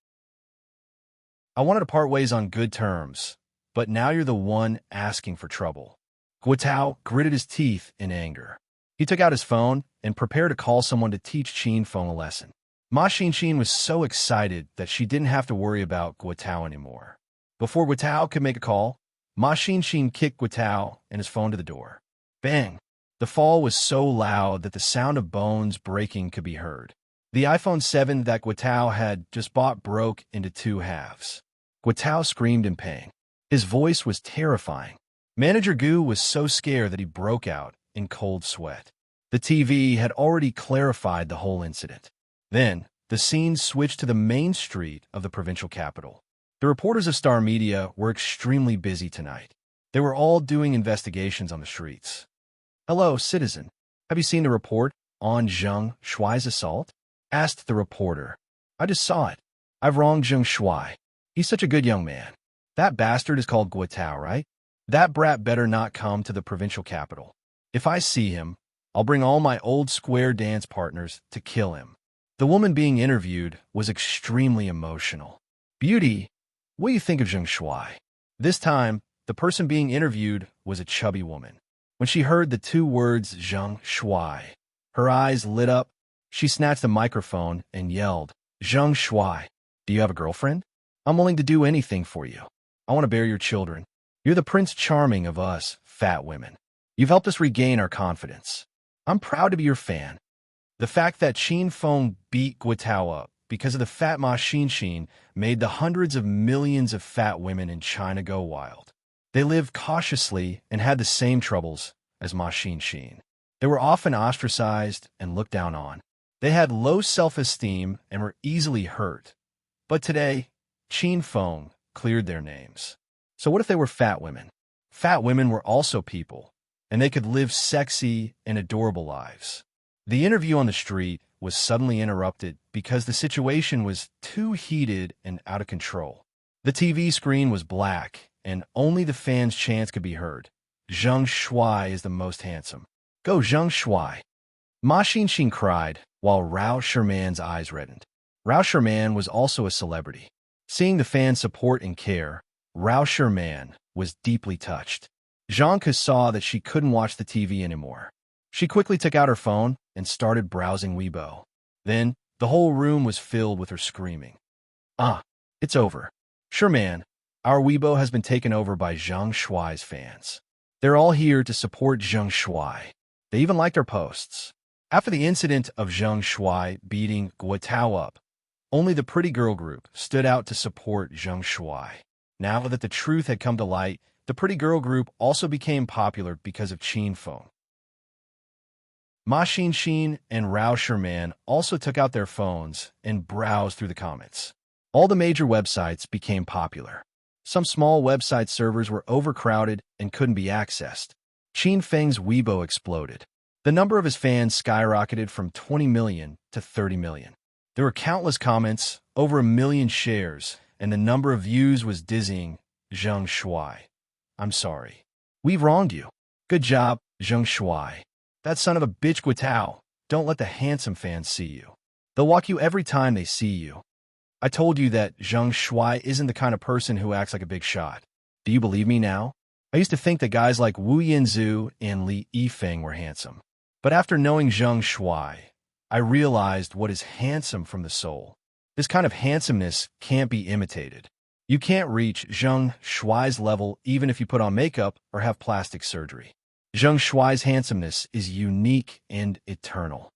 I wanted to part ways on good terms, but now you're the one asking for trouble. Guotao gritted his teeth in anger. He took out his phone and prepared to call someone to teach Qin Feng a lesson. Ma Xin was so excited that she didn't have to worry about Guotao anymore. Before Guotao could make a call, Ma Xin kicked Guotao and his phone to the door. Bang! The fall was so loud that the sound of bones breaking could be heard. The iPhone 7 that Guitao had just bought broke into two halves. Guitao screamed in pain. His voice was terrifying. Manager Gu was so scared that he broke out in cold sweat. The TV had already clarified the whole incident. Then, the scene switched to the main street of the provincial capital. The reporters of Star Media were extremely busy tonight. They were all doing investigations on the streets. "Hello, citizen. Have you seen the report on Zheng Shuai's assault?" asked the reporter. "I just saw it. I've wronged Zheng Shuai. He's such a good young man. That bastard is called Guitao, right? That brat better not come to the provincial capital. If I see him, I'll bring all my old square dance partners to kill him." The woman being interviewed was extremely emotional. "Beauty, what do you think of Zheng Shuai?" This time, the person being interviewed was a chubby woman. When she heard the two words Zheng Shuai, her eyes lit up. She snatched the microphone and yelled, "Zheng Shuai, do you have a girlfriend? I'm willing to do anything for you. I want to bear your children. You're the Prince Charming of us, fat women. You've helped us regain our confidence. I'm proud to be your fan." The fact that Qin Feng beat Guitao up because of the fat Ma Xin made the hundreds of millions of fat women in China go wild. They lived cautiously and had the same troubles as Ma Xin. They were often ostracized and looked down on. They had low self-esteem and were easily hurt. But today, Qin Feng cleared their names. So what if they were fat women? Fat women were also people, and they could live sexy and adorable lives. The interview on the street was suddenly interrupted because the situation was too heated and out of control. The TV screen was black, and only the fans' chants could be heard. "Zheng Shuai is the most handsome. Go Zheng Shuai." Ma Xin cried, while Rao Sherman's eyes reddened. Rao Sherman was also a celebrity. Seeing the fans' support and care, Rao Sherman was deeply touched. Zhang saw that she couldn't watch the TV anymore. She quickly took out her phone and started browsing Weibo. Then, the whole room was filled with her screaming. It's over. Sherman, our Weibo has been taken over by Zheng Shuai's fans. They're all here to support Zheng Shuai. They even liked our posts. After the incident of Zheng Shuai beating Guitao up, only the Pretty Girl group stood out to support Zheng Shuai. Now that the truth had come to light, the Pretty Girl group also became popular because of Qin Feng. Ma Xin and Rao Sherman also took out their phones and browsed through the comments. All the major websites became popular. Some small website servers were overcrowded and couldn't be accessed. Qin Feng's Weibo exploded. The number of his fans skyrocketed from 20 million to 30 million. There were countless comments, over 1 million shares, and the number of views was dizzying. "Zheng Shuai, I'm sorry. We've wronged you. Good job, Zheng Shuai. That son of a bitch Guitao, don't let the handsome fans see you. They'll walk you every time they see you. I told you that Zheng Shuai isn't the kind of person who acts like a big shot. Do you believe me now? I used to think that guys like Wu Yanzu and Li Yifeng were handsome. But after knowing Zheng Shuai, I realized what is handsome from the soul. This kind of handsomeness can't be imitated. You can't reach Zheng Shuai's level even if you put on makeup or have plastic surgery. Zheng Shuai's handsomeness is unique and eternal.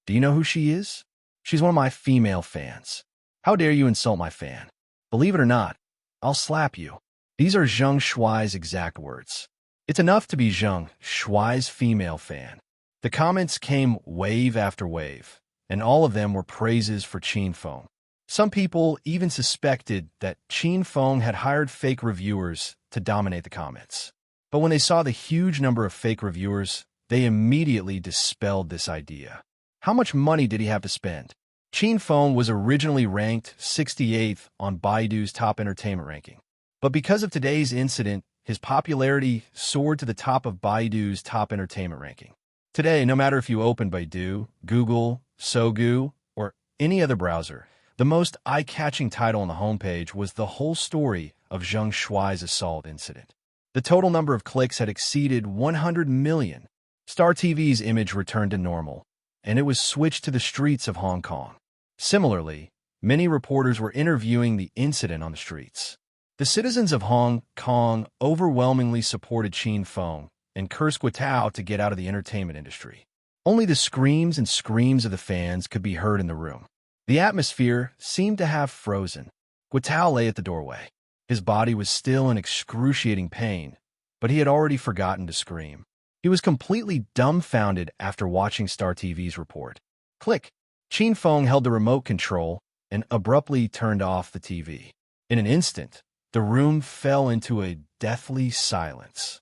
Do you know who she is? She's one of my female fans. How dare you insult my fan? Believe it or not, I'll slap you. These are Zheng Shuai's exact words. It's enough to be Zheng Shuai's female fan. The comments came wave after wave, and all of them were praises for Qin Feng. Some people even suspected that Qin Feng had hired fake reviewers to dominate the comments. But when they saw the huge number of fake reviewers, they immediately dispelled this idea. How much money did he have to spend? Qin Feng was originally ranked 68th on Baidu's top entertainment ranking. But because of today's incident, his popularity soared to the top of Baidu's top entertainment ranking. Today, no matter if you open Baidu, Google, Sogu, or any other browser, the most eye-catching title on the homepage was the whole story of Zheng Shuai's assault incident. The total number of clicks had exceeded 100 million. Star TV's image returned to normal, and it was switched to the streets of Hong Kong. Similarly, many reporters were interviewing the incident on the streets. The citizens of Hong Kong overwhelmingly supported Qin Feng and cursed Guatao to get out of the entertainment industry. Only the screams and screams of the fans could be heard in the room. The atmosphere seemed to have frozen. Guatao lay at the doorway. His body was still in excruciating pain, but he had already forgotten to scream. He was completely dumbfounded after watching Star TV's report. Click! Qin Feng held the remote control and abruptly turned off the TV. In an instant, the room fell into a deathly silence.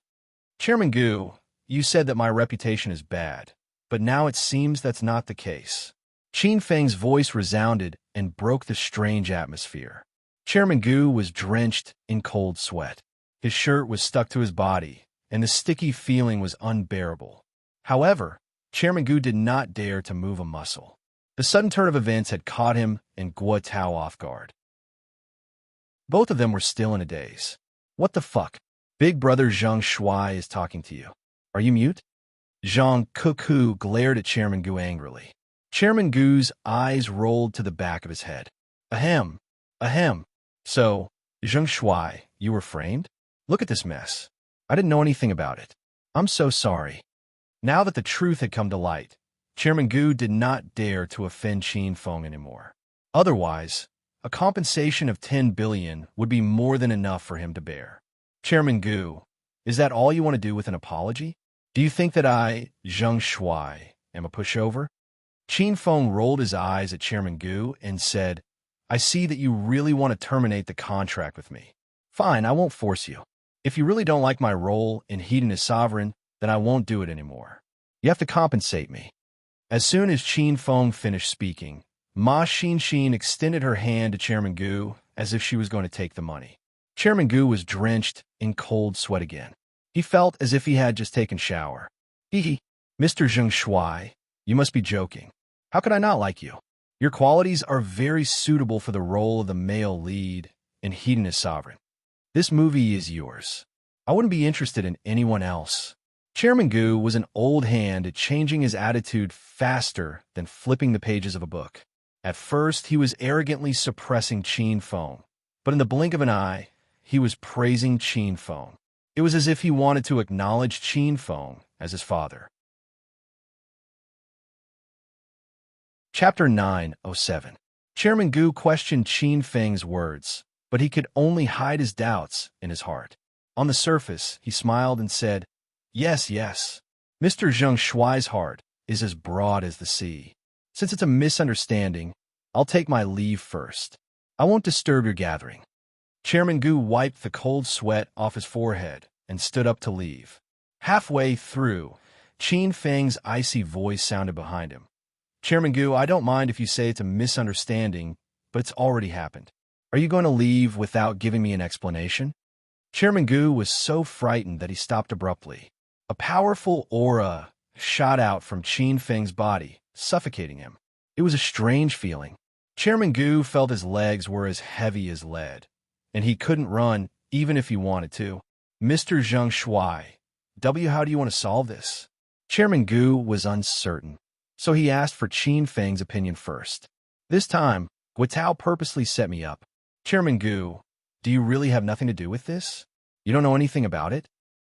Chairman Gu, you said that my reputation is bad, but now it seems that's not the case. Qin Feng's voice resounded and broke the strange atmosphere. Chairman Gu was drenched in cold sweat. His shirt was stuck to his body, and the sticky feeling was unbearable. However, Chairman Gu did not dare to move a muscle. The sudden turn of events had caught him and Guo Tao off guard. Both of them were still in a daze. What the fuck? Big brother Zhang Shuai is talking to you. Are you mute? Zhang Kuku glared at Chairman Gu angrily. Chairman Gu's eyes rolled to the back of his head. Ahem. Ahem. So, Zhang Shuai, you were framed? Look at this mess. I didn't know anything about it. I'm so sorry. Now that the truth had come to light, Chairman Gu did not dare to offend Qin Feng anymore. Otherwise, a compensation of 10 billion would be more than enough for him to bear. Chairman Gu, is that all you want to do with an apology? Do you think that I, Zhang Shuai, am a pushover? Qin Feng rolled his eyes at Chairman Gu and said, I see that you really want to terminate the contract with me. Fine, I won't force you. If you really don't like my role in Hedonist Sovereign, then I won't do it anymore. You have to compensate me. As soon as Qin Feng finished speaking, Ma Xin extended her hand to Chairman Gu as if she was going to take the money. Chairman Gu was drenched in cold sweat again. He felt as if he had just taken a shower. Hee. Mr. Zheng Shuai, you must be joking. How could I not like you? Your qualities are very suitable for the role of the male lead in Hedonist Sovereign. This movie is yours. I wouldn't be interested in anyone else. Chairman Gu was an old hand at changing his attitude faster than flipping the pages of a book. At first, he was arrogantly suppressing Qin Feng, but in the blink of an eye, he was praising Qin Feng. It was as if he wanted to acknowledge Qin Feng as his father. Chapter 907. Chairman Gu questioned Qin Feng's words, but he could only hide his doubts in his heart. On the surface, he smiled and said, Yes, yes. Mr. Zheng Shuai's heart is as broad as the sea. Since it's a misunderstanding, I'll take my leave first. I won't disturb your gathering. Chairman Gu wiped the cold sweat off his forehead and stood up to leave. Halfway through, Qin Feng's icy voice sounded behind him. Chairman Gu, I don't mind if you say it's a misunderstanding, but it's already happened. Are you going to leave without giving me an explanation? Chairman Gu was so frightened that he stopped abruptly. A powerful aura shot out from Qin Feng's body, suffocating him. It was a strange feeling. Chairman Gu felt his legs were as heavy as lead, and he couldn't run even if he wanted to. Mr. Zheng Shuai, how do you want to solve this? Chairman Gu was uncertain, so he asked for Qin Feng's opinion first. This time, Guatao purposely set me up. Chairman Gu, do you really have nothing to do with this? You don't know anything about it?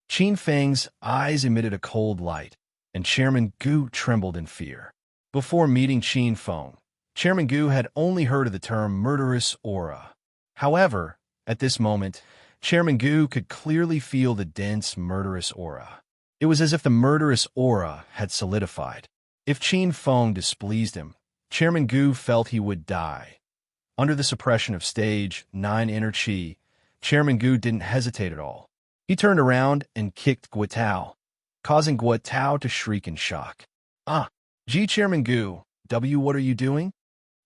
Qin Feng's eyes emitted a cold light, and Chairman Gu trembled in fear. Before meeting Qin Feng, Chairman Gu had only heard of the term murderous aura. However, at this moment, Chairman Gu could clearly feel the dense murderous aura. It was as if the murderous aura had solidified. If Qin Feng displeased him, Chairman Gu felt he would die. Under the suppression of stage 9 inner chi, Chairman Gu didn't hesitate at all. He turned around and kicked Guatao, causing Guatao to shriek in shock. Gee, Chairman Gu, what are you doing?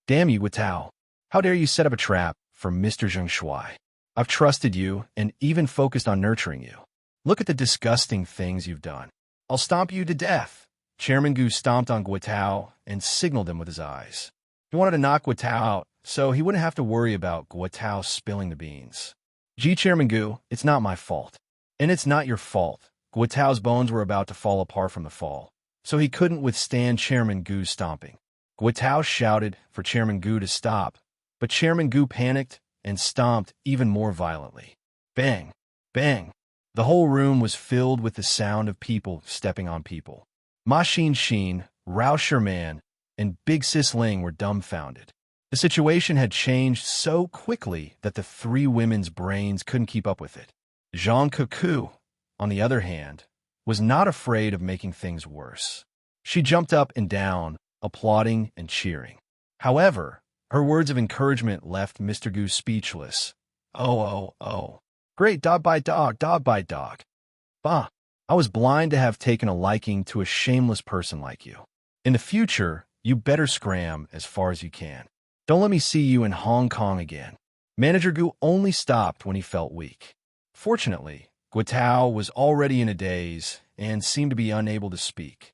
Damn you, Guatao. How dare you set up a trap for Mr. Zheng Shuai? I've trusted you and even focused on nurturing you. Look at the disgusting things you've done. I'll stomp you to death. Chairman Gu stomped on Guatao and signaled him with his eyes. He wanted to knock Guatao out, so he wouldn't have to worry about Guatao spilling the beans. Gee, Chairman Gu, it's not my fault. And it's not your fault. Guatao's bones were about to fall apart from the fall, so he couldn't withstand Chairman Gu's stomping. Guatao shouted for Chairman Gu to stop, but Chairman Gu panicked and stomped even more violently. Bang! Bang! The whole room was filled with the sound of people stepping on people. Ma Xin, Rao Sherman, and Big Sis Ling were dumbfounded. The situation had changed so quickly that the three women's brains couldn't keep up with it. Zhang Cuckoo, on the other hand, was not afraid of making things worse. She jumped up and down, applauding and cheering. However, her words of encouragement left Mr. Gu speechless. Oh. Great dog by dog, dog by dog. Bah, I was blind to have taken a liking to a shameless person like you. In the future, you better scram as far as you can. Don't let me see you in Hong Kong again. Manager Gu only stopped when he felt weak. Fortunately, Guotao was already in a daze and seemed to be unable to speak.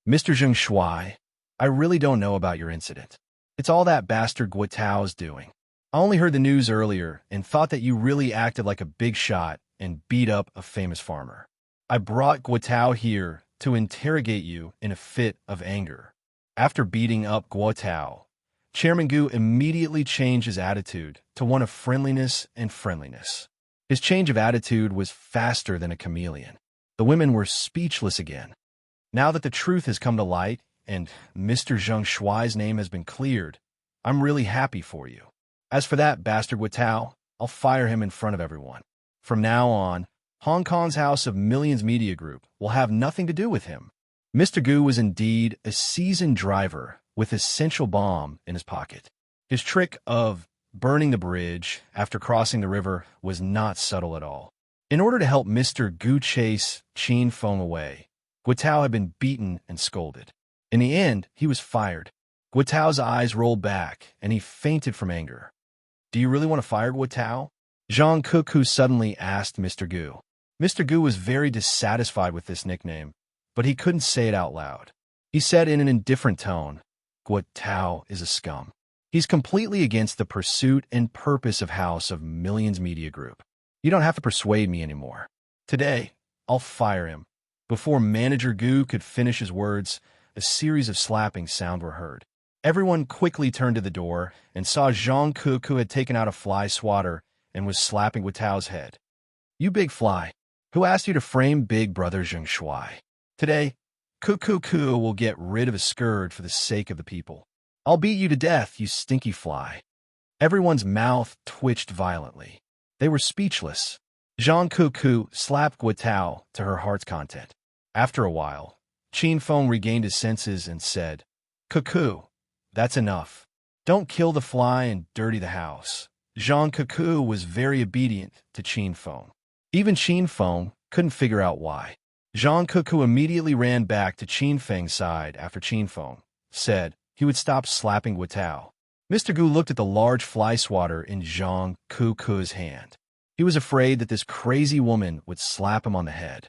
Mr. Zheng Shuai, I really don't know about your incident. It's all that bastard Guotao's doing. I only heard the news earlier and thought that you really acted like a big shot and beat up a famous farmer. I brought Guotao here to interrogate you in a fit of anger. After beating up Guotao, Chairman Gu immediately changed his attitude to one of friendliness and friendliness. His change of attitude was faster than a chameleon. The women were speechless again. Now that the truth has come to light and Mr. Zheng Shuai's name has been cleared, I'm really happy for you. As for that bastard Guotao, I'll fire him in front of everyone. From now on, Hong Kong's House of Millions Media Group will have nothing to do with him. Mr. Gu was indeed a seasoned driver with essential bomb in his pocket. His trick of burning the bridge after crossing the river was not subtle at all. In order to help Mr. Gu chase Qin Feng away, Guotao had been beaten and scolded. In the end, he was fired. Guotao's eyes rolled back, and he fainted from anger. Do you really want to fire Guotao? Zhang Cuckoo suddenly asked Mr. Gu. Mr. Gu was very dissatisfied with this nickname, but he couldn't say it out loud. He said in an indifferent tone, Guotao is a scum. He's completely against the pursuit and purpose of House of Millions Media Group. You don't have to persuade me anymore. Today, I'll fire him. Before Manager Gu could finish his words, a series of slapping sounds were heard. Everyone quickly turned to the door and saw Zhang Cook, who had taken out a fly swatter and was slapping Guotao's head. You big fly, who asked you to frame Big Brother Zheng Shuai? Today, Cuckoo will get rid of a scourge for the sake of the people. I'll beat you to death, you stinky fly. Everyone's mouth twitched violently. They were speechless. Zhang Cuckoo slapped Guotao to her heart's content. After a while, Qin Feng regained his senses and said, Cuckoo, that's enough. Don't kill the fly and dirty the house. Zhang Cuckoo was very obedient to Qin Feng. Even Qin Feng couldn't figure out why. Zhang Cuckoo immediately ran back to Qin Feng's side after Qin Feng said he would stop slapping Guotao. Mr. Gu looked at the large fly swatter in Zhang Cuckoo's hand. He was afraid that this crazy woman would slap him on the head.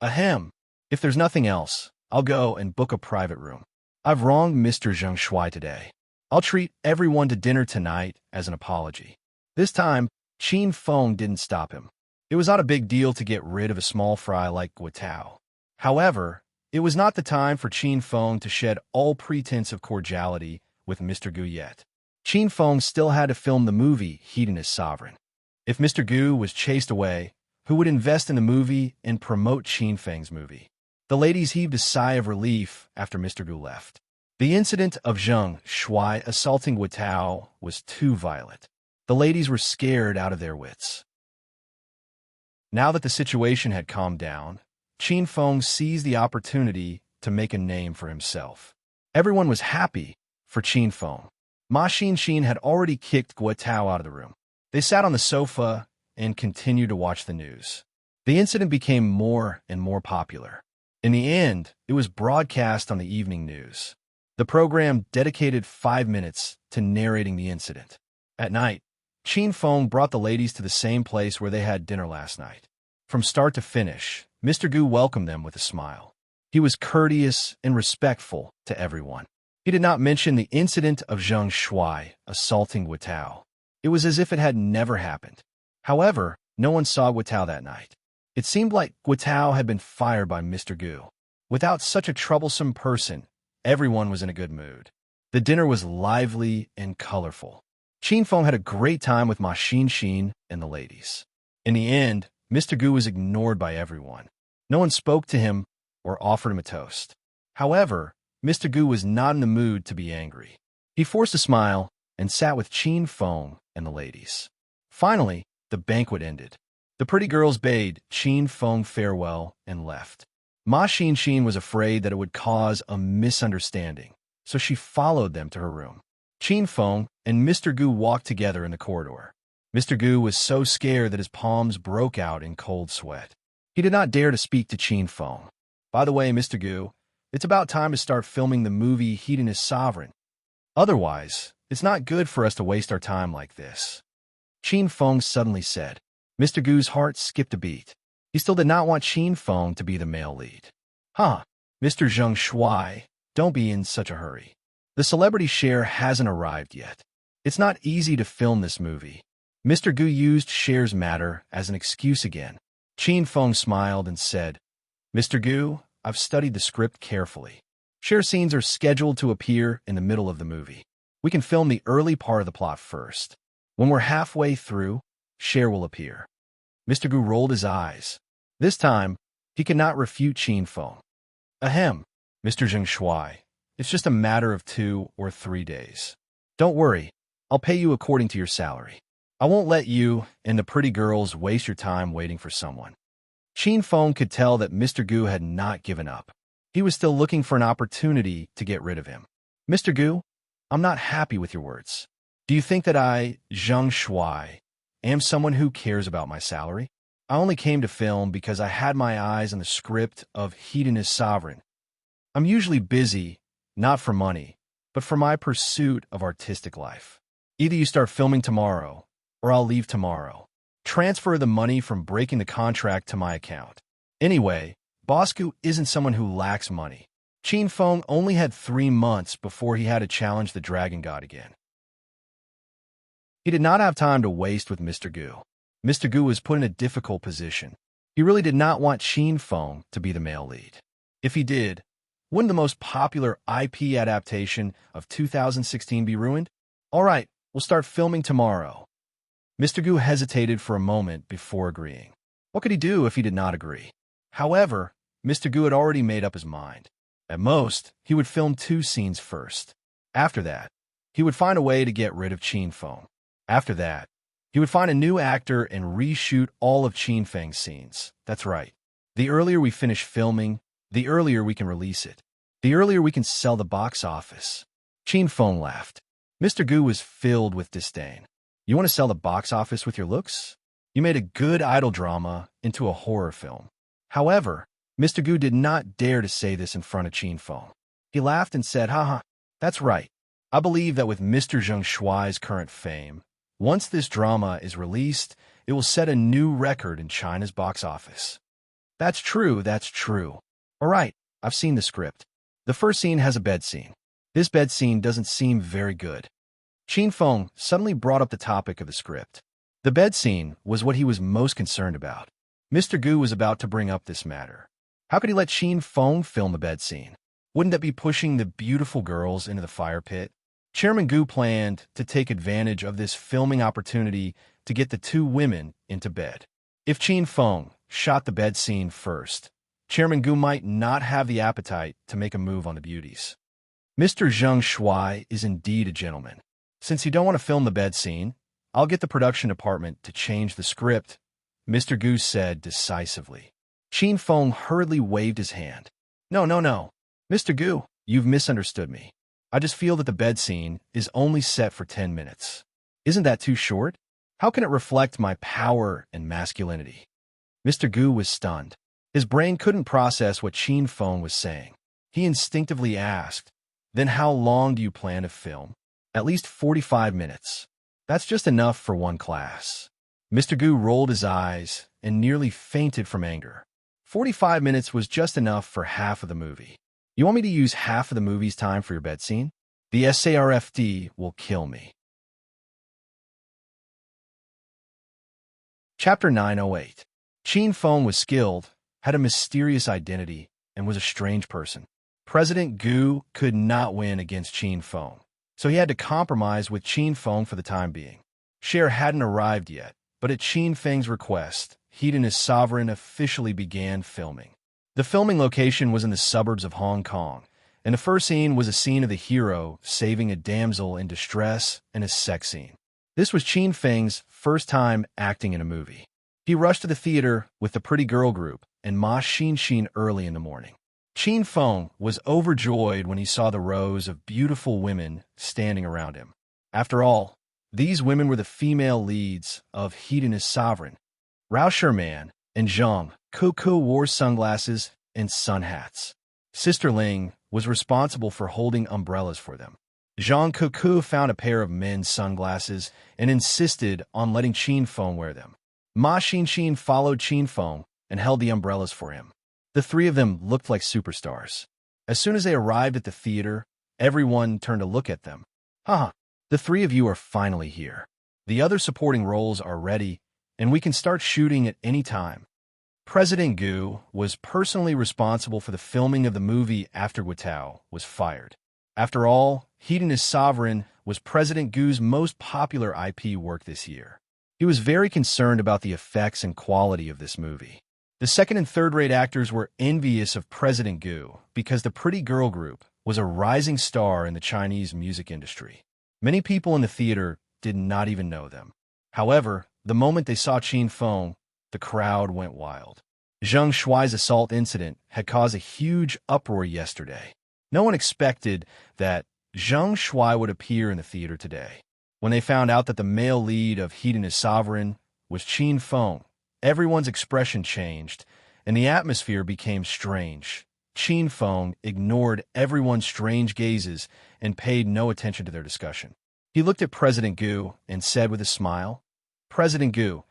Ahem. If there's nothing else, I'll go and book a private room. I've wronged Mr. Zheng Shuai today. I'll treat everyone to dinner tonight as an apology. This time, Qin Feng didn't stop him. It was not a big deal to get rid of a small fry like Guotao. However, it was not the time for Qin Feng to shed all pretense of cordiality with Mr. Gu yet. Qin Feng still had to film the movie Hedonist Sovereign. If Mr. Gu was chased away, who would invest in the movie and promote Qin Feng's movie? The ladies heaved a sigh of relief after Mr. Gu left. The incident of Zheng Shuai assaulting Guotao was too violent. The ladies were scared out of their wits. Now that the situation had calmed down, Qin Feng seized the opportunity to make a name for himself. Everyone was happy for Qin Feng. Ma Xin had already kicked Guotao out of the room. They sat on the sofa and continued to watch the news. The incident became more and more popular. In the end, it was broadcast on the evening news. The program dedicated 5 minutes to narrating the incident. At night, Qin Feng brought the ladies to the same place where they had dinner last night. From start to finish, Mr. Gu welcomed them with a smile. He was courteous and respectful to everyone. He did not mention the incident of Zheng Shuai assaulting Guotao. It was as if it had never happened. However, no one saw Guotao that night. It seemed like Guotao had been fired by Mr. Gu. Without such a troublesome person, everyone was in a good mood. The dinner was lively and colorful. Qin Feng had a great time with Ma Xin and the ladies. In the end, Mr. Gu was ignored by everyone. No one spoke to him or offered him a toast. However, Mr. Gu was not in the mood to be angry. He forced a smile and sat with Qin Feng and the ladies. Finally, the banquet ended. The pretty girls bade Qin Feng farewell and left. Ma Xin was afraid that it would cause a misunderstanding, so she followed them to her room. Qin Feng and Mr. Gu walked together in the corridor. Mr. Gu was so scared that his palms broke out in cold sweat. He did not dare to speak to Qin Feng. By the way, Mr. Gu, it's about time to start filming the movie Hedonist Sovereign. Otherwise, it's not good for us to waste our time like this. Qin Feng suddenly said. Mr. Gu's heart skipped a beat. He still did not want Qin Feng to be the male lead. Huh, Mr. Zheng Shuai, don't be in such a hurry. The celebrity Cher hasn't arrived yet. It's not easy to film this movie. Mr. Gu used Cher's matter as an excuse again. Qin Feng smiled and said, Mr. Gu, I've studied the script carefully. Cher scenes are scheduled to appear in the middle of the movie. We can film the early part of the plot first. When we're halfway through, Cher will appear. Mr. Gu rolled his eyes. This time, he could not refute Qin Feng. Ahem, Mr. Zheng Shuai. It's just a matter of 2 or 3 days. Don't worry, I'll pay you according to your salary. I won't let you and the pretty girls waste your time waiting for someone. Qin Feng could tell that Mr. Gu had not given up. He was still looking for an opportunity to get rid of him. Mr. Gu, I'm not happy with your words. Do you think that I, Zheng Shuai, am someone who cares about my salary? I only came to film because I had my eyes on the script of Hedonist Sovereign. I'm usually busy, not for money, but for my pursuit of artistic life. Either you start filming tomorrow, or I'll leave tomorrow. Transfer the money from breaking the contract to my account. Anyway, Bosku isn't someone who lacks money. Qin Feng only had 3 months before he had to challenge the Dragon God again. He did not have time to waste with Mr. Gu. Mr. Gu was put in a difficult position. He really did not want Qin Feng to be the male lead. If he did, wouldn't the most popular IP adaptation of 2016 be ruined? All right, we'll start filming tomorrow. Mr. Gu hesitated for a moment before agreeing. What could he do if he did not agree? However, Mr. Gu had already made up his mind. At most, he would film 2 scenes first. After that, he would find a way to get rid of Qin Feng. After that, he would find a new actor and reshoot all of Qin Feng's scenes. That's right. The earlier we finish filming, the earlier we can release it. The earlier we can sell the box office. Qin Feng laughed. Mr. Gu was filled with disdain. You want to sell the box office with your looks? You made a good idol drama into a horror film. However, Mr. Gu did not dare to say this in front of Qin Feng. He laughed and said, haha, that's right. I believe that with Mr. Zheng Shuai's current fame, once this drama is released, it will set a new record in China's box office. That's true, that's true. All right, I've seen the script. The first scene has a bed scene. This bed scene doesn't seem very good. Qin Feng suddenly brought up the topic of the script. The bed scene was what he was most concerned about. Mr. Gu was about to bring up this matter. How could he let Qin Feng film the bed scene? Wouldn't that be pushing the beautiful girls into the fire pit? Chairman Gu planned to take advantage of this filming opportunity to get the 2 women into bed. If Qin Feng shot the bed scene first, Chairman Gu might not have the appetite to make a move on the beauties. Mr. Zheng Shuai is indeed a gentleman. Since you don't want to film the bed scene, I'll get the production department to change the script, Mr. Gu said decisively. Qin Feng hurriedly waved his hand. No. Mr. Gu, you've misunderstood me. I just feel that the bed scene is only set for 10 minutes. Isn't that too short? How can it reflect my power and masculinity? Mr. Gu was stunned. His brain couldn't process what Qin Feng was saying. He instinctively asked, then how long do you plan to film? At least 45 minutes. That's just enough for 1 class. Mr. Gu rolled his eyes and nearly fainted from anger. 45 minutes was just enough for half of the movie. You want me to use half of the movie's time for your bed scene? The SARFD will kill me. Chapter 908. Qin Feng was skilled, had a mysterious identity, and was a strange person. President Gu could not win against Qin Feng, so he had to compromise with Qin Feng for the time being. Cher hadn't arrived yet, but at Qin Feng's request, Hedonist Sovereign officially began filming. The filming location was in the suburbs of Hong Kong, and the first scene was a scene of the hero saving a damsel in distress and a sex scene. This was Qin Feng's first time acting in a movie. He rushed to the theater with the pretty girl group and Ma Xin early in the morning. Qin Feng was overjoyed when he saw the rows of beautiful women standing around him. After all, these women were the female leads of Hedonist Sovereign. Rao Sherman and Zhang Kuku wore sunglasses and sun hats. Sister Ling was responsible for holding umbrellas for them. Zhang Kuku found a pair of men's sunglasses and insisted on letting Qin Feng wear them. Ma Xin followed Qin Feng and held the umbrellas for him. The three of them looked like superstars. As soon as they arrived at the theater, everyone turned to look at them. Haha, the three of you are finally here. The other supporting roles are ready, and we can start shooting at any time. President Gu was personally responsible for the filming of the movie after Guitao was fired. After all, Hedonist Sovereign was President Gu's most popular IP work this year. He was very concerned about the effects and quality of this movie. The second and third-rate actors were envious of President Gu because the pretty girl group was a rising star in the Chinese music industry. Many people in the theater did not even know them. However, the moment they saw Qin Feng, the crowd went wild. Zheng Shuai's assault incident had caused a huge uproar yesterday. No one expected that Zheng Shuai would appear in the theater today. When they found out that the male lead of Hedonist Sovereign was Qin Feng, everyone's expression changed, and the atmosphere became strange. Qin Feng ignored everyone's strange gazes and paid no attention to their discussion. He looked at President Gu and said with a smile, "President Gu,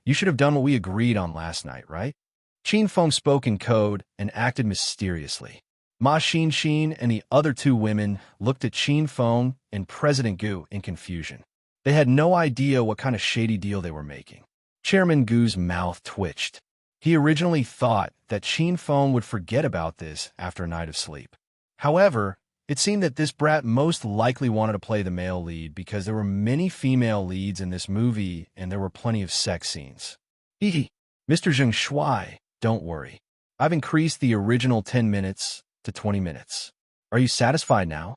you should have done what we agreed on last night, right?" Qin Feng spoke in code and acted mysteriously. Ma Xin and the other two women looked at Qin Feng and President Gu in confusion. They had no idea what kind of shady deal they were making. Chairman Gu's mouth twitched. He originally thought that Qin Feng would forget about this after a night of sleep. However, it seemed that this brat most likely wanted to play the male lead because there were many female leads in this movie and there were plenty of sex scenes. Hee Mr. Zheng Shuai, don't worry. I've increased the original 10 minutes to 20 minutes. Are you satisfied now?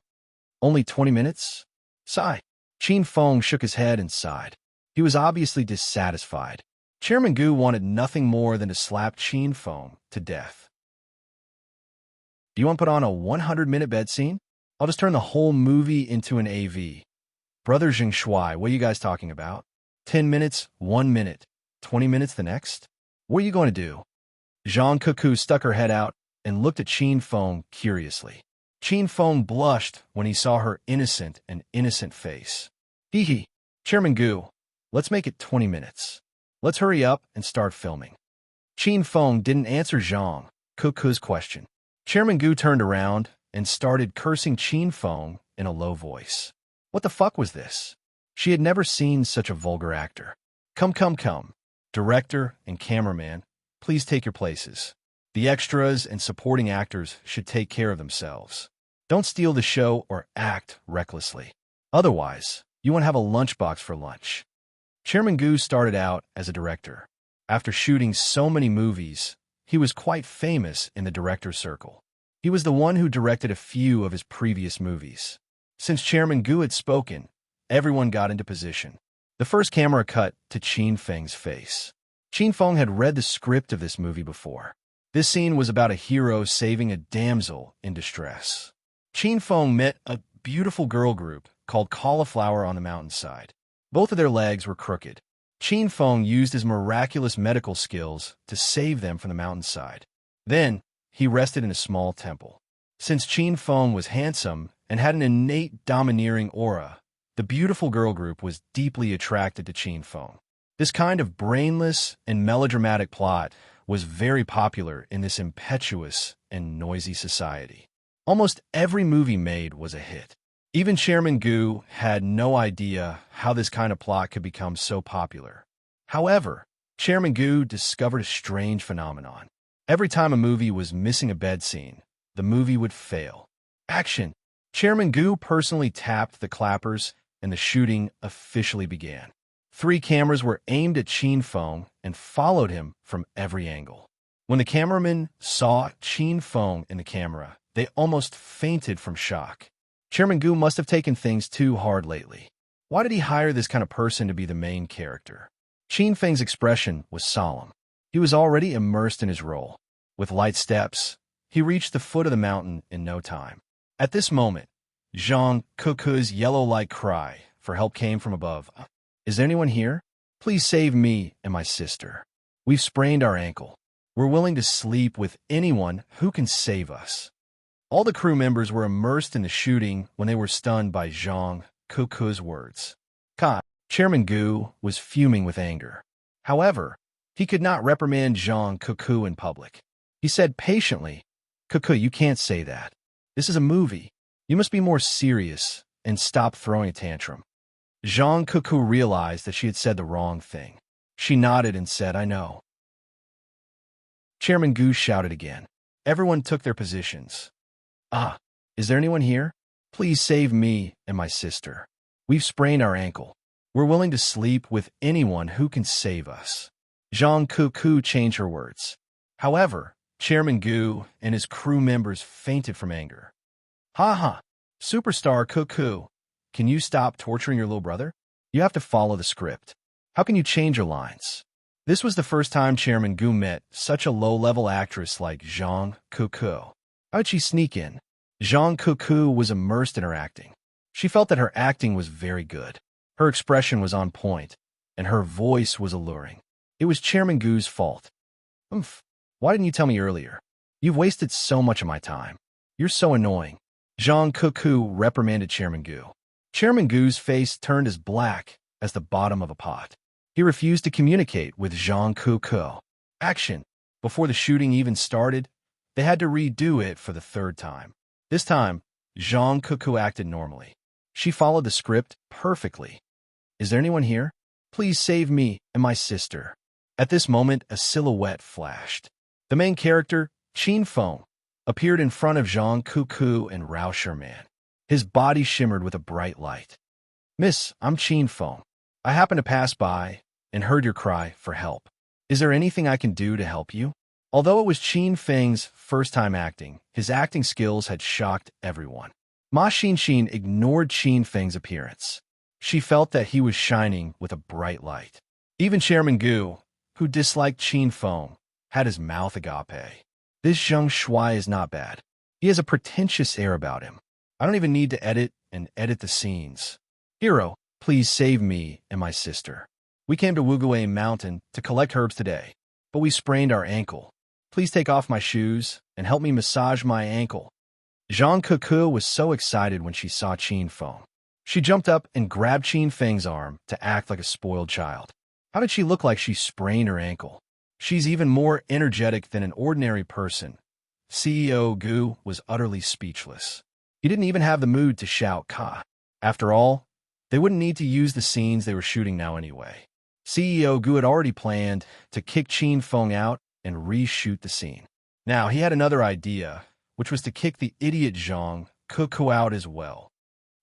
Only 20 minutes? Sigh. Qin Feng shook his head and sighed. He was obviously dissatisfied. Chairman Gu wanted nothing more than to slap Qin Feng to death. Do you want to put on a 100-minute bed scene? I'll just turn the whole movie into an AV. Brother Zheng Shuai, what are you guys talking about? 10 minutes, 1 minute. 20 minutes the next? What are you going to do? Zhang Kuku stuck her head out and looked at Qin Feng curiously. Qin Feng blushed when he saw her innocent face. Hee Chairman Gu, let's make it 20 minutes. Let's hurry up and start filming. Qin Feng didn't answer Zhang Kuku's question. Chairman Gu turned around and started cursing Qin Feng in a low voice. What the fuck was this? She had never seen such a vulgar actor. Come. Director and cameraman, please take your places. The extras and supporting actors should take care of themselves. Don't steal the show or act recklessly. Otherwise, you won't have a lunchbox for lunch. Chairman Gu started out as a director. After shooting so many movies, he was quite famous in the director's circle. He was the one who directed a few of his previous movies. Since Chairman Gu had spoken, everyone got into position. The first camera cut to Qin Feng's face. Qin Feng had read the script of this movie before. This scene was about a hero saving a damsel in distress. Qin Feng met a beautiful girl group called Cauliflower on the mountainside. Both of their legs were crooked. Qin Feng used his miraculous medical skills to save them from the mountainside. Then, he rested in a small temple. Since Qin Feng was handsome and had an innate domineering aura, the beautiful girl group was deeply attracted to Qin Feng. This kind of brainless and melodramatic plot was very popular in this impetuous and noisy society. Almost every movie made was a hit. Even Chairman Gu had no idea how this kind of plot could become so popular. However, Chairman Gu discovered a strange phenomenon. Every time a movie was missing a bed scene, the movie would fail. Action! Chairman Gu personally tapped the clappers and the shooting officially began. 3 cameras were aimed at Qin Feng and followed him from every angle. When the cameramen saw Qin Feng in the camera, they almost fainted from shock. Chairman Gu must have taken things too hard lately. Why did he hire this kind of person to be the main character? Qin Feng's expression was solemn. He was already immersed in his role. With light steps, he reached the foot of the mountain in no time. At this moment, Zhang Kuku's yellow-like cry for help came from above. "Is there anyone here? Please save me and my sister. We've sprained our ankle. We're willing to sleep with anyone who can save us." All the crew members were immersed in the shooting when they were stunned by Zhang Kuku's words. Chairman Gu was fuming with anger. However, he could not reprimand Zhang Kuku in public. He said patiently, "Kuku, you can't say that. This is a movie. You must be more serious and stop throwing a tantrum." Zhang Kuku realized that she had said the wrong thing. She nodded and said, "I know." Chairman Gu shouted again. Everyone took their positions. Is there anyone here? Please save me and my sister. We've sprained our ankle. We're willing to sleep with anyone who can save us." Zhang Kuku changed her words. However, Chairman Gu and his crew members fainted from anger. Superstar Kuku, can you stop torturing your little brother? You have to follow the script. How can you change your lines? This was the first time Chairman Gu met such a low-level actress like Zhang Kuku. How did she sneak in? Zhang Kuku was immersed in her acting. She felt that her acting was very good. Her expression was on point, and her voice was alluring. It was Chairman Gu's fault. Why didn't you tell me earlier? You've wasted so much of my time. You're so annoying. Zhang Kuku reprimanded Chairman Gu. Chairman Gu's face turned as black as the bottom of a pot. He refused to communicate with Zhang Kuku. Action! Before the shooting even started, they had to redo it for the 3rd time. This time, Zhang Kuku acted normally. She followed the script perfectly. "Is there anyone here? Please save me and my sister." At this moment, a silhouette flashed. The main character, Qin Feng, appeared in front of Zhang Kuku and Rao Sherman. His body shimmered with a bright light. "Miss, I'm Qin Feng. I happened to pass by and heard your cry for help. Is there anything I can do to help you?" Although it was Qin Feng's first time acting, his acting skills had shocked everyone. Ma Xinxin ignored Qin Feng's appearance. She felt that he was shining with a bright light. Even Chairman Gu, who disliked Qin Feng, had his mouth agape. "This Zheng Shuai is not bad. He has a pretentious air about him. I don't even need to edit the scenes. Hero, please save me and my sister. We came to Wugui Mountain to collect herbs today, but we sprained our ankle. Please take off my shoes and help me massage my ankle." Zhang Kuku was so excited when she saw Qin Feng. She jumped up and grabbed Qin Feng's arm to act like a spoiled child. How did she look like she sprained her ankle? She's even more energetic than an ordinary person. CEO Gu was utterly speechless. He didn't even have the mood to shout "Ka." After all, they wouldn't need to use the scenes they were shooting now anyway. CEO Gu had already planned to kick Qin Feng out and reshoot the scene. Now he had another idea, which was to kick the idiot Zhang Kuku out as well.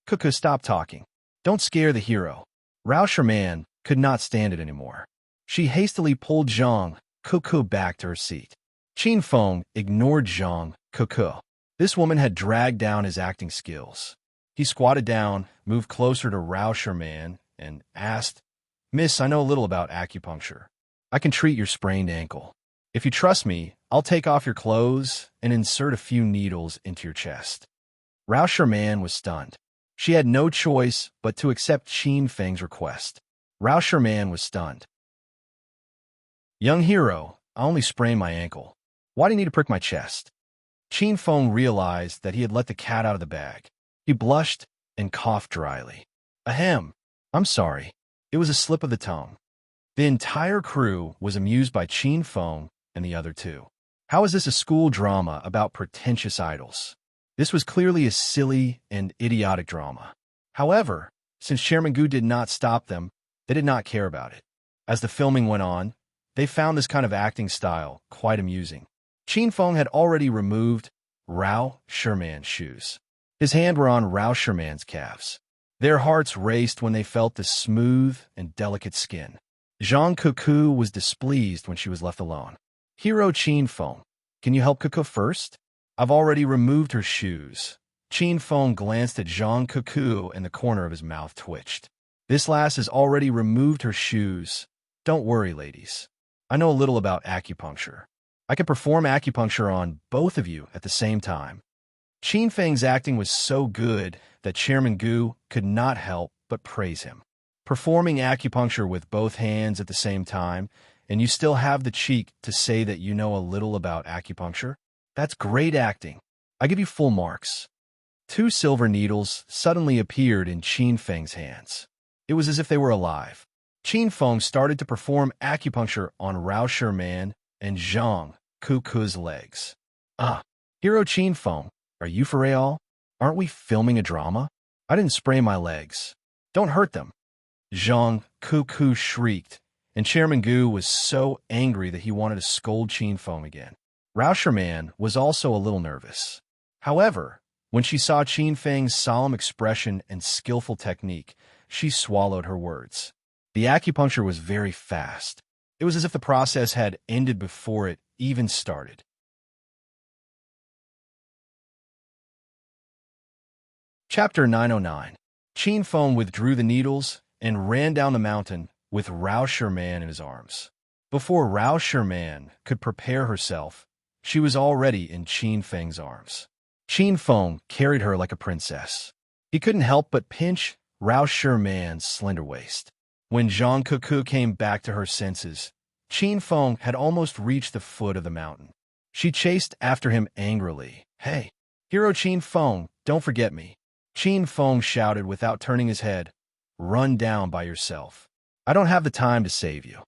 "Kuku, stop talking. Don't scare the hero." Rao Sherman could not stand it anymore. She hastily pulled Zhang Kuku back to her seat. Qin Feng ignored Zhang Kuku. This woman had dragged down his acting skills. He squatted down, moved closer to Rao Sherman, and asked, "Miss, I know a little about acupuncture. I can treat your sprained ankle. If you trust me, I'll take off your clothes and insert a few needles into your chest." Rao Sherman was stunned. She had no choice but to accept Qin Feng's request. Rao Sherman was stunned. "Young hero, I only sprained my ankle. Why do you need to prick my chest?" Qin Feng realized that he had let the cat out of the bag. He blushed and coughed dryly. "Ahem. I'm sorry. It was a slip of the tongue." The entire crew was amused by Qin Feng and the other two. How is this a school drama about pretentious idols? This was clearly a silly and idiotic drama. However, since Chairman Gu did not stop them, they did not care about it. As the filming went on, they found this kind of acting style quite amusing. Qin Feng had already removed Rao Sherman's shoes. His hands were on Rao Sherman's calves. Their hearts raced when they felt the smooth and delicate skin. Zhang Cuckoo was displeased when she was left alone. Hero Qin Feng, can you help Cuckoo first? I've already removed her shoes. Qin Feng glanced at Zhang Cuckoo and the corner of his mouth twitched. This lass has already removed her shoes. Don't worry, ladies. I know a little about acupuncture. I can perform acupuncture on both of you at the same time. Qin Feng's acting was so good that Chairman Gu could not help but praise him. Performing acupuncture with both hands at the same time, and you still have the cheek to say that you know a little about acupuncture? That's great acting. I give you full marks. 2 silver needles suddenly appeared in Qin Feng's hands. It was as if they were alive. Qin Feng started to perform acupuncture on Rao Sherman and Zhang Cuckoo's legs. Hero Qin Feng, are you for real? Aren't we filming a drama? I didn't spray my legs. Don't hurt them. Zhang Cuckoo shrieked, and Chairman Gu was so angry that he wanted to scold Qin Feng again. Rao Sherman was also a little nervous. However, when she saw Qin Feng's solemn expression and skillful technique, she swallowed her words. The acupuncture was very fast. It was as if the process had ended before it even started. Chapter 909. Qin Feng withdrew the needles and ran down the mountain with Rao Sherman in his arms. Before Rao Sherman could prepare herself, she was already in Qin Feng's arms. Qin Feng carried her like a princess. He couldn't help but pinch Rao Sherman's slender waist. When Zhang Cuckoo came back to her senses, Qin Feng had almost reached the foot of the mountain. She chased after him angrily. Hey, Hero Qin Feng, don't forget me. Qin Feng shouted without turning his head. Run down by yourself. I don't have the time to save you.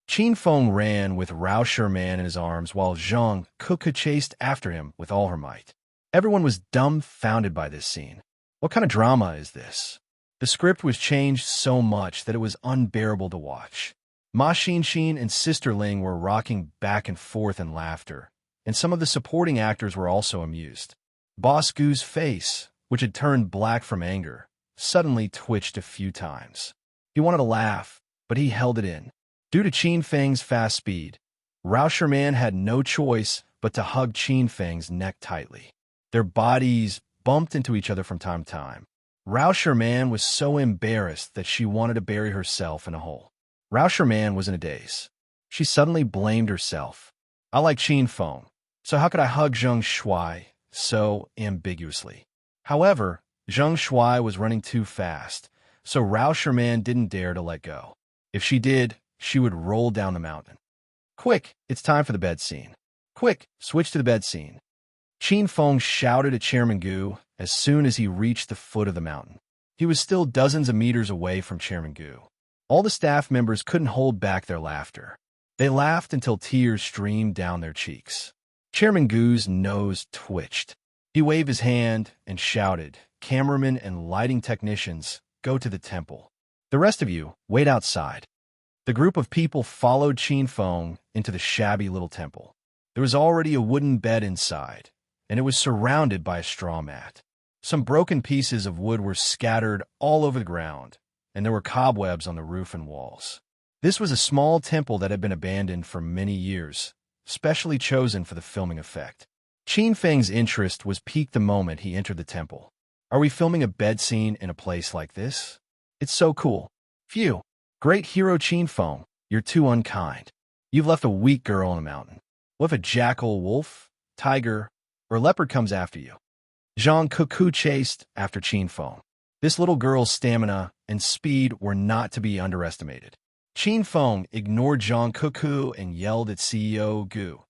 Qin Feng ran with Rao Sherman in his arms while Zhang Cuckoo chased after him with all her might. Everyone was dumbfounded by this scene. What kind of drama is this? The script was changed so much that it was unbearable to watch. Ma Xin and Sister Ling were rocking back and forth in laughter, and some of the supporting actors were also amused. Boss Gu's face, which had turned black from anger, suddenly twitched a few times. He wanted to laugh, but he held it in. Due to Qin Feng's fast speed, Rao Sherman had no choice but to hug Qin Feng's neck tightly. Their bodies bumped into each other from time to time. Rao Sherman was so embarrassed that she wanted to bury herself in a hole. Rao Sherman was in a daze. She suddenly blamed herself. I like Qin Feng, so how could I hug Zheng Shuai so ambiguously? However, Zheng Shuai was running too fast, so Rao Sherman didn't dare to let go. If she did, she would roll down the mountain. Quick, it's time for the bed scene. Quick, switch to the bed scene. Qin Feng shouted at Chairman Gu as soon as he reached the foot of the mountain. He was still dozens of meters away from Chairman Gu. All the staff members couldn't hold back their laughter. They laughed until tears streamed down their cheeks. Chairman Gu's nose twitched. He waved his hand and shouted, "Cameramen and lighting technicians, go to the temple. The rest of you, wait outside." The group of people followed Qin Feng into the shabby little temple. There was already a wooden bed inside, and it was surrounded by a straw mat. Some broken pieces of wood were scattered all over the ground, and there were cobwebs on the roof and walls. This was a small temple that had been abandoned for many years, specially chosen for the filming effect. Qin Feng's interest was piqued the moment he entered the temple. Are we filming a bed scene in a place like this? It's so cool. Phew. Great Hero Qin Feng, you're too unkind. You've left a weak girl on a mountain. What if a jackal, wolf, tiger, or leopard comes after you? Zhang Cuckoo chased after Qin Feng. This little girl's stamina and speed were not to be underestimated. Qin Feng ignored Zhang Cuckoo and yelled at CEO Gu.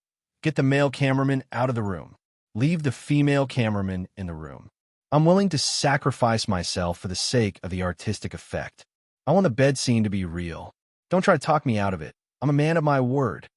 Get the male cameraman out of the room. Leave the female cameraman in the room. I'm willing to sacrifice myself for the sake of the artistic effect. I want the bed scene to be real. Don't try to talk me out of it. I'm a man of my word.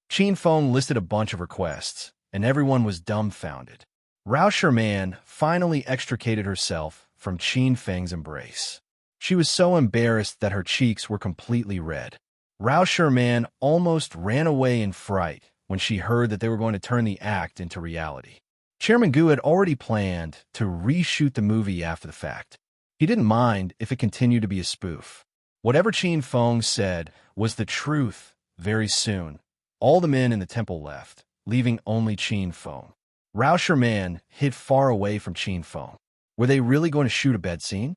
Qin Feng listed a bunch of requests, and everyone was dumbfounded. Rao Sherman finally extricated herself from Qin Feng's embrace. She was so embarrassed that her cheeks were completely red. Rao Sherman almost ran away in fright when she heard that they were going to turn the act into reality. Chairman Gu had already planned to reshoot the movie after the fact. He didn't mind if it continued to be a spoof. Whatever Qin Feng said was the truth very soon. All the men in the temple left, leaving only Qin Feng. Rao Sherman hid far away from Qin Feng. Were they really going to shoot a bed scene?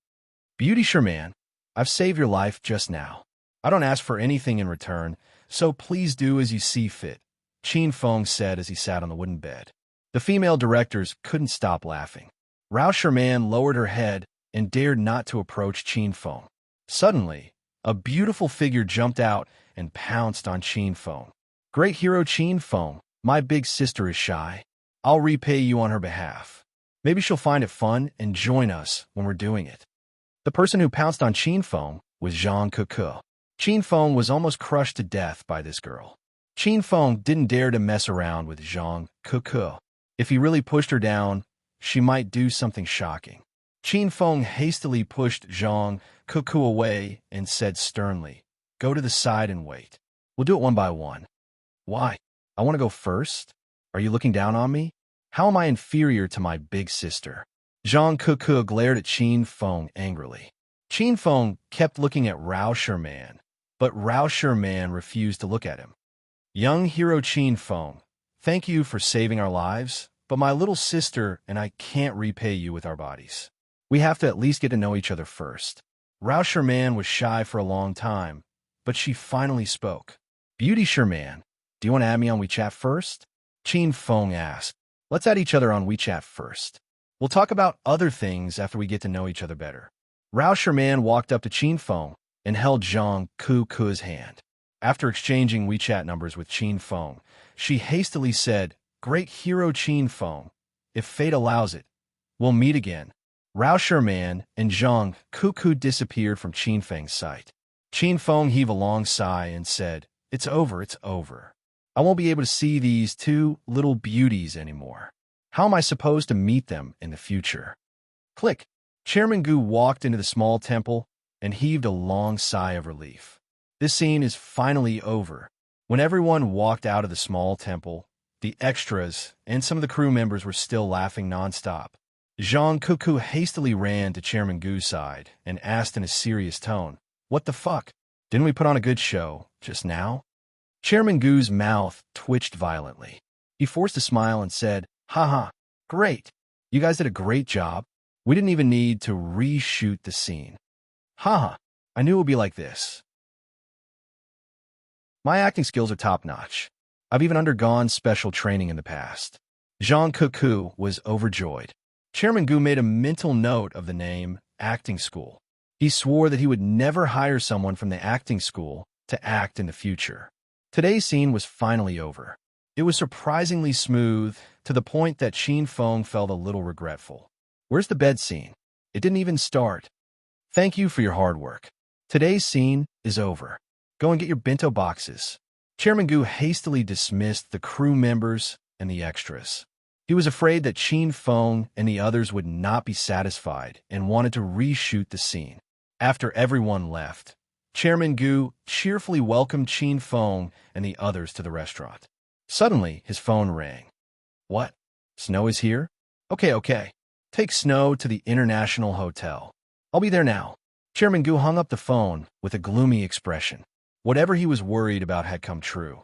Beauty Sherman, I've saved your life just now. I don't ask for anything in return, so please do as you see fit, Qin Feng said as he sat on the wooden bed. The female directors couldn't stop laughing. Rao Sherman lowered her head and dared not to approach Qin Feng. Suddenly, a beautiful figure jumped out and pounced on Qin Feng. Great hero Qin Feng, my big sister is shy. I'll repay you on her behalf. Maybe she'll find it fun and join us when we're doing it. The person who pounced on Qin Feng was Zhang Kuku. Qin Feng was almost crushed to death by this girl. Qin Feng didn't dare to mess around with Zhang Kuku. If he really pushed her down, she might do something shocking. Qin Feng hastily pushed Zhang Kuku away and said sternly, "Go to the side and wait. We'll do it one by one." "Why? I want to go first? Are you looking down on me? How am I inferior to my big sister?" Zhang Kuku glared at Qin Feng angrily. Qin Feng kept looking at Rao Sherman, but Rao Sherman refused to look at him. "Young hero Qin Feng, thank you for saving our lives, but my little sister and I can't repay you with our bodies. We have to at least get to know each other first." Rao Sherman was shy for a long time, but she finally spoke. "Beauty Sherman, do you want to add me on WeChat first?" Qin Feng asked. "Let's add each other on WeChat first. We'll talk about other things after we get to know each other better." Rao Sherman walked up to Qin Feng and held Zhang Kuku's hand. After exchanging WeChat numbers with Qin Feng, she hastily said, "Great hero Qin Feng, if fate allows it, we'll meet again." Rao Sherman and Zhang Kuku disappeared from Qin Feng's sight. Qin Feng heaved a long sigh and said, "It's over, it's over. I won't be able to see these two little beauties anymore. How am I supposed to meet them in the future?" Click. Chairman Gu walked into the small temple and heaved a long sigh of relief. This scene is finally over. When everyone walked out of the small temple, the extras and some of the crew members were still laughing nonstop. Zhang Kuku hastily ran to Chairman Gu's side and asked in a serious tone, "What the fuck? Didn't we put on a good show just now?" Chairman Gu's mouth twitched violently. He forced a smile and said, "Haha, great. You guys did a great job. We didn't even need to reshoot the scene. Haha, I knew it would be like this. My acting skills are top-notch. I've even undergone special training in the past." Zhang Kuku was overjoyed. Chairman Gu made a mental note of the name acting school. He swore that he would never hire someone from the acting school to act in the future. Today's scene was finally over. It was surprisingly smooth, to the point that Qin Feng felt a little regretful. "Where's the bed scene? It didn't even start. Thank you for your hard work. Today's scene is over. Go and get your bento boxes." Chairman Gu hastily dismissed the crew members and the extras. He was afraid that Qin Feng and the others would not be satisfied and wanted to reshoot the scene. After everyone left, Chairman Gu cheerfully welcomed Qin Feng and the others to the restaurant. Suddenly, his phone rang. "What? Snow is here? Okay. Take Snow to the International Hotel. I'll be there now." Chairman Gu hung up the phone with a gloomy expression. Whatever he was worried about had come true.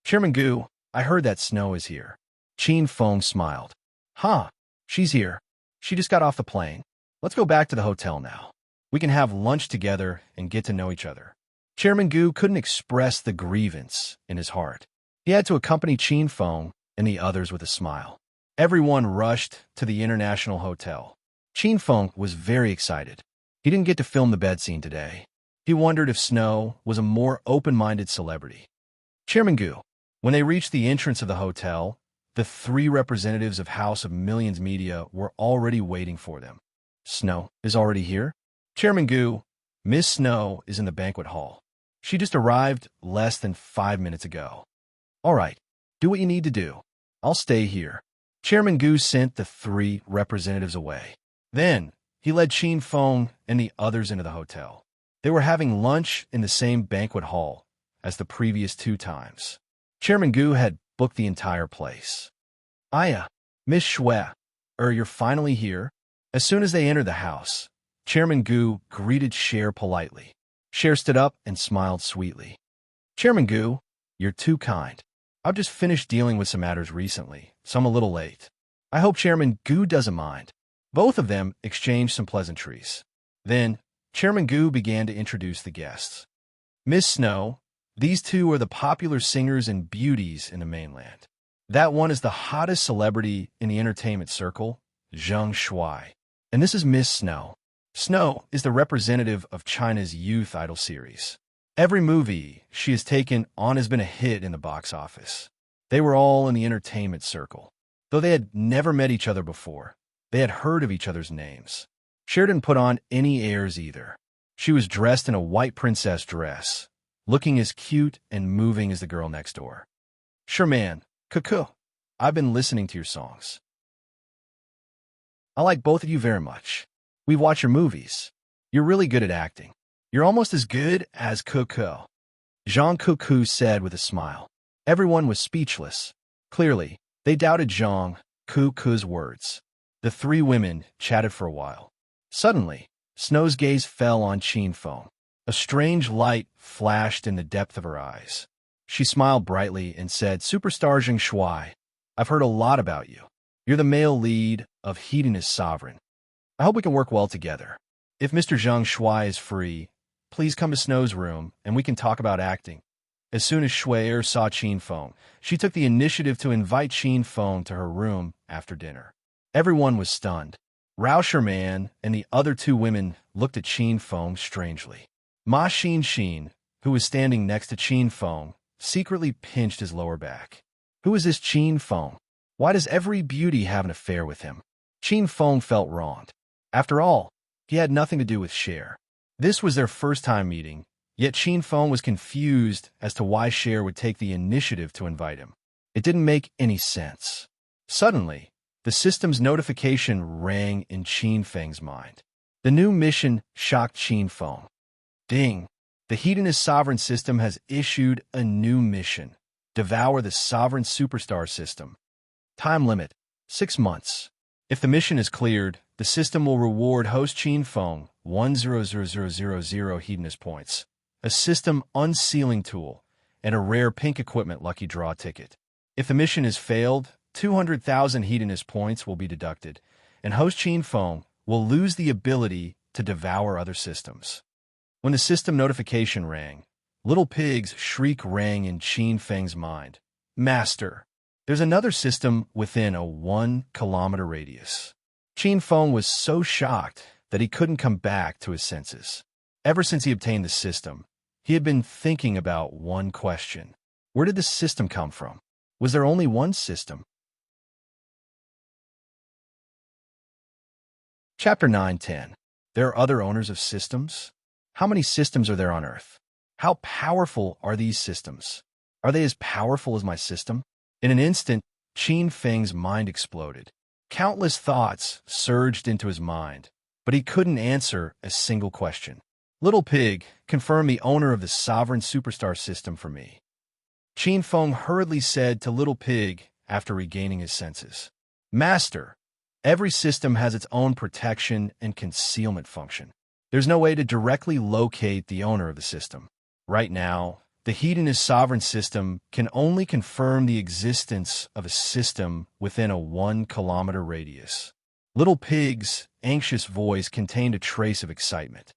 "Chairman Gu, I heard that Snow is here." Qin Feng smiled. "Huh, she's here. She just got off the plane. Let's go back to the hotel now. We can have lunch together and get to know each other." Chairman Gu couldn't express the grievance in his heart. He had to accompany Qin Feng and the others with a smile. Everyone rushed to the International Hotel. Qin Feng was very excited. He didn't get to film the bed scene today. He wondered if Snow was a more open-minded celebrity. Chairman Gu, when they reached the entrance of the hotel, the 3 representatives of House of Millions Media were already waiting for them. "Snow is already here?" "Chairman Gu, Miss Snow is in the banquet hall. She just arrived less than 5 minutes ago." "All right, do what you need to do. I'll stay here." Chairman Gu sent the 3 representatives away. Then, he led Qin Feng and the others into the hotel. They were having lunch in the same banquet hall as the previous 2 times. Chairman Gu had booked the entire place. "Aya, Miss Shui, you're finally here? As soon as they entered the house, Chairman Gu greeted Cher politely. Cher stood up and smiled sweetly. Chairman Gu, you're too kind. I've just finished dealing with some matters recently, so I'm a little late. I hope Chairman Gu doesn't mind. Both of them exchanged some pleasantries. Then, Chairman Gu began to introduce the guests. Miss Snow, these two are the popular singers and beauties in the mainland. That one is the hottest celebrity in the entertainment circle, Zheng Shui. And this is Miss Snow. Snow is the representative of China's youth idol series. Every movie she has taken on has been a hit in the box office. They were all in the entertainment circle. Though they had never met each other before, they had heard of each other's names. Cher didn't put on any airs either. She was dressed in a white princess dress, looking as cute and moving as the girl next door. Sure, man, cuckoo, I've been listening to your songs. I like both of you very much. We've watched your movies. You're really good at acting. You're almost as good as Cuckoo. Zhang Cuckoo said with a smile. Everyone was speechless. Clearly, they doubted Zhang Cuckoo's words. The three women chatted for a while. Suddenly, Snow's gaze fell on Qin Feng. A strange light flashed in the depth of her eyes. She smiled brightly and said, Superstar Zheng Shui, I've heard a lot about you. You're the male lead of Hedonist Sovereign. I hope we can work well together. If Mr. Zheng Shui is free, please come to Snow's room and we can talk about acting. As soon as Shui saw Qin Feng, she took the initiative to invite Qin Feng to her room after dinner. Everyone was stunned. Rauscher Man and the other two women looked at Qin Feng strangely. Ma Xin, who was standing next to Qin Feng, secretly pinched his lower back. Who is this Qin Feng? Why does every beauty have an affair with him? Qin Feng felt wronged. After all, he had nothing to do with Cher. This was their first time meeting, yet Qin Feng was confused as to why Cher would take the initiative to invite him. It didn't make any sense. Suddenly, the system's notification rang in Qin Feng's mind. The new mission shocked Qin Feng. Ding! The Hedonist Sovereign System has issued a new mission. Devour the Sovereign Superstar System. Time limit, 6 months. If the mission is cleared, the system will reward host Qin Feng 100,000 Hedonist points, a system unsealing tool, and a rare pink equipment lucky draw ticket. If the mission is failed, 200,000 Hedonist points will be deducted, and host Qin Feng will lose the ability to devour other systems. When the system notification rang, Little Pig's shriek rang in Qin Feng's mind. Master, there's another system within a 1-kilometer radius. Qin Feng was so shocked that he couldn't come back to his senses. Ever since he obtained the system, he had been thinking about one question. Where did the system come from? Was there only one system? Chapter 9-10. There are other owners of systems? How many systems are there on Earth? How powerful are these systems? Are they as powerful as my system? In an instant, Qin Feng's mind exploded. Countless thoughts surged into his mind, but he couldn't answer a single question. Little Pig, confirm the owner of the Sovereign Superstar System for me. Qin Feng hurriedly said to Little Pig after regaining his senses. Master, every system has its own protection and concealment function. There's no way to directly locate the owner of the system. Right now, the Hedonist Sovereign System can only confirm the existence of a system within a 1-kilometer radius. Little Pig's anxious voice contained a trace of excitement.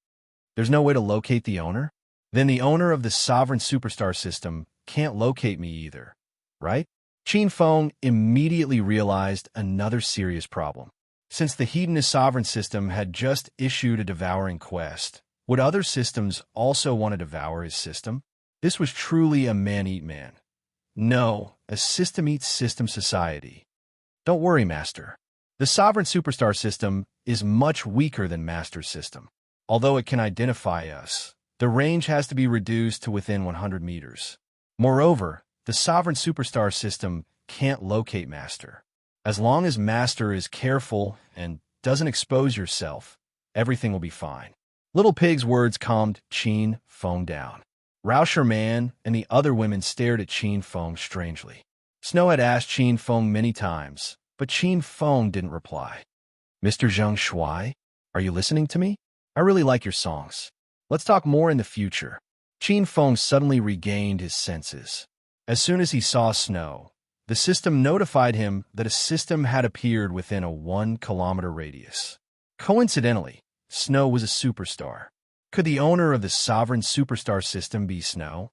There's no way to locate the owner? Then the owner of the Sovereign Superstar System can't locate me either, right? Qin Feng immediately realized another serious problem. Since the Hedonist Sovereign System had just issued a devouring quest, would other systems also want to devour his system? This was truly a man-eat-man. No, a system-eats-system society. Don't worry, Master. The Sovereign Superstar System is much weaker than Master's system. Although it can identify us, the range has to be reduced to within 100 meters. Moreover, the Sovereign Superstar System can't locate Master. As long as Master is careful and doesn't expose yourself, everything will be fine. Little Pig's words calmed Qin Feng down. Rauscher Man and the other women stared at Qin Feng strangely. Snow had asked Qin Feng many times, but Qin Feng didn't reply. Mr. Zheng Shuai, are you listening to me? I really like your songs. Let's talk more in the future. Qin Feng suddenly regained his senses. As soon as he saw Snow, the system notified him that a system had appeared within a 1-kilometer radius. Coincidentally, Snow was a superstar. Could the owner of the sovereign superstar system be Snow?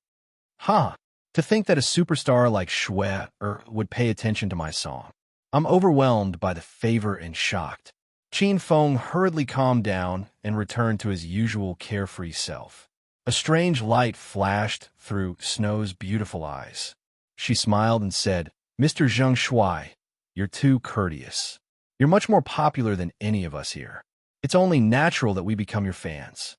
To think that a superstar like Shui would pay attention to my song. I'm overwhelmed by the favor and shocked. Qin Feng hurriedly calmed down and returned to his usual carefree self. A strange light flashed through Snow's beautiful eyes. She smiled and said, Mr. Zheng Shuai, you're too courteous. You're much more popular than any of us here. It's only natural that we become your fans.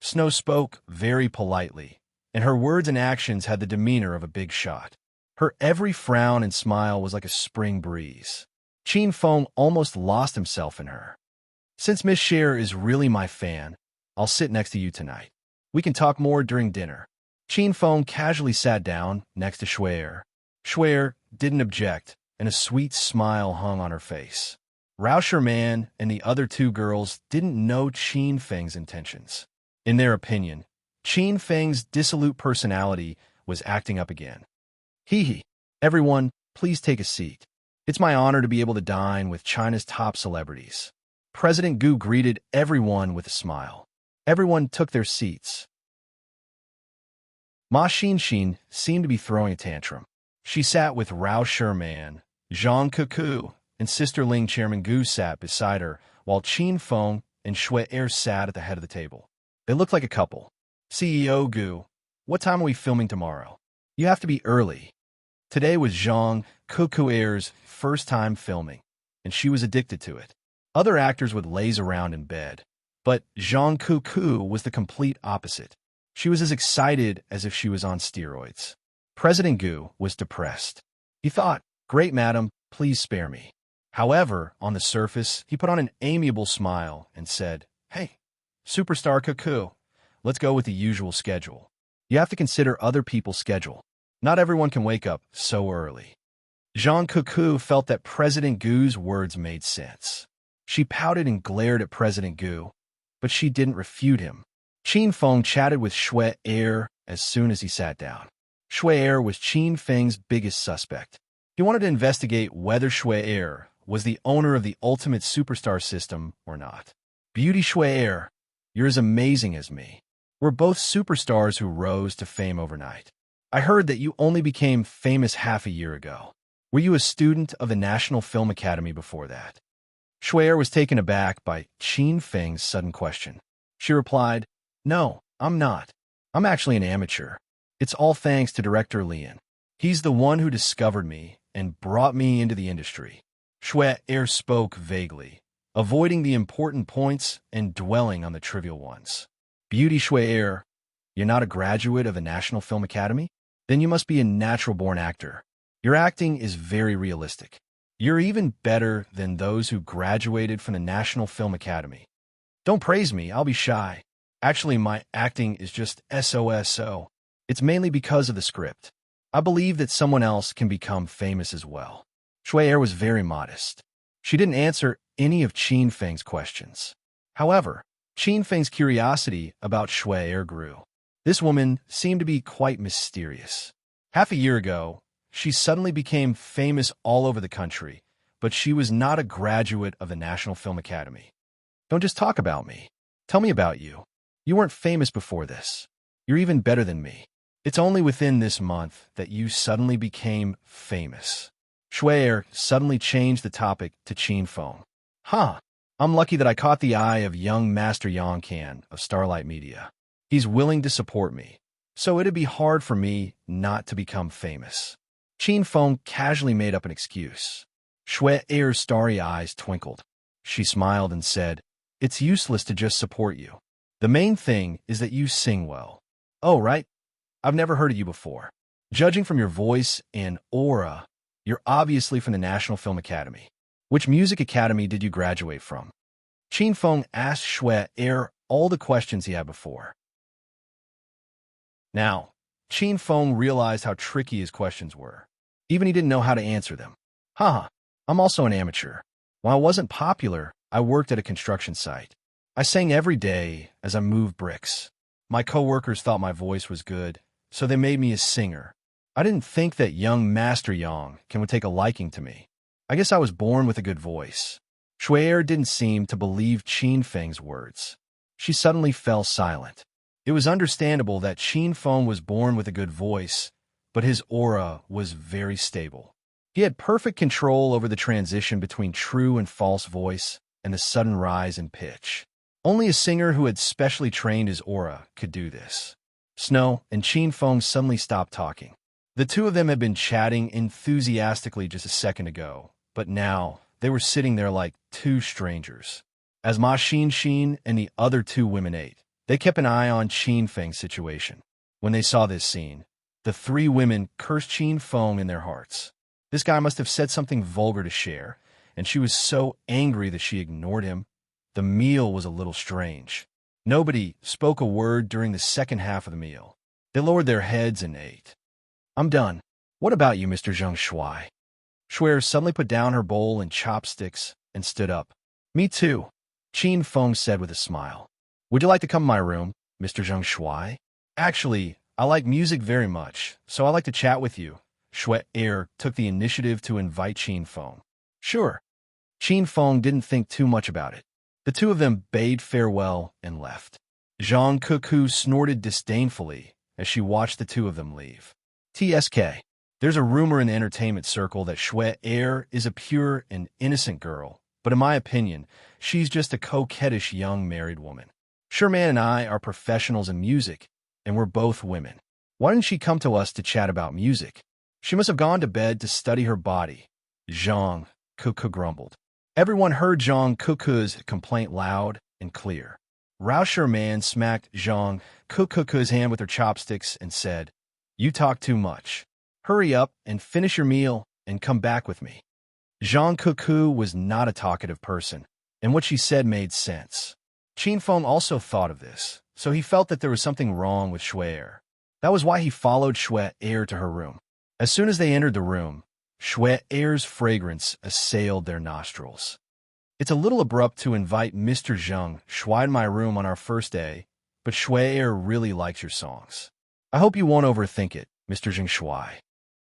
Snow spoke very politely, and her words and actions had the demeanor of a big shot. Her every frown and smile was like a spring breeze. Qin Feng almost lost himself in her. Since Miss Cher is really my fan, I'll sit next to you tonight. We can talk more during dinner. Qin Feng casually sat down next to Shui. Shui didn't object, and a sweet smile hung on her face. Rauscher Man and the other two girls didn't know Qin Feng's intentions. In their opinion, Qin Feng's dissolute personality was acting up again. Hee. Everyone, please take a seat. It's my honor to be able to dine with China's top celebrities. President Gu greeted everyone with a smile. Everyone took their seats. Ma Xinxin seemed to be throwing a tantrum. She sat with Rauscher Man, Zhang Kuku, and Sister Ling. Chairman Gu sat beside her, while Qin Feng and Shui sat at the head of the table. They looked like a couple. CEO Gu, what time are we filming tomorrow? You have to be early. Today was Zhang Kuku's first time filming, and she was addicted to it. Other actors would laze around in bed, but Zhang Kuku was the complete opposite. She was as excited as if she was on steroids. President Gu was depressed. He thought, great madam, please spare me. However, on the surface, he put on an amiable smile and said, hey, superstar Kuku, let's go with the usual schedule. You have to consider other people's schedule. Not everyone can wake up so early. Zhang Kuku felt that President Gu's words made sense. She pouted and glared at President Gu, but she didn't refute him. Qin Feng chatted with Shui as soon as he sat down. Shui was Qin Feng's biggest suspect. He wanted to investigate whether Shui was the owner of the ultimate superstar system or not. Beauty Shui, you're as amazing as me. We're both superstars who rose to fame overnight. I heard that you only became famous half a year ago. Were you a student of the National Film Academy before that? Shui was taken aback by Qin Feng's sudden question. She replied, no, I'm not. I'm actually an amateur. It's all thanks to director Lian. He's the one who discovered me and brought me into the industry. Shui spoke vaguely, avoiding the important points and dwelling on the trivial ones. Beauty Shui, you're not a graduate of the National Film Academy? Then you must be a natural-born actor. Your acting is very realistic. You're even better than those who graduated from the National Film Academy. Don't praise me, I'll be shy. Actually, my acting is just SOSO. It's mainly because of the script. I believe that someone else can become famous as well. Shui was very modest. She didn't answer any of Qin Feng's questions. However, Qin Feng's curiosity about Shui grew. This woman seemed to be quite mysterious. Half a year ago, she suddenly became famous all over the country, but she was not a graduate of the National Film Academy. Don't just talk about me. Tell me about you. You weren't famous before this. You're even better than me. It's only within this month that you suddenly became famous. Shui suddenly changed the topic to Qin Feng. I'm lucky that I caught the eye of young Master Yang Can of Starlight Media. He's willing to support me, so it'd be hard for me not to become famous. Qin Feng casually made up an excuse. Shui's starry eyes twinkled. She smiled and said, it's useless to just support you. The main thing is that you sing well. Oh, right? I've never heard of you before. Judging from your voice and aura, you're obviously from the National Film Academy. Which music academy did you graduate from? Qin Feng asked Shui all the questions he had before. Now, Qin Feng realized how tricky his questions were. Even he didn't know how to answer them. I'm also an amateur. While I wasn't popular, I worked at a construction site. I sang every day as I moved bricks. My coworkers thought my voice was good, so they made me a singer. I didn't think that young Master Yang would take a liking to me. I guess I was born with a good voice. Shui didn't seem to believe Qin Feng's words. She suddenly fell silent. It was understandable that Qin Feng was born with a good voice, but his aura was very stable. He had perfect control over the transition between true and false voice and the sudden rise in pitch. Only a singer who had specially trained his aura could do this. Snow and Qin Feng suddenly stopped talking. The two of them had been chatting enthusiastically just a second ago, but now they were sitting there like two strangers. As Ma Xin and the other two women ate, they kept an eye on Qin Feng's situation. When they saw this scene, the three women cursed Qin Feng in their hearts. This guy must have said something vulgar to Cher, and she was so angry that she ignored him. The meal was a little strange. Nobody spoke a word during the second half of the meal. They lowered their heads and ate. I'm done. What about you, Mr. Zheng Shuai? Shui suddenly put down her bowl and chopsticks and stood up. Me too, Qin Feng said with a smile. Would you like to come to my room, Mr. Zheng Shuai? Actually, I like music very much, so I like to chat with you. Shui took the initiative to invite Qin Feng. Sure. Qin Feng didn't think too much about it. The two of them bade farewell and left. Zhang Kuku snorted disdainfully as she watched the two of them leave. TSK. There's a rumor in the entertainment circle that Shui is a pure and innocent girl, but in my opinion, she's just a coquettish young married woman. Sherman and I are professionals in music, and we're both women. Why didn't she come to us to chat about music? She must have gone to bed to study her body, Zhang Kuku grumbled. Everyone heard Zhang Kuku's complaint loud and clear. Rao Sherman smacked Zhang Kuku's hand with her chopsticks and said, You talk too much. Hurry up and finish your meal and come back with me. Zhang Kuku was not a talkative person, and what she said made sense. Qin Feng also thought of this, so he felt that there was something wrong with Shui. That was why he followed Shui to her room. As soon as they entered the room, Shui's fragrance assailed their nostrils. It's a little abrupt to invite Mr. Zheng Shui to my room on our first day, but Shui really likes your songs. I hope you won't overthink it, Mr. Zheng Shui.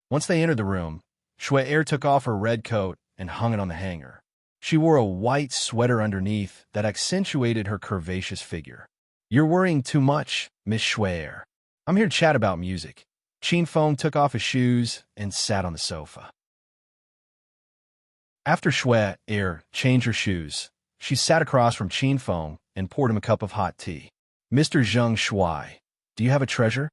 Once they entered the room, Shui took off her red coat and hung it on the hanger. She wore a white sweater underneath that accentuated her curvaceous figure. You're worrying too much, Miss Shui. I'm here to chat about music. Qin Feng took off his shoes and sat on the sofa. After Shui changed her shoes, she sat across from Qin Feng and poured him a cup of hot tea. Mr. Zheng Shui, do you have a treasure?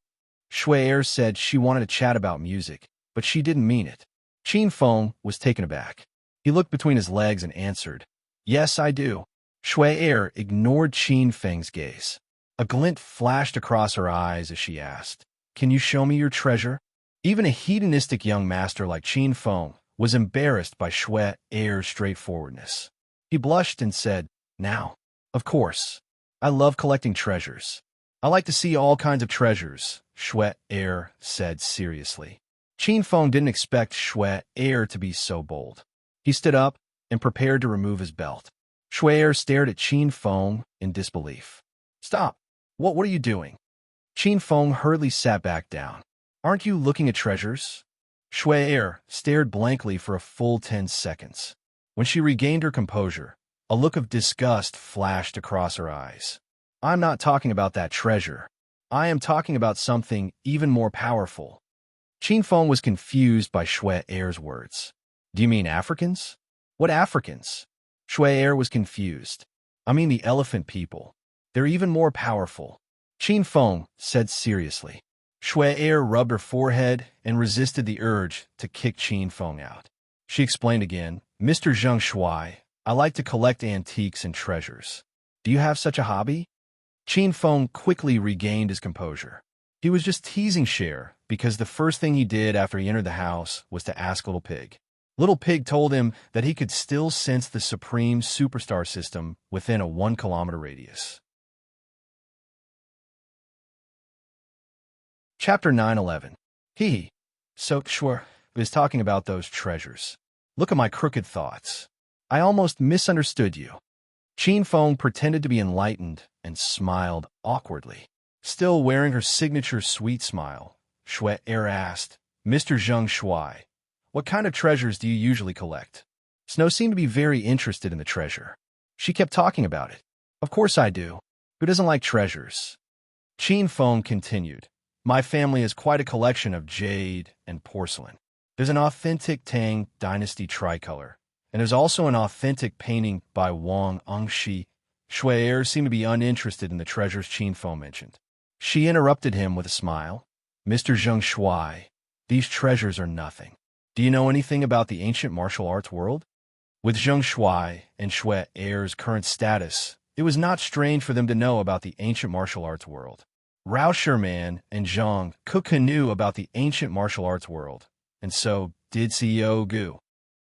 Shui said she wanted to chat about music, but she didn't mean it. Qin Feng was taken aback. He looked between his legs and answered, Yes, I do. Shui ignored Qin Feng's gaze. A glint flashed across her eyes as she asked, Can you show me your treasure? Even a hedonistic young master like Qin Feng was embarrassed by Shui's straightforwardness. He blushed and said, Now, of course. I love collecting treasures. I like to see all kinds of treasures, Shui said seriously. Qin Feng didn't expect Shui to be so bold. He stood up and prepared to remove his belt. Shui stared at Qin Feng in disbelief. Stop! What are you doing? Qin Feng hurriedly sat back down. Aren't you looking at treasures? Shui stared blankly for a full 10 seconds. When she regained her composure, a look of disgust flashed across her eyes. I'm not talking about that treasure. I am talking about something even more powerful. Qin Feng was confused by Shui's words. Do you mean Africans? What Africans? Shui was confused. I mean the elephant people. They're even more powerful. Qin Feng said seriously. Shui rubbed her forehead and resisted the urge to kick Qin Feng out. She explained again, Mr. Zheng Shui, I like to collect antiques and treasures. Do you have such a hobby? Qin Feng quickly regained his composure. He was just teasing Cher because the first thing he did after he entered the house was to ask Little Pig. Little Pig told him that he could still sense the supreme superstar system within a 1-kilometer radius. Chapter 9:11. So Shui is talking about those treasures. Look at my crooked thoughts. I almost misunderstood you. Qin Feng pretended to be enlightened and smiled awkwardly. Still wearing her signature sweet smile, Shui Er asked, Mr. Zheng Shuai, what kind of treasures do you usually collect? Snow seemed to be very interested in the treasure. She kept talking about it. Of course I do. Who doesn't like treasures? Qin Feng continued. My family has quite a collection of jade and porcelain. There's an authentic Tang Dynasty tricolor, and there's also an authentic painting by Wang Angshi. Shui Er seemed to be uninterested in the treasures Qin Feng mentioned. She interrupted him with a smile. Mr. Zheng Shuai, these treasures are nothing. Do you know anything about the ancient martial arts world? With Zheng Shuai and Shui Er's current status, it was not strange for them to know about the ancient martial arts world. Rao Sherman and Zhang Kuka knew about the ancient martial arts world, and so did CEO Gu.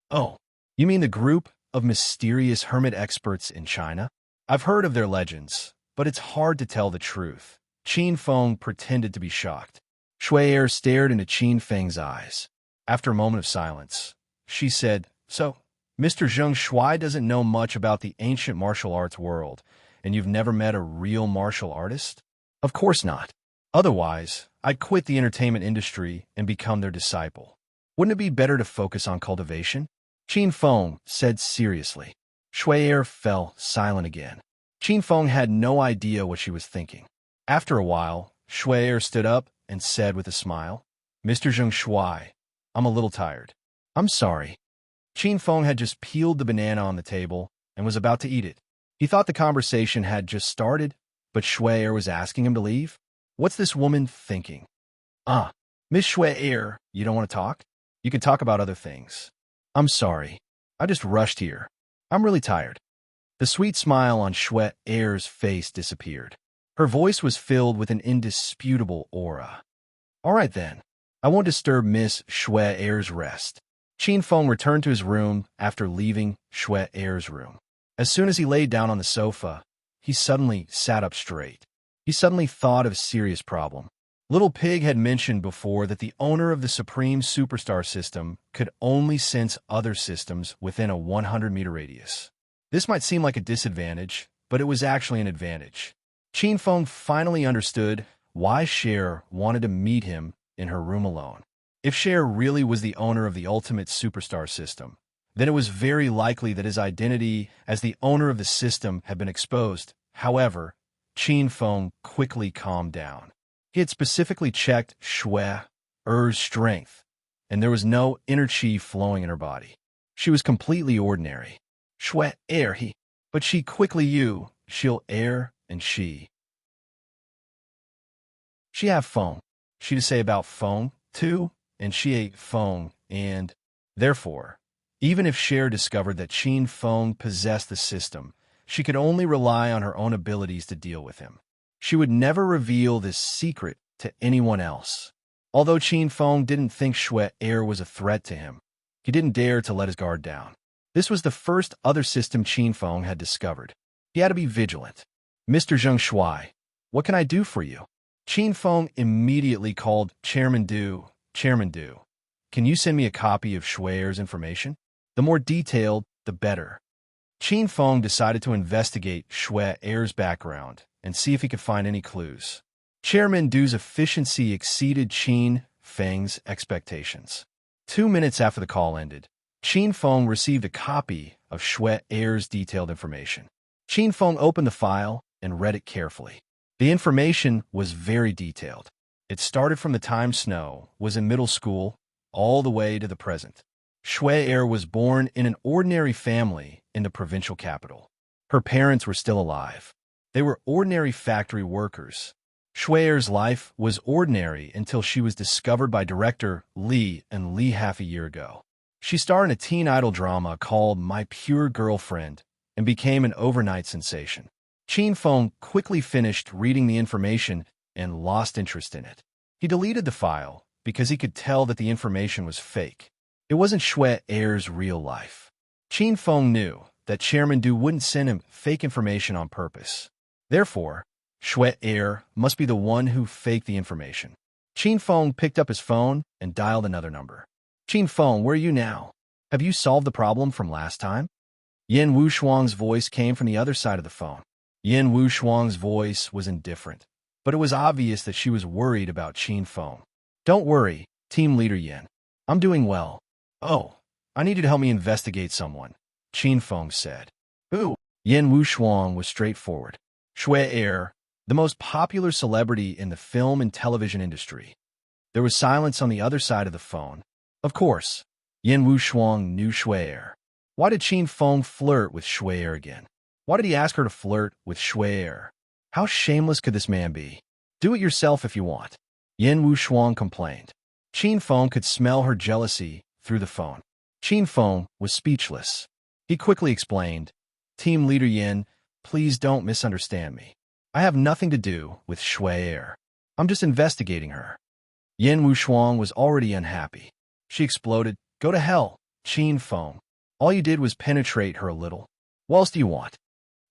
Oh, you mean the group of mysterious hermit experts in China? I've heard of their legends, but it's hard to tell the truth. Qin Feng pretended to be shocked. Shui Er stared into Qin Feng's eyes. After a moment of silence, she said, So, Mr. Zheng Shuai doesn't know much about the ancient martial arts world, and you've never met a real martial artist? Of course not. Otherwise, I'd quit the entertainment industry and become their disciple. Wouldn't it be better to focus on cultivation? Qin Feng said seriously. Shui Er fell silent again. Qin Feng had no idea what she was thinking. After a while, Shui Er stood up and said with a smile, Mr. Zheng Shuai, I'm a little tired. I'm sorry. Qin Feng had just peeled the banana on the table and was about to eat it. He thought the conversation had just started, but Shui Er was asking him to leave. What's this woman thinking? Miss Shui Er, you don't want to talk? You can talk about other things. I'm sorry. I just rushed here. I'm really tired. The sweet smile on Shui Er's face disappeared. Her voice was filled with an indisputable aura. All right then. I won't disturb Miss Shui Er's rest. Qin Feng returned to his room after leaving Shui Er's room. As soon as he laid down on the sofa, he suddenly sat up straight. He suddenly thought of a serious problem. Little Pig had mentioned before that the owner of the Supreme Superstar system could only sense other systems within a 100-meter radius. This might seem like a disadvantage, but it was actually an advantage. Qin Feng finally understood why Cher wanted to meet him in her room alone. If Cher really was the owner of the Ultimate Superstar system, then it was very likely that his identity as the owner of the system had been exposed. However, Qin Feng quickly calmed down. He had specifically checked Shui Er's strength, and there was no inner chi flowing in her body. She was completely ordinary. Shui Er, but she quickly she'll Er, and she have Feng. She to say about Feng, too, and she ate Feng, and therefore, even if Cher discovered that Qin Feng possessed the system, she could only rely on her own abilities to deal with him. She would never reveal this secret to anyone else. Although Qin Feng didn't think Shui Er was a threat to him, he didn't dare to let his guard down. This was the first other system Qin Feng had discovered. He had to be vigilant. Mr. Zheng Shuai, what can I do for you? Qin Feng immediately called Chairman Du. Chairman Du, can you send me a copy of Shui Er's information? The more detailed, the better. Qin Feng decided to investigate Shui Er's background and see if he could find any clues. Chairman Du's efficiency exceeded Qin Feng's expectations. 2 minutes after the call ended, Qin Feng received a copy of Shui Er's detailed information. Qin Feng opened the file and read it carefully. The information was very detailed. It started from the time Snow was in middle school all the way to the present. Shui Er was born in an ordinary family in the provincial capital. Her parents were still alive. They were ordinary factory workers. Shui Er's life was ordinary until she was discovered by director Li and Li half a year ago. She starred in a teen idol drama called My Pure Girlfriend and became an overnight sensation. Qin Feng quickly finished reading the information and lost interest in it. He deleted the file because he could tell that the information was fake. It wasn't Shui Er's real life. Qin Feng knew that Chairman Du wouldn't send him fake information on purpose. Therefore, Shui Er must be the one who faked the information. Qin Feng picked up his phone and dialed another number. Qin Feng, where are you now? Have you solved the problem from last time? Yin Wushuang's voice came from the other side of the phone. Yin Wushuang's voice was indifferent, but it was obvious that she was worried about Qin Feng. Don't worry, Team Leader Yin. I'm doing well. Oh, I need you to help me investigate someone, Qin Feng said. Who? Yin Wushuang was straightforward. Shui Er, the most popular celebrity in the film and television industry. There was silence on the other side of the phone. Of course, Yin Wushuang knew Shui Er. Why did Qin Feng flirt with Shui Er again? Why did he ask her to flirt with Shui Er? How shameless could this man be? Do it yourself if you want. Yin Wushuang complained. Qin Feng could smell her jealousy through the phone. Qin Feng was speechless. He quickly explained, Team Leader Yin, please don't misunderstand me. I have nothing to do with Shui Er. I'm just investigating her. Yin Wushuang was already unhappy. She exploded, Go to hell, Qin Feng. All you did was penetrate her a little. What else do you want?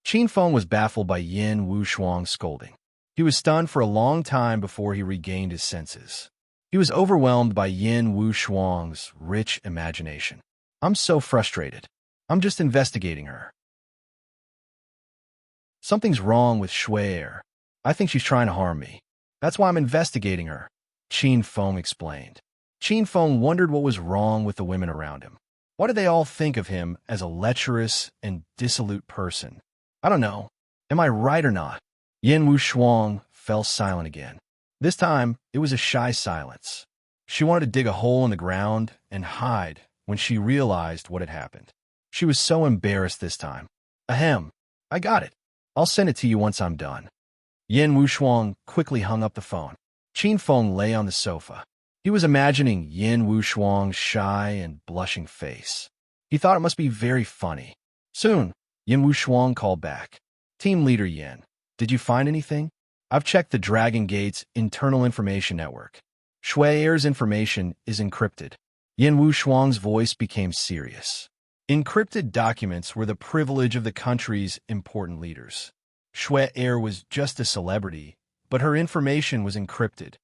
Qin Feng was baffled by Yin Wushuang's scolding. He was stunned for a long time before he regained his senses. He was overwhelmed by Yin Wushuang's rich imagination. I'm so frustrated. I'm just investigating her. Something's wrong with Shui Er. I think she's trying to harm me. That's why I'm investigating her, Qin Feng explained. Qin Feng wondered what was wrong with the women around him. Why did they all think of him as a lecherous and dissolute person? I don't know. Am I right or not? Yin Wushuang fell silent again. This time, it was a shy silence. She wanted to dig a hole in the ground and hide when she realized what had happened. She was so embarrassed this time. Ahem, I got it. I'll send it to you once I'm done. Yin Wushuang quickly hung up the phone. Qin Feng lay on the sofa. He was imagining Yin Wushuang's shy and blushing face. He thought it must be very funny. Soon, Yin Wushuang called back. Team Leader Yin, did you find anything? I've checked the Dragon Gate's internal information network. Shui Er's information is encrypted. Yin Wushuang's voice became serious. Encrypted documents were the privilege of the country's important leaders. Shui Er was just a celebrity, but her information was encrypted.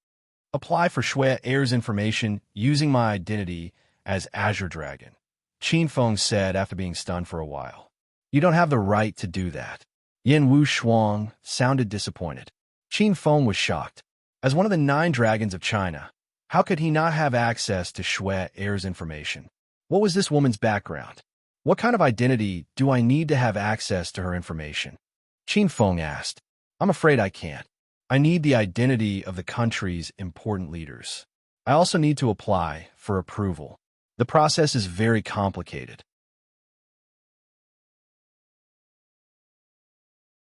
Apply for Shui Er's information using my identity as Azure Dragon, Qin Feng said after being stunned for a while. You don't have the right to do that. Yin Wushuang sounded disappointed. Qin Feng was shocked. As one of the 9 dragons of China, how could he not have access to Shui Er's information? What was this woman's background? What kind of identity do I need to have access to her information? Qin Feng asked. I'm afraid I can't. I need the identity of the country's important leaders. I also need to apply for approval. The process is very complicated.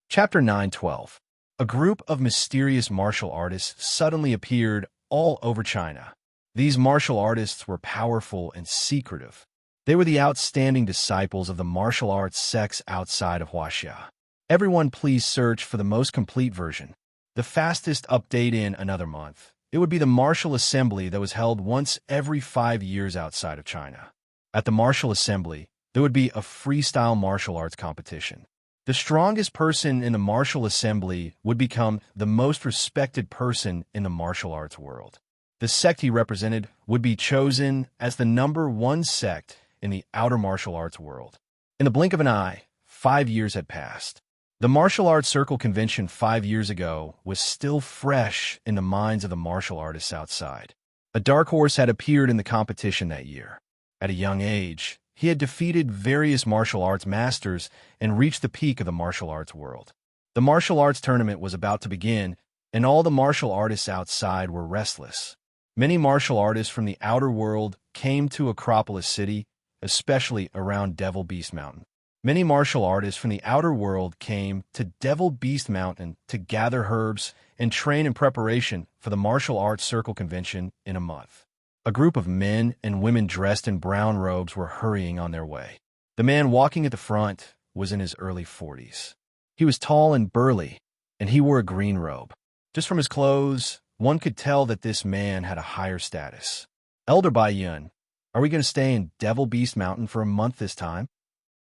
Chapter 9:12. A group of mysterious martial artists suddenly appeared all over China. These martial artists were powerful and secretive. They were the outstanding disciples of the martial arts sects outside of Huaxia. Everyone please search for the most complete version. The fastest update in another month. It would be the martial assembly that was held once every 5 years outside of China. At the martial assembly, there would be a freestyle martial arts competition. The strongest person in the martial assembly would become the most respected person in the martial arts world. The sect he represented would be chosen as the #1 sect in the outer martial arts world. In the blink of an eye, 5 years had passed. The Martial Arts Circle convention 5 years ago was still fresh in the minds of the martial artists outside. A dark horse had appeared in the competition that year. At a young age, he had defeated various martial arts masters and reached the peak of the martial arts world. The martial arts tournament was about to begin, and all the martial artists outside were restless. Many martial artists from the outer world came to Acropolis City, especially around Devil Beast Mountain. Many martial artists from the outer world came to Devil Beast Mountain to gather herbs and train in preparation for the Martial Arts Circle convention in a month. A group of men and women dressed in brown robes were hurrying on their way. The man walking at the front was in his early 40s. He was tall and burly, and he wore a green robe. Just from his clothes, one could tell that this man had a higher status. Elder Bai Yun, are we going to stay in Devil Beast Mountain for a month this time?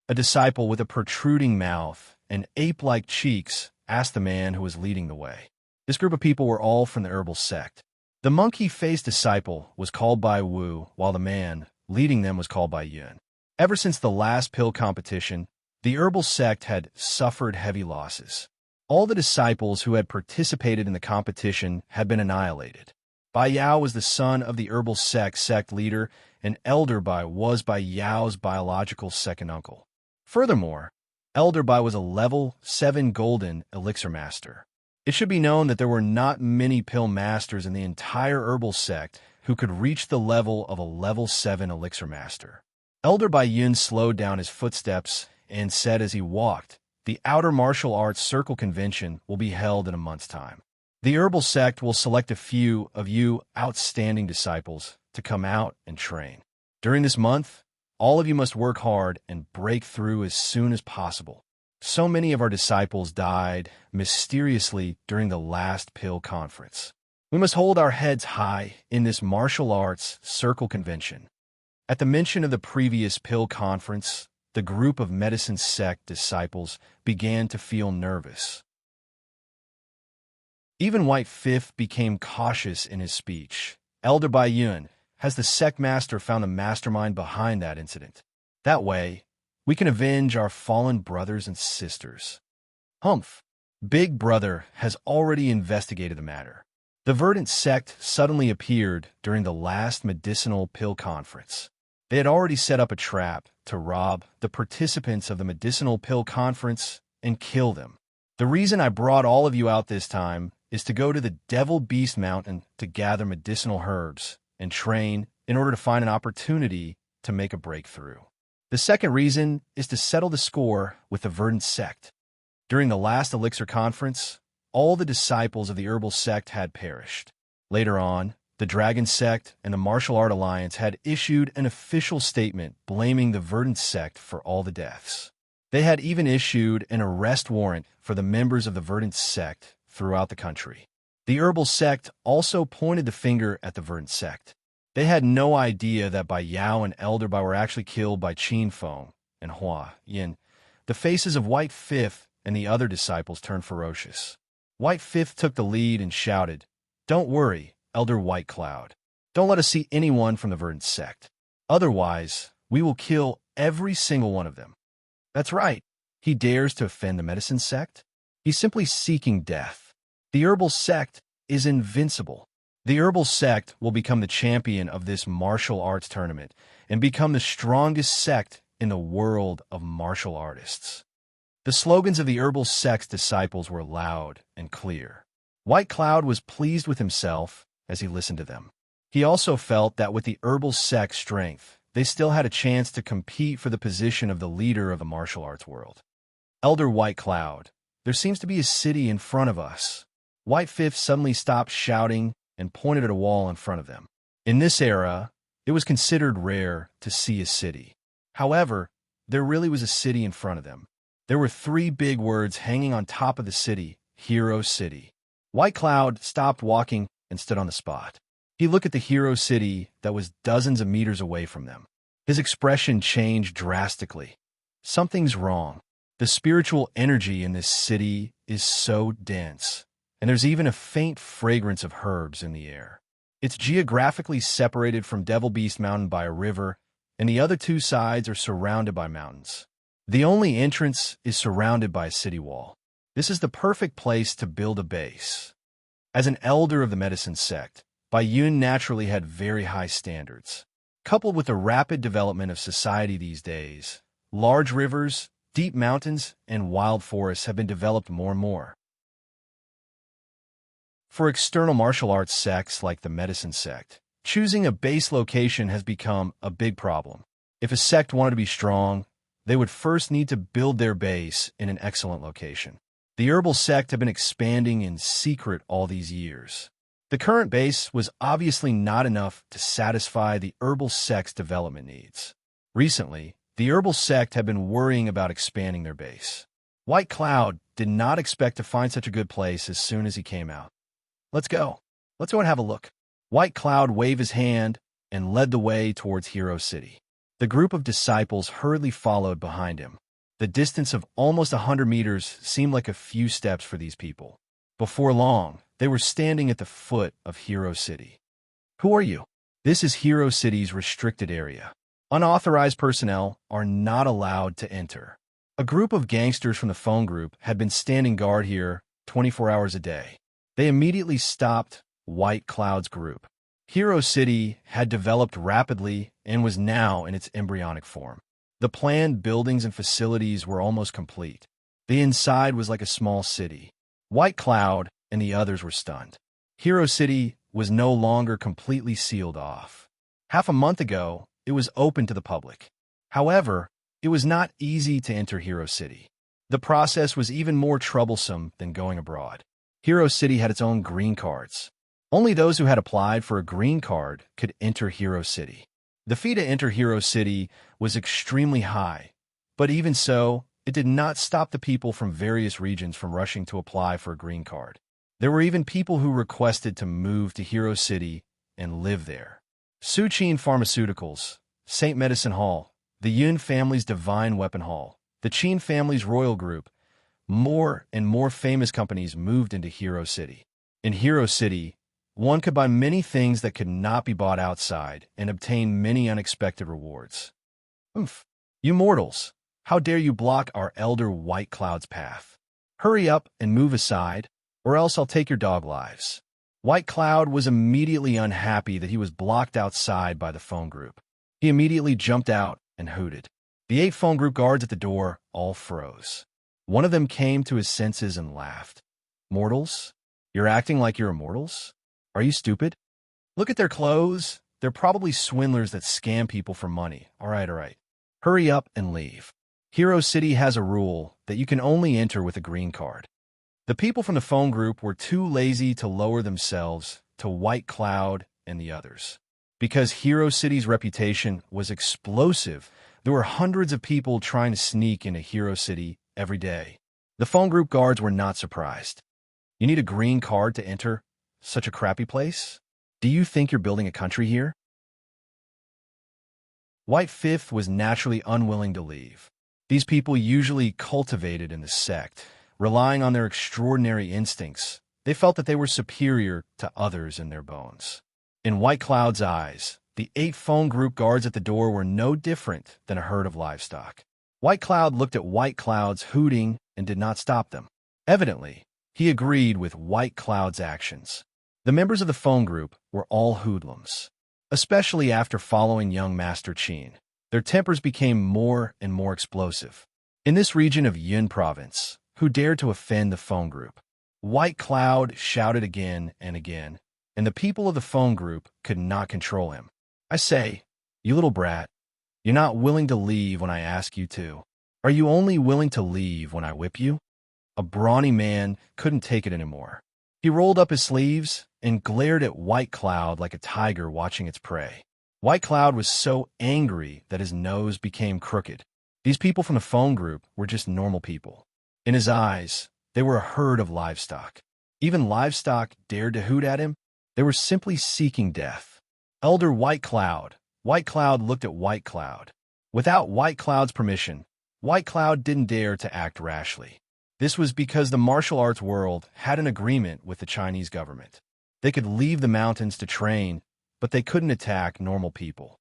A disciple with a protruding mouth and ape-like cheeks asked the man who was leading the way. This group of people were all from the herbal sect. The monkey-faced disciple was called Bai Wu, while the man leading them was called Bai Yun. Ever since the last pill competition, the herbal sect had suffered heavy losses. All the disciples who had participated in the competition had been annihilated. Bai Yao was the son of the herbal sect leader, and Elder Bai was Bai Yao's biological second uncle. Furthermore, Elder Bai was a level 7 golden elixir master. It should be known that there were not many pill masters in the entire herbal sect who could reach the level of a level 7 elixir master. Elder Bai Yun slowed down his footsteps and said as he walked, "The Outer Martial Arts Circle Convention will be held in a month's time. The herbal sect will select a few of you outstanding disciples to come out and train. During this month, all of you must work hard and break through as soon as possible." So many of our disciples died mysteriously during the last pill conference. We must hold our heads high in this martial arts circle convention. At the mention of the previous pill conference, the group of medicine sect disciples began to feel nervous. Even White Fifth became cautious in his speech. Elder Bai Yun, has the sect master found the mastermind behind that incident? That way, we can avenge our fallen brothers and sisters. Humph. Big Brother has already investigated the matter. The Verdant sect suddenly appeared during the last medicinal pill conference. They had already set up a trap to rob the participants of the medicinal pill conference and kill them. The reason I brought all of you out this time is to go to the Devil Beast Mountain to gather medicinal herbs and train in order to find an opportunity to make a breakthrough. The second reason is to settle the score with the Verdant sect. During the last Elixir conference, all the disciples of the herbal sect had perished. Later on, the Dragon sect and the Martial Art Alliance had issued an official statement blaming the Verdant sect for all the deaths. They had even issued an arrest warrant for the members of the Verdant sect throughout the country. The herbal sect also pointed the finger at the Verdant sect. They had no idea that Bai Yao and Elder Bai were actually killed by Qin Feng and Hua Yin. The faces of White Fifth and the other disciples turned ferocious. White Fifth took the lead and shouted, "Don't worry, Elder White Cloud. Don't let us see anyone from the Verdant sect. Otherwise, we will kill every single one of them." That's right. He dares to offend the medicine sect? He's simply seeking death. The herbal sect is invincible. The herbal sect will become the champion of this martial arts tournament and become the strongest sect in the world of martial artists. The slogans of the herbal sect's disciples were loud and clear. White Cloud was pleased with himself as he listened to them. He also felt that with the herbal sect's strength, they still had a chance to compete for the position of the leader of the martial arts world. Elder White Cloud, there seems to be a city in front of us. White Fifth suddenly stopped shouting and pointed at a wall in front of them. In this era, it was considered rare to see a city. However, there really was a city in front of them. There were 3 big words hanging on top of the city, Hero City. White Cloud stopped walking and stood on the spot. He looked at the Hero City that was dozens of meters away from them. His expression changed drastically. Something's wrong. The spiritual energy in this city is so dense, and there's even a faint fragrance of herbs in the air. It's geographically separated from Devil Beast Mountain by a river, and the other 2 sides are surrounded by mountains. The only entrance is surrounded by a city wall. This is the perfect place to build a base. As an elder of the medicine sect, Bai Yun naturally had very high standards. Coupled with the rapid development of society these days, large rivers, deep mountains, and wild forests have been developed more and more. For external martial arts sects like the medicine sect, choosing a base location has become a big problem. If a sect wanted to be strong, they would first need to build their base in an excellent location. The herbal sect had been expanding in secret all these years. The current base was obviously not enough to satisfy the herbal sect's development needs. Recently, the herbal sect had been worrying about expanding their base. White Cloud did not expect to find such a good place as soon as he came out. Let's go and have a look." White Cloud waved his hand and led the way towards Hero City. The group of disciples hurriedly followed behind him. The distance of almost 100 meters seemed like a few steps for these people. Before long, they were standing at the foot of Hero City. "Who are you?" "This is Hero City's restricted area. Unauthorized personnel are not allowed to enter. A group of gangsters from the phone group had been standing guard here 24 hours a day. They immediately stopped White Cloud's group. Hero City had developed rapidly and was now in its embryonic form. The planned buildings and facilities were almost complete. The inside was like a small city. White Cloud and the others were stunned. Hero City was no longer completely sealed off. Half a month ago, it was open to the public. However, it was not easy to enter Hero City. The process was even more troublesome than going abroad. Hero City had its own green cards. Only those who had applied for a green card could enter Hero City. The fee to enter Hero City was extremely high, but even so, it did not stop the people from various regions from rushing to apply for a green card. There were even people who requested to move to Hero City and live there. Suchin Pharmaceuticals, St. Medicine Hall, the Yun family's Divine Weapon Hall, the Qin family's Royal Group, more and more famous companies moved into Hero City. In Hero City, one could buy many things that could not be bought outside and obtain many unexpected rewards. Oomph! You mortals! How dare you block our elder White Cloud's path? Hurry up and move aside, or else I'll take your dog lives. White Cloud was immediately unhappy that he was blocked outside by the phone group. He immediately jumped out and hooted. The 8 phone group guards at the door all froze. One of them came to his senses and laughed. Mortals? You're acting like you're immortals? Are you stupid? Look at their clothes. They're probably swindlers that scam people for money. All right. Hurry up and leave. Hero City has a rule that you can only enter with a green card. The people from the phone group were too lazy to lower themselves to White Cloud and the others. Because Hero City's reputation was explosive, there were hundreds of people trying to sneak into Hero City every day. The phone group guards were not surprised. You need a green card to enter such a crappy place? Do you think you're building a country here? White Fifth was naturally unwilling to leave. These people usually cultivated in the sect, relying on their extraordinary instincts. They felt that they were superior to others in their bones. In White Cloud's eyes, the 8 phone group guards at the door were no different than a herd of livestock. White Cloud looked at White Cloud's hooting and did not stop them. Evidently, he agreed with White Cloud's actions. The members of the phone group were all hoodlums, especially after following young Master Qin. Their tempers became more and more explosive. In this region of Yun Province, who dared to offend the phone group? White Cloud shouted again and again, and the people of the phone group could not control him. I say, you little brat, you're not willing to leave when I ask you to. Are you only willing to leave when I whip you? A brawny man couldn't take it anymore. He rolled up his sleeves and glared at White Cloud like a tiger watching its prey. White Cloud was so angry that his nose became crooked. These people from the phone group were just normal people. In his eyes, they were a herd of livestock. Even livestock dared to hoot at him. They were simply seeking death. Elder White Cloud looked at White Cloud. Without White Cloud's permission, White Cloud didn't dare to act rashly. This was because the martial arts world had an agreement with the Chinese government. They could leave the mountains to train, but they couldn't attack normal people.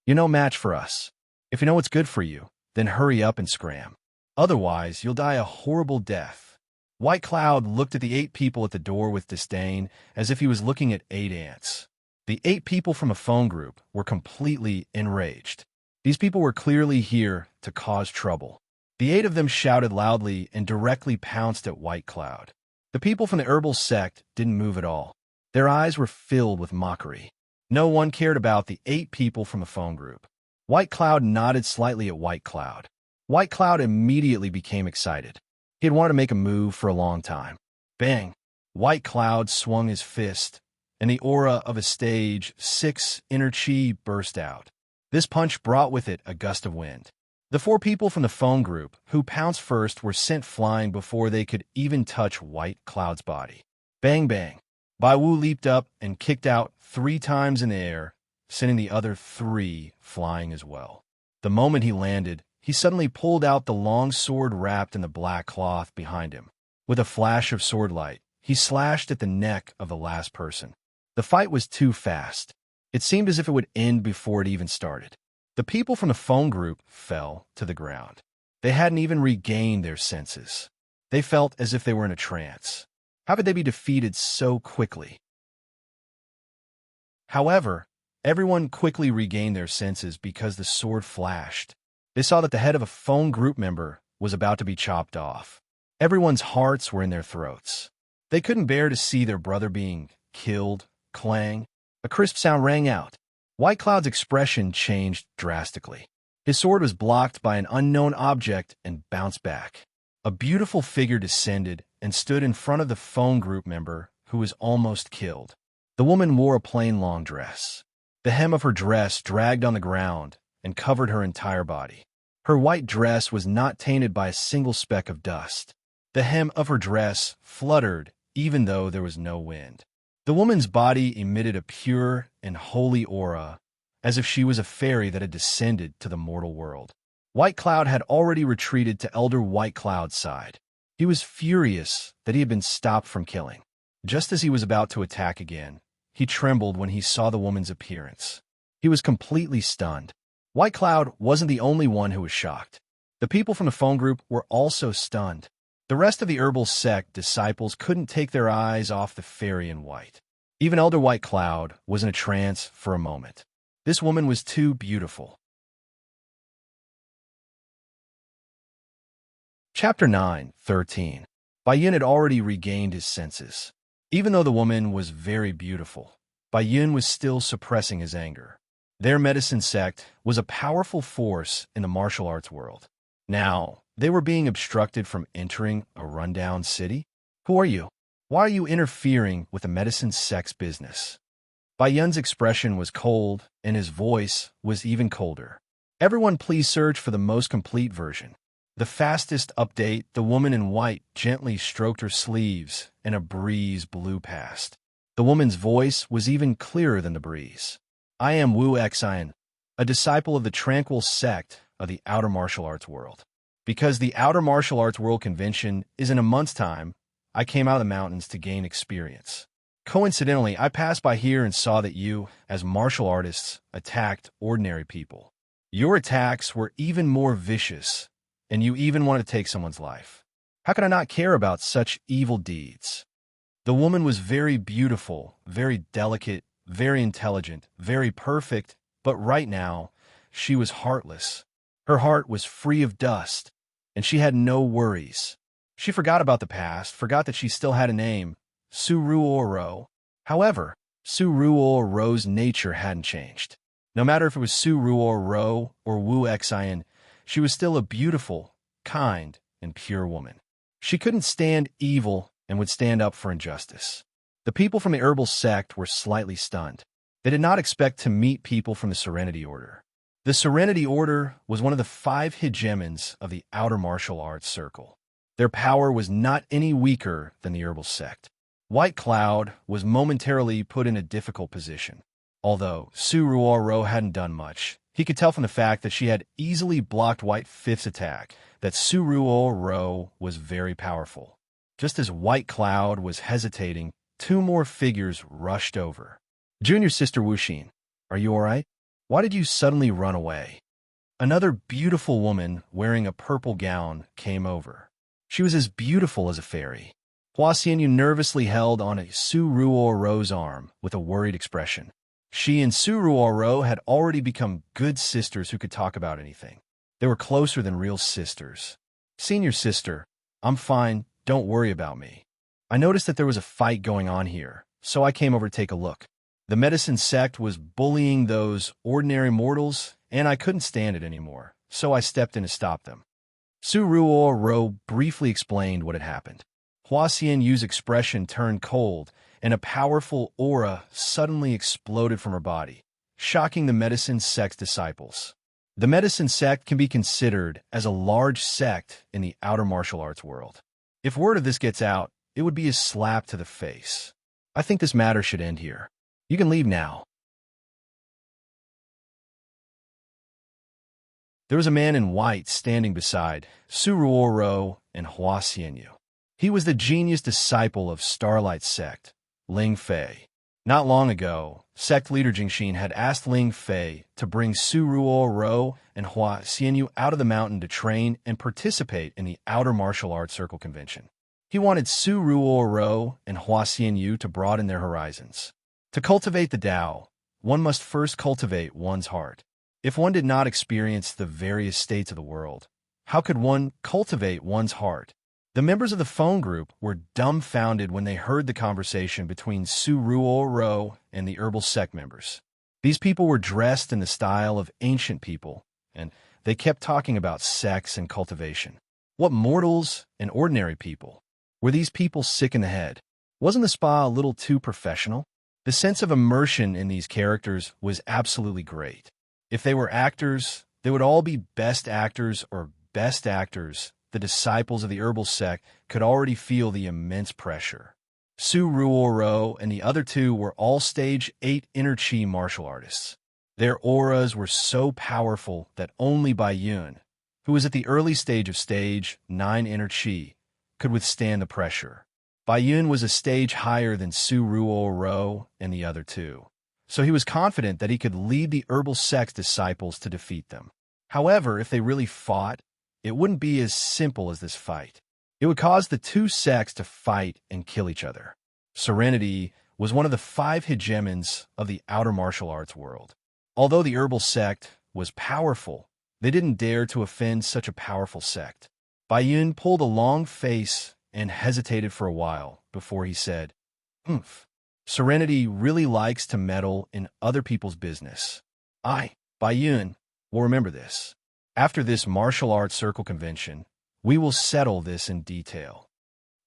You're no match for us. If you know what's good for you, then hurry up and scram. Otherwise, you'll die a horrible death. White Cloud looked at the 8 people at the door with disdain, as if he was looking at 8 ants. The 8 people from a phone group were completely enraged. These people were clearly here to cause trouble. The 8 of them shouted loudly and directly pounced at White Cloud. The people from the herbal sect didn't move at all. Their eyes were filled with mockery. No one cared about the 8 people from the phone group. White Cloud nodded slightly at White Cloud. White Cloud immediately became excited. He had wanted to make a move for a long time. Bang! White Cloud swung his fist, and the aura of a stage 6 inner chi burst out. This punch brought with it a gust of wind. The 4 people from the phone group who pounced first were sent flying before they could even touch White Cloud's body. Bang, bang! Bai Wu leaped up and kicked out 3 times in the air, sending the other 3 flying as well. The moment he landed, he suddenly pulled out the long sword wrapped in the black cloth behind him. With a flash of sword light, he slashed at the neck of the last person. The fight was too fast. It seemed as if it would end before it even started. The people from the phone group fell to the ground. They hadn't even regained their senses. They felt as if they were in a trance. How could they be defeated so quickly? However, everyone quickly regained their senses because the sword flashed. They saw that the head of a phone group member was about to be chopped off. Everyone's hearts were in their throats. They couldn't bear to see their brother being killed. Clang. A crisp sound rang out. White Cloud's expression changed drastically. His sword was blocked by an unknown object and bounced back. A beautiful figure descended and stood in front of the phone group member who was almost killed. The woman wore a plain long dress. The hem of her dress dragged on the ground and covered her entire body. Her white dress was not tainted by a single speck of dust. The hem of her dress fluttered even though there was no wind. The woman's body emitted a pure and holy aura, as if she was a fairy that had descended to the mortal world. White Cloud had already retreated to Elder White Cloud's side. He was furious that he had been stopped from killing. Just as he was about to attack again, he trembled when he saw the woman's appearance. He was completely stunned. White Cloud wasn't the only one who was shocked. The people from the phone group were also stunned. The rest of the herbal sect disciples couldn't take their eyes off the fairy in white. Even Elder White Cloud was in a trance for a moment. This woman was too beautiful. Chapter 9:13. Bayun had already regained his senses. Even though the woman was very beautiful, Bayun was still suppressing his anger. Their medicine sect was a powerful force in the martial arts world. Now, they were being obstructed from entering a rundown city? Who are you? Why are you interfering with the medicine sect's business? Bayun's expression was cold, and his voice was even colder. Everyone please search for the most complete version. The fastest update, the woman in white gently stroked her sleeves, and a breeze blew past. The woman's voice was even clearer than the breeze. I am Wu Xian, a disciple of the tranquil sect of the outer martial arts world. Because the outer martial arts world convention is in a month's time, I came out of the mountains to gain experience. Coincidentally, I passed by here and saw that you, as martial artists, attacked ordinary people. Your attacks were even more vicious, and you even wanted to take someone's life. How could I not care about such evil deeds? The woman was very beautiful, very delicate, very intelligent, very perfect, but right now, she was heartless. Her heart was free of dust, and she had no worries. She forgot about the past, forgot that she still had a name, Suruo-Ro. However, Suruo-Ro's nature hadn't changed. No matter if it was Suruo-Ro or Wu Xian, she was still a beautiful, kind, and pure woman. She couldn't stand evil and would stand up for injustice. The people from the herbal sect were slightly stunned. They did not expect to meet people from the Serenity Order. The Serenity Order was one of the 5 hegemons of the outer martial arts circle. Their power was not any weaker than the herbal sect. White Cloud was momentarily put in a difficult position. Although Suruo-Ro hadn't done much, he could tell from the fact that she had easily blocked White Fifth's attack that Suruo-Ro was very powerful. Just as White Cloud was hesitating, 2 more figures rushed over. Junior Sister Wuxin, are you all right? Why did you suddenly run away? Another beautiful woman wearing a purple gown came over. She was as beautiful as a fairy. Hua Xianyu nervously held on a Suruo-Ro's arm with a worried expression. She and Suruo-Ro had already become good sisters who could talk about anything. They were closer than real sisters. Senior sister, I'm fine, don't worry about me. I noticed that there was a fight going on here, so I came over to take a look. The medicine sect was bullying those ordinary mortals, and I couldn't stand it anymore, so I stepped in to stop them. Suruo-Ro briefly explained what had happened. Hua Xianyu's expression turned cold, and a powerful aura suddenly exploded from her body, shocking the medicine sect's disciples. The medicine sect can be considered as a large sect in the outer martial arts world. If word of this gets out, it would be a slap to the face. I think this matter should end here. You can leave now. There was a man in white standing beside Suruo-Ro and Hua Xianyu. He was the genius disciple of Starlight Sect, Ling Fei. Not long ago, sect leader Jingxin had asked Ling Fei to bring Su Ruo and Hua Xianyu out of the mountain to train and participate in the Outer Martial Arts Circle Convention. He wanted Su Ruo and Hua Xianyu to broaden their horizons. To cultivate the Tao, one must first cultivate one's heart. If one did not experience the various states of the world, how could one cultivate one's heart? The members of the phone group were dumbfounded when they heard the conversation between Su Ruo and the herbal sect members. These people were dressed in the style of ancient people, and they kept talking about sex and cultivation. What mortals and ordinary people? Were these people sick in the head? Wasn't the spa a little too professional? The sense of immersion in these characters was absolutely great. If they were actors, they would all be best actors or best actors. The disciples of the herbal sect could already feel the immense pressure. Su Ruo and the other two were all stage 8 inner chi martial artists. Their auras were so powerful that only Bai Yun, who was at the early stage of stage 9 inner chi, could withstand the pressure. Bai Yun was a stage higher than Su Ruo and the other two, so he was confident that he could lead the herbal sect's disciples to defeat them. However, if they really fought, it wouldn't be as simple as this fight. It would cause the two sects to fight and kill each other. Serenity was one of the 5 hegemons of the outer martial arts world. Although the herbal sect was powerful, they didn't dare to offend such a powerful sect. Bai Yun pulled a long face and hesitated for a while before he said, "Oomph. Serenity really likes to meddle in other people's business. Bai Yun, will remember this. After this martial arts circle convention, we will settle this in detail."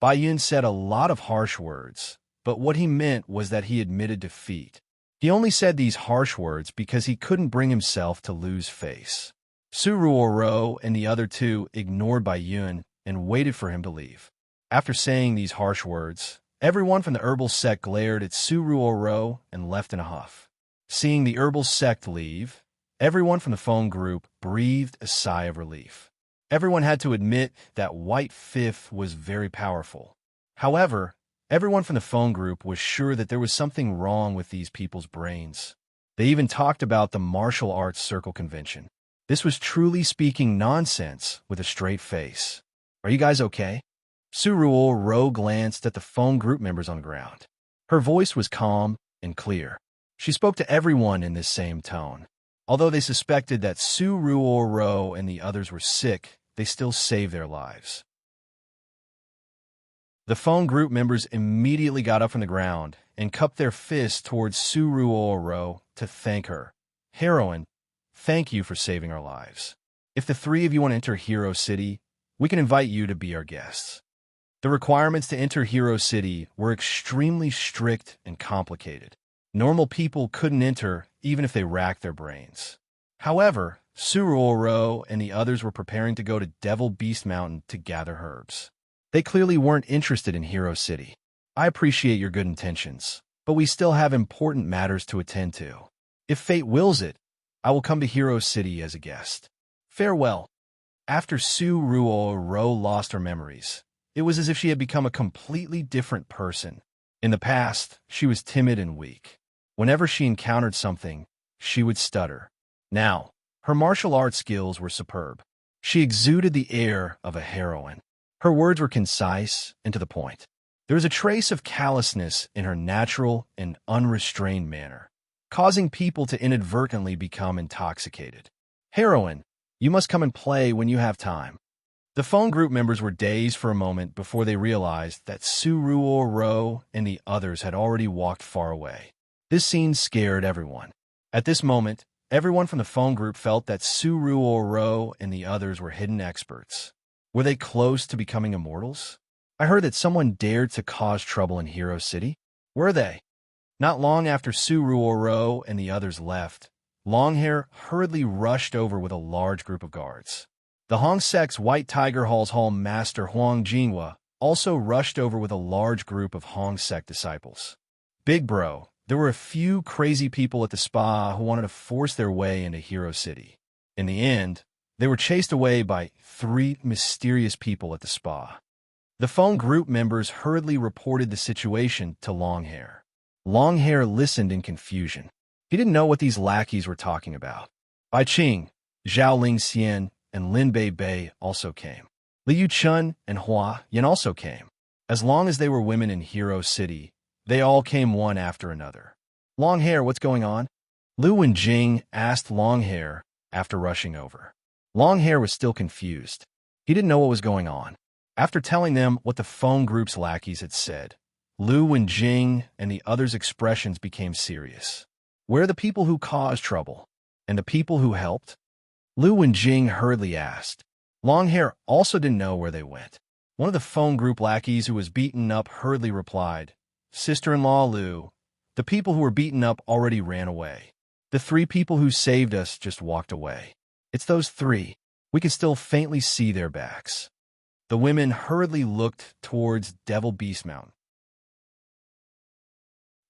Bai Yun said a lot of harsh words, but what he meant was that he admitted defeat. He only said these harsh words because he couldn't bring himself to lose face. Su Ruo and the other two ignored Bai Yun and waited for him to leave. After saying these harsh words, everyone from the herbal sect glared at Su Ruo and left in a huff. Seeing the herbal sect leave, everyone from the phone group breathed a sigh of relief. Everyone had to admit that White Fifth was very powerful. However, everyone from the phone group was sure that there was something wrong with these people's brains. They even talked about the martial arts circle convention. This was truly nonsense with a straight face. Are you guys okay? Su Ruo glanced at the phone group members on the ground. Her voice was calm and clear. She spoke to everyone in this same tone. Although they suspected that Su Ruo and the others were sick, they still saved their lives. The phone group members immediately got up from the ground and cupped their fists towards Su Ruo to thank her. "Heroine, thank you for saving our lives. If the 3 of you want to enter Hero City, we can invite you to be our guests." The requirements to enter Hero City were extremely strict and complicated. Normal people couldn't enter even if they racked their brains. However, Su Ruo and the others were preparing to go to Devil Beast Mountain to gather herbs. They clearly weren't interested in Hero City. "I appreciate your good intentions, but we still have important matters to attend to. If fate wills it, I will come to Hero City as a guest. Farewell." After Su Ruo lost her memories, it was as if she had become a completely different person. In the past, she was timid and weak. Whenever she encountered something, she would stutter. Now, her martial arts skills were superb. She exuded the air of a heroine. Her words were concise and to the point. There was a trace of callousness in her natural and unrestrained manner, causing people to inadvertently become intoxicated. "Heroine, you must come and play when you have time." The phone group members were dazed for a moment before they realized that Su Ruo and the others had already walked far away. This scene scared everyone. At this moment, everyone from the phone group felt that Su Ruo and the others were hidden experts. Were they close to becoming immortals? I heard that someone dared to cause trouble in Hero City. Were they? Not long after Su Ruo and the others left, Longhair hurriedly rushed over with a large group of guards. The Hong Sect's White Tiger Hall's Hall Master Huang Jinghua also rushed over with a large group of Hong Sect disciples. Big bro, there were a few crazy people at the spa who wanted to force their way into Hero City. In the end, they were chased away by 3 mysterious people at the spa. The phone group members hurriedly reported the situation to Longhair. Longhair listened in confusion. He didn't know what these lackeys were talking about. Bai Qing, Zhao Lingxian, and Lin Bei also came. Liu Chun and Hua Yan also came. As long as they were women in Hero City, they all came one after another. Longhair, what's going on? Lu Wenjing asked Longhair after rushing over. Longhair was still confused. He didn't know what was going on. After telling them what the phone group's lackeys had said, Lu Wenjing and the others' expressions became serious. Where are the people who caused trouble? And the people who helped? Lu Wenjing hurriedly asked. Longhair also didn't know where they went. One of the phone group lackeys who was beaten up hurriedly replied, Sister-in-law Lu, the people who were beaten up already ran away. The 3 people who saved us just walked away. It's those 3. We can still faintly see their backs. The women hurriedly looked towards Devil Beast Mountain.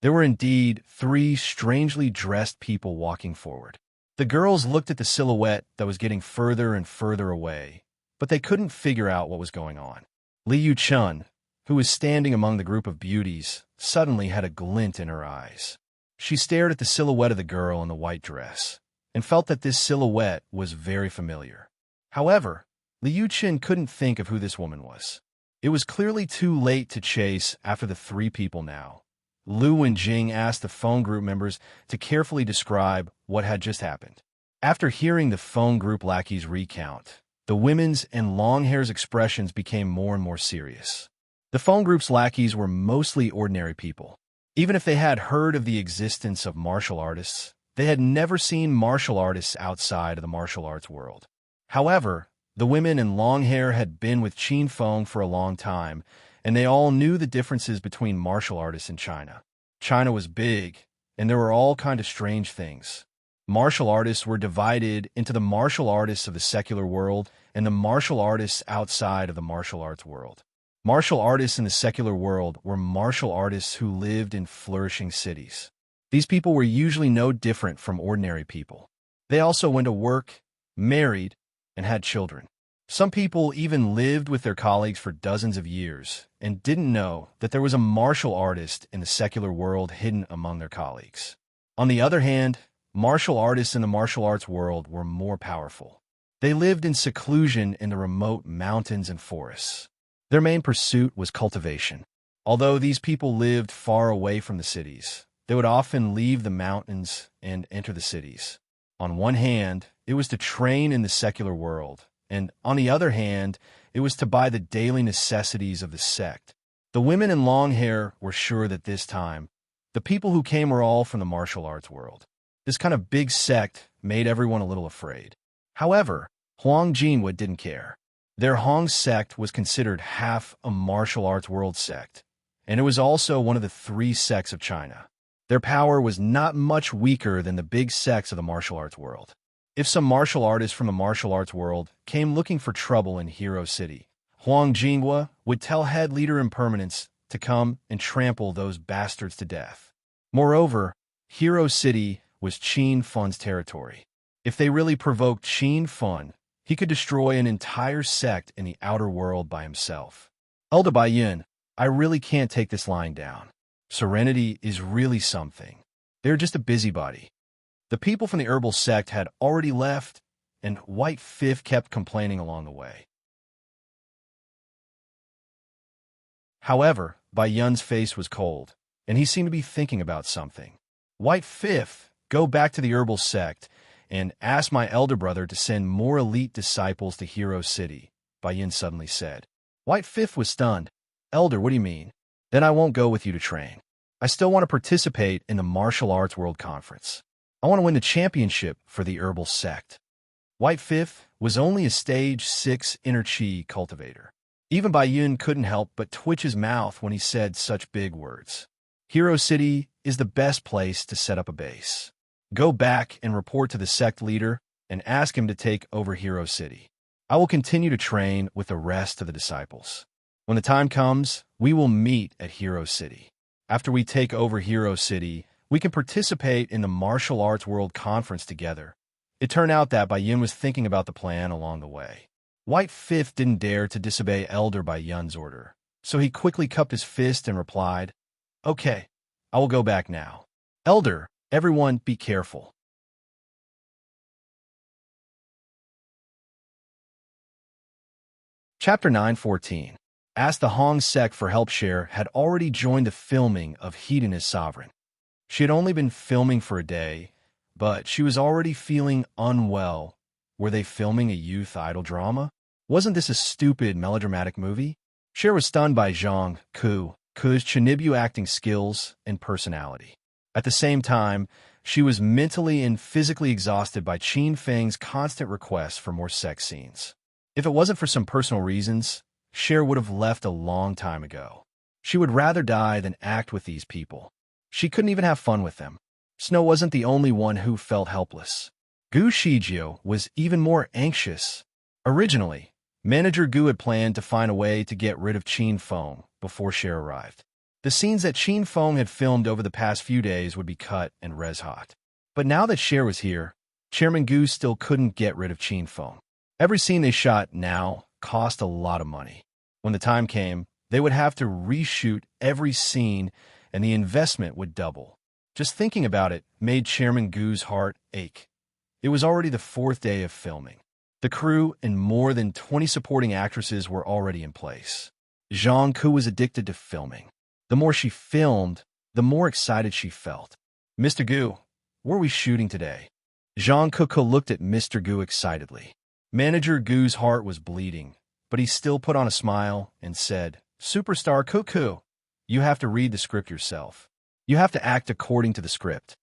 There were indeed 3 strangely dressed people walking forward. The girls looked at the silhouette that was getting further and further away, but they couldn't figure out what was going on. Liu Chun, who was standing among the group of beauties, suddenly had a glint in her eyes. She stared at the silhouette of the girl in the white dress, and felt that this silhouette was very familiar. However, Liu Chun couldn't think of who this woman was. It was clearly too late to chase after the 3 people now. Lu Wenjing asked the phone group members to carefully describe what had just happened. After hearing the phone group lackeys recount, the women's and Longhair's expressions became more and more serious. The phone group's lackeys were mostly ordinary people. Even if they had heard of the existence of martial artists, they had never seen martial artists outside of the martial arts world. However, the women and Longhair had been with Qin Feng for a long time, and they all knew the differences between martial artists in China. China was big, and there were all kinds of strange things. Martial artists were divided into the martial artists of the secular world and the martial artists outside of the martial arts world. Martial artists in the secular world were martial artists who lived in flourishing cities. These people were usually no different from ordinary people. They also went to work, married, and had children. Some people even lived with their colleagues for dozens of years and didn't know that there was a martial artist in the secular world hidden among their colleagues. On the other hand, martial artists in the martial arts world were more powerful. They lived in seclusion in the remote mountains and forests. Their main pursuit was cultivation. Although these people lived far away from the cities, they would often leave the mountains and enter the cities. On one hand, it was to train in the secular world, and on the other hand, it was to buy the daily necessities of the sect. The women in Longhair were sure that this time, the people who came were all from the martial arts world. This kind of big sect made everyone a little afraid. However, Huang Jinhua didn't care. Their Hong sect was considered half a martial arts world sect, and it was also one of the 3 sects of China. Their power was not much weaker than the big sects of the martial arts world. If some martial artists from the martial arts world came looking for trouble in Hero City, Huang Jinhua would tell head leader Impermanence to come and trample those bastards to death. Moreover, Hero City was Qin Feng's territory. If they really provoked Qin Feng, he could destroy an entire sect in the outer world by himself. Elder Baiyun, I really can't take this lying down. Serenity is really something. They're just a busybody. The people from the herbal sect had already left, and White Fifth kept complaining along the way. However, Bai Yun's face was cold, and he seemed to be thinking about something. White Fifth, go back to the herbal sect and ask my elder brother to send more elite disciples to Hero City, Bai Yun suddenly said. White Fifth was stunned. Elder, what do you mean? Then I won't go with you to train. I still want to participate in the Martial Arts World Conference. I want to win the championship for the herbal sect. White Fifth was only a stage 6 inner chi cultivator. Even Bai Yun couldn't help but twitch his mouth when he said such big words. Hero City is the best place to set up a base. Go back and report to the sect leader and ask him to take over Hero City. I will continue to train with the rest of the disciples. When the time comes, we will meet at Hero City. After we take over Hero City, we can participate in the Martial Arts World Conference together. It turned out that Bai Yun was thinking about the plan along the way. White Fifth didn't dare to disobey Elder Bai Yun's order, so he quickly cupped his fist and replied, Okay, I will go back now. Elder, everyone be careful. Chapter 9:14. As the Hong sect for help, Cher had already joined the filming of Hedonist Sovereign. She had only been filming for a day, but she was already feeling unwell. Were they filming a youth idol drama? Wasn't this a stupid melodramatic movie? Cher was stunned by Zhang Ku's Chinibu acting skills and personality. At the same time, she was mentally and physically exhausted by Qin Feng's constant requests for more sex scenes. If it wasn't for some personal reasons, Cher would have left a long time ago. She would rather die than act with these people. She couldn't even have fun with them. Snow wasn't the only one who felt helpless. Gu Shijio was even more anxious. Originally, Manager Gu had planned to find a way to get rid of Qin Feng before Cher arrived. The scenes that Qin Feng had filmed over the past few days would be cut and res-hot. But now that Cher was here, Chairman Gu still couldn't get rid of Qin Feng. Every scene they shot now cost a lot of money. When the time came, they would have to reshoot every scene and the investment would double. Just thinking about it made Chairman Gu's heart ache. It was already the 4th day of filming. The crew and more than 20 supporting actresses were already in place. Zhang Ku was addicted to filming. The more she filmed, the more excited she felt. Mr. Gu, where are we shooting today? Zhang Ku looked at Mr. Gu excitedly. Manager Gu's heart was bleeding, but he still put on a smile and said, Superstar Cuckoo, you have to read the script yourself. You have to act according to the script.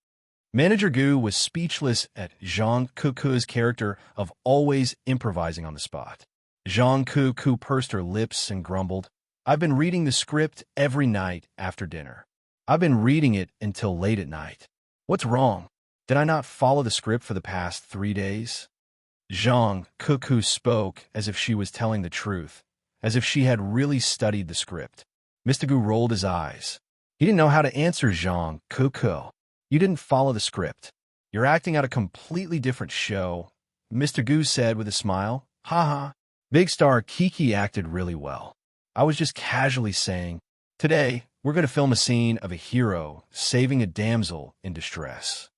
Manager Gu was speechless at Zhang Ku's character of always improvising on the spot. Zhang Ku pursed her lips and grumbled, I've been reading the script every night after dinner. I've been reading it until late at night. What's wrong? Did I not follow the script for the past 3 days? Zhang Ku spoke as if she was telling the truth, as if she had really studied the script. Mr. Gu rolled his eyes. He didn't know how to answer Zhang Ku. You didn't follow the script. You're acting out a completely different show, Mr. Gu said with a smile. Ha. Big star Kiki acted really well. I was just casually saying, today, we're going to film a scene of a hero saving a damsel in distress.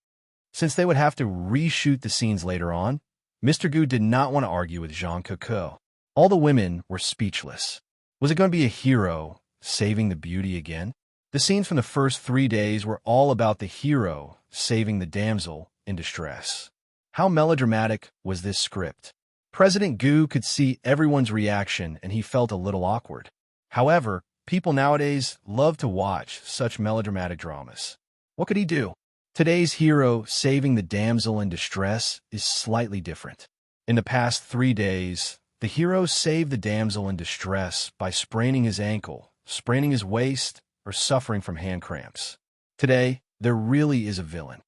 Since they would have to reshoot the scenes later on, Mr. Gu did not want to argue with Zhang Ku. All the women were speechless. Was it going to be a hero saving the beauty again? The scenes from the first 3 days were all about the hero saving the damsel in distress. How melodramatic was this script? President Gu could see everyone's reaction and he felt a little awkward. However, people nowadays love to watch such melodramatic dramas. What could he do? Today's hero saving the damsel in distress is slightly different. In the past 3 days, the hero saved the damsel in distress by spraining his ankle, spraining his waist, or suffering from hand cramps. Today, there really is a villain.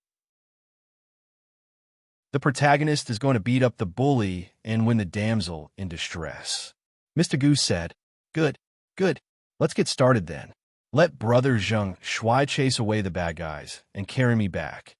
The protagonist is going to beat up the bully and win the damsel in distress. Mr. Gu said, Good. Let's get started then. Let brother Zheng Shuai chase away the bad guys and carry me back.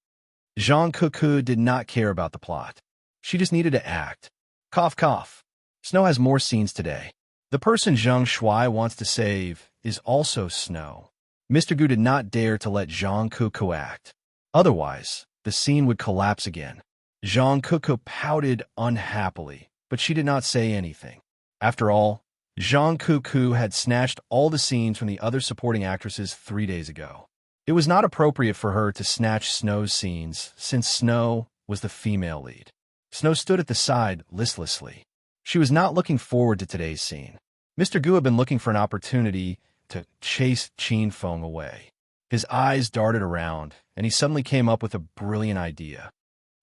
Zhang Ku did not care about the plot. She just needed to act. Cough, cough. Snow has more scenes today. The person Zheng Shuai wants to save is also Snow. Mr. Gu did not dare to let Zhang Ku act. Otherwise, the scene would collapse again. Zhang Ku pouted unhappily, but she did not say anything. After all, Zhang Ku had snatched all the scenes from the other supporting actresses 3 days ago. It was not appropriate for her to snatch Snow's scenes, since Snow was the female lead. Snow stood at the side listlessly. She was not looking forward to today's scene. Mr. Gu had been looking for an opportunity to chase Qin Feng away. His eyes darted around, and he suddenly came up with a brilliant idea.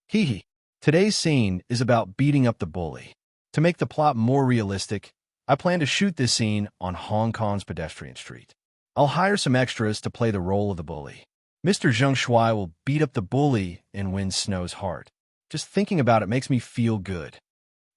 Hee. Today's scene is about beating up the bully. To make the plot more realistic, I plan to shoot this scene on Hong Kong's pedestrian street. I'll hire some extras to play the role of the bully. Mr. Zheng Shuai will beat up the bully and win Snow's heart. Just thinking about it makes me feel good.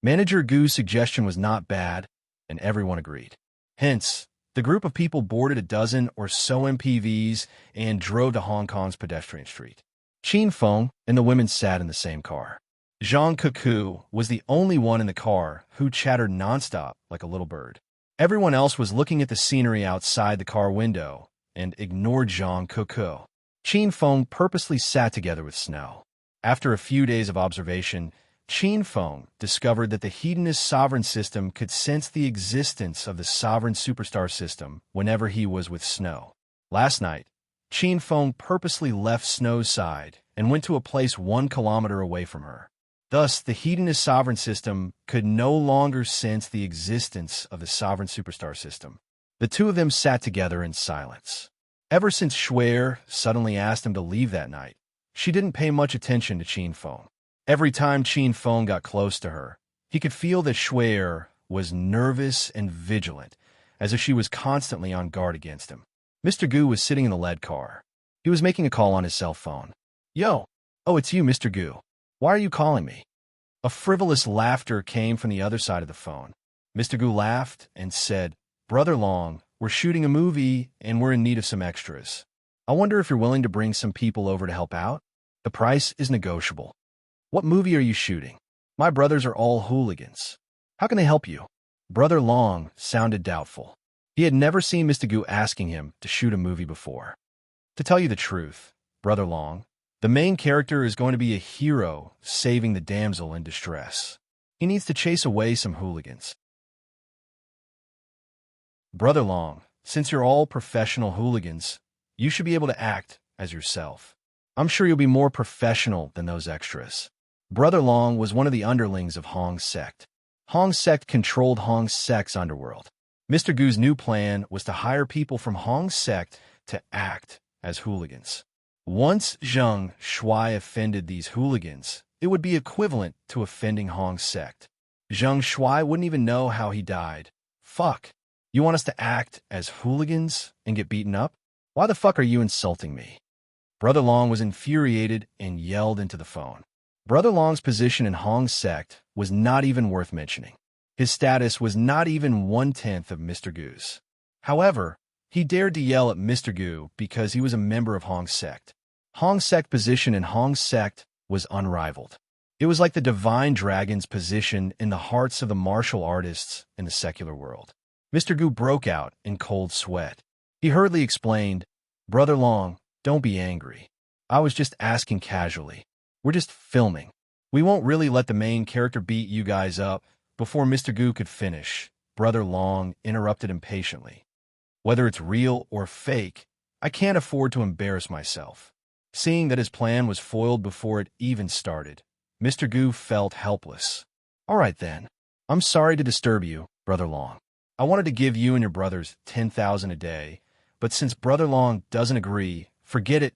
Manager Gu's suggestion was not bad, and everyone agreed. Hence, the group of people boarded a dozen or so MPVs and drove to Hong Kong's pedestrian street. Qin Feng and the women sat in the same car. Zhang Ku was the only one in the car who chattered nonstop like a little bird. Everyone else was looking at the scenery outside the car window and ignored Zhang Ku. Qin Feng purposely sat together with Snow. After a few days of observation, Qin Feng discovered that the Hedonist sovereign system could sense the existence of the sovereign superstar system whenever he was with Snow. Last night, Qin Feng purposely left Snow's side and went to a place 1 kilometer away from her. Thus, the Hedonist sovereign system could no longer sense the existence of the sovereign superstar system. The two of them sat together in silence. Ever since Shuer suddenly asked him to leave that night, she didn't pay much attention to Qin Feng. Every time Qin Feng got close to her, he could feel that Shuer was nervous and vigilant, as if she was constantly on guard against him. Mr. Gu was sitting in the lead car. He was making a call on his cell phone. Yo! Oh, it's you, Mr. Gu. Why are you calling me? A frivolous laughter came from the other side of the phone. Mr. Gu laughed and said, Brother Long, we're shooting a movie and we're in need of some extras. I wonder if you're willing to bring some people over to help out? The price is negotiable. What movie are you shooting? My brothers are all hooligans. How can they help you? Brother Long sounded doubtful. He had never seen Mr. Gu asking him to shoot a movie before. To tell you the truth, Brother Long, the main character is going to be a hero saving the damsel in distress. He needs to chase away some hooligans. Brother Long, since you're all professional hooligans, you should be able to act as yourself. I'm sure you'll be more professional than those extras. Brother Long was one of the underlings of Hong's sect. Hong's sect controlled Hong's sect's underworld. Mr. Gu's new plan was to hire people from Hong's sect to act as hooligans. Once Zheng Shuai offended these hooligans, it would be equivalent to offending Hong's sect. Zheng Shuai wouldn't even know how he died. Fuck. You want us to act as hooligans and get beaten up? Why the fuck are you insulting me? Brother Long was infuriated and yelled into the phone. Brother Long's position in Hong's sect was not even worth mentioning. His status was not even 1/10 of Mr. Gu's. However, he dared to yell at Mr. Gu because he was a member of Hong's sect. Hong's sect position in Hong's sect was unrivaled. It was like the divine dragon's position in the hearts of the martial artists in the secular world. Mr. Gu broke out in cold sweat. He hurriedly explained, Brother Long, don't be angry. I was just asking casually. We're just filming. We won't really let the main character beat you guys up. Before Mr. Gu could finish, Brother Long interrupted impatiently. Whether it's real or fake, I can't afford to embarrass myself. Seeing that his plan was foiled before it even started, Mr. Gu felt helpless. All right then. I'm sorry to disturb you, Brother Long. I wanted to give you and your brothers 10,000 a day, but since Brother Long doesn't agree, forget it.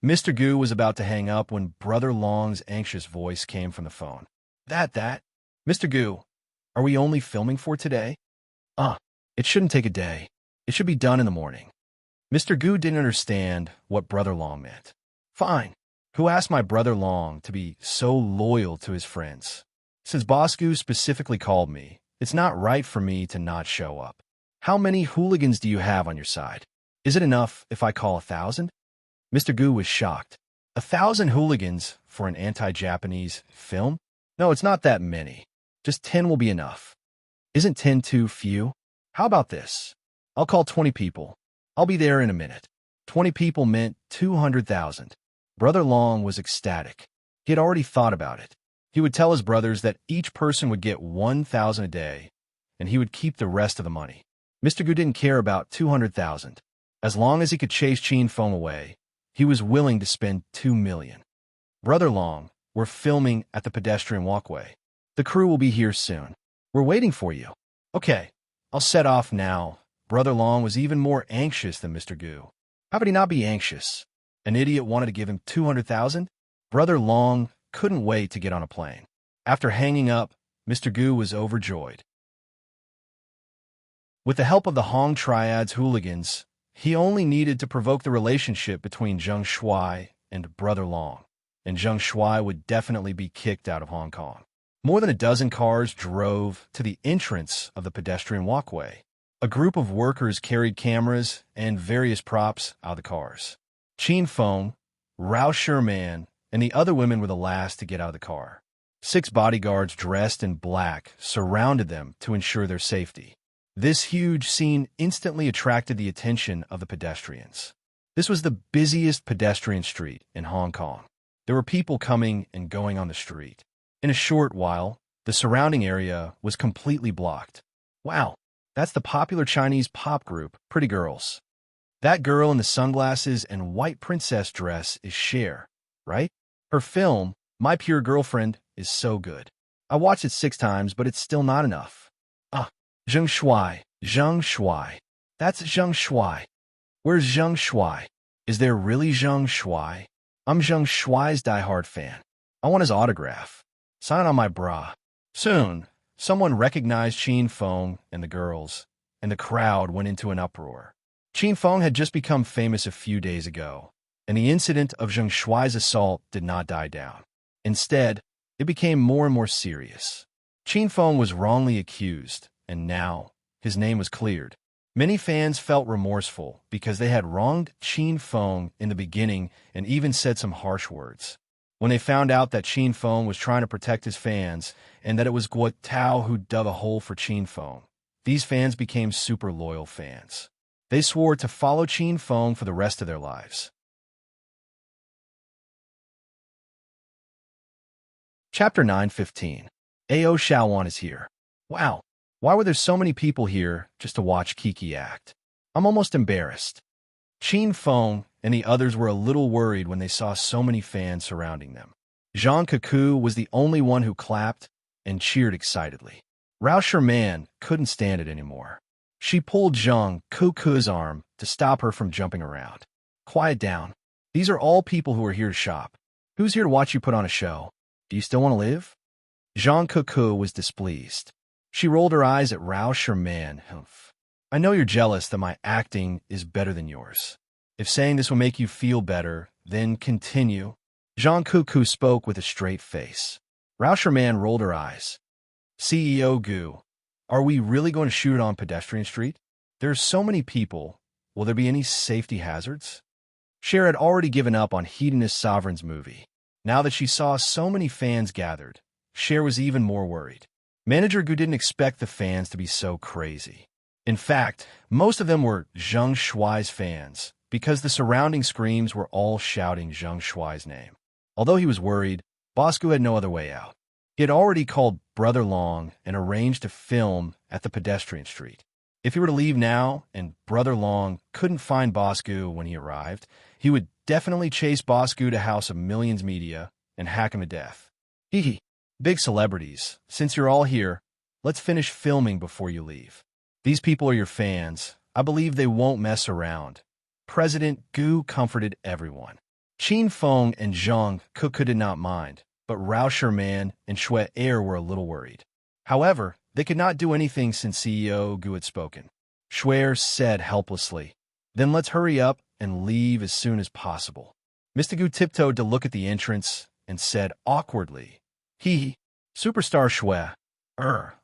Mr. Gu was about to hang up when Brother Long's anxious voice came from the phone. That. Mr. Gu, are we only filming for today? It shouldn't take a day. It should be done in the morning. Mr. Gu didn't understand what Brother Long meant. Fine. Who asked my Brother Long to be so loyal to his friends? Since Boss Gu specifically called me, it's not right for me to not show up. How many hooligans do you have on your side? Is it enough if I call 1,000? Mr. Gu was shocked. 1,000 hooligans for an anti-Japanese film? No, it's not that many. Just 10 will be enough. Isn't 10 too few? How about this? I'll call 20 people. I'll be there in a minute. 20 people meant 200,000. Brother Long was ecstatic. He had already thought about it. He would tell his brothers that each person would get 1,000 a day, and he would keep the rest of the money. Mr. Gu didn't care about 200,000. As long as he could chase Qin Feng away, he was willing to spend 2 million. Brother Long, we're filming at the pedestrian walkway. The crew will be here soon. We're waiting for you. Okay, I'll set off now. Brother Long was even more anxious than Mr. Gu. How could he not be anxious? An idiot wanted to give him 200,000? Brother Long couldn't wait to get on a plane. After hanging up, Mr. Gu was overjoyed. With the help of the Hong Triad's hooligans, he only needed to provoke the relationship between Zheng Shuai and Brother Long, and Zheng Shuai would definitely be kicked out of Hong Kong. More than a dozen cars drove to the entrance of the pedestrian walkway. A group of workers carried cameras and various props out of the cars. Qin Feng, Rao Sherman, and the other women were the last to get out of the car. 6 bodyguards dressed in black surrounded them to ensure their safety. This huge scene instantly attracted the attention of the pedestrians. This was the busiest pedestrian street in Hong Kong. There were people coming and going on the street. In a short while, the surrounding area was completely blocked. Wow, that's the popular Chinese pop group, Pretty Girls. That girl in the sunglasses and white princess dress is Cher, right? Her film, My Pure Girlfriend, is so good. I watched it 6 times, but it's still not enough. Ah, Zheng Shuai, Zheng Shuai. That's Zheng Shuai. Where's Zheng Shuai? Is there really Zheng Shuai? I'm Zheng Shuai's diehard fan. I want his autograph. Sign on my bra. Soon, someone recognized Qin Feng and the girls, and the crowd went into an uproar. Qin Feng had just become famous a few days ago, and the incident of Zheng Shuai's assault did not die down. Instead, it became more and more serious. Qin Feng was wrongly accused, and now his name was cleared. Many fans felt remorseful because they had wronged Qin Feng in the beginning and even said some harsh words. When they found out that Qin Feng was trying to protect his fans and that it was Guo Tao who dug a hole for Qin Feng, these fans became super loyal fans. They swore to follow Qin Feng for the rest of their lives. Chapter 9:15. A.O. Shaowan is here. Wow, why were there so many people here just to watch Kiki act? I'm almost embarrassed. Qin Feng and the others were a little worried when they saw so many fans surrounding them. Zhang Cuckoo was the only one who clapped and cheered excitedly. Rao Sherman couldn't stand it anymore. She pulled Zhang Cuckoo's arm to stop her from jumping around. Quiet down. These are all people who are here to shop. Who's here to watch you put on a show? Do you still want to live? Zhang Cuckoo was displeased. She rolled her eyes at Rao Sherman. I know you're jealous that my acting is better than yours. If saying this will make you feel better, then continue. Zhang Cuckoo spoke with a straight face. Rao Sherman rolled her eyes. CEO Gu, are we really going to shoot it on pedestrian street? There are so many people. Will there be any safety hazards? Cher had already given up on Hedonist Sovereign's movie. Now that she saw so many fans gathered, Cher was even more worried. Manager Gu didn't expect the fans to be so crazy. In fact, most of them were Zheng Shuai's fans, because the surrounding screams were all shouting Zheng Shuai's name. Although he was worried, Boss Gu had no other way out. He had already called Brother Long and arranged to film at the pedestrian street. If he were to leave now and Brother Long couldn't find Boss Gu when he arrived, he would definitely chase Boss Gu to House of Millions Media and hack him to death. Hee. Big celebrities, since you're all here, let's finish filming before you leave. These people are your fans. I believe they won't mess around. President Gu comforted everyone. Qin Feng and Zhang Cuckoo did not mind, but Rao Sherman and Shui Er were a little worried. However, they could not do anything since CEO Gu had spoken. Shui Er said helplessly, "Then let's hurry up and leave as soon as possible." Mr. Gu tiptoed to look at the entrance and said awkwardly, Superstar Shui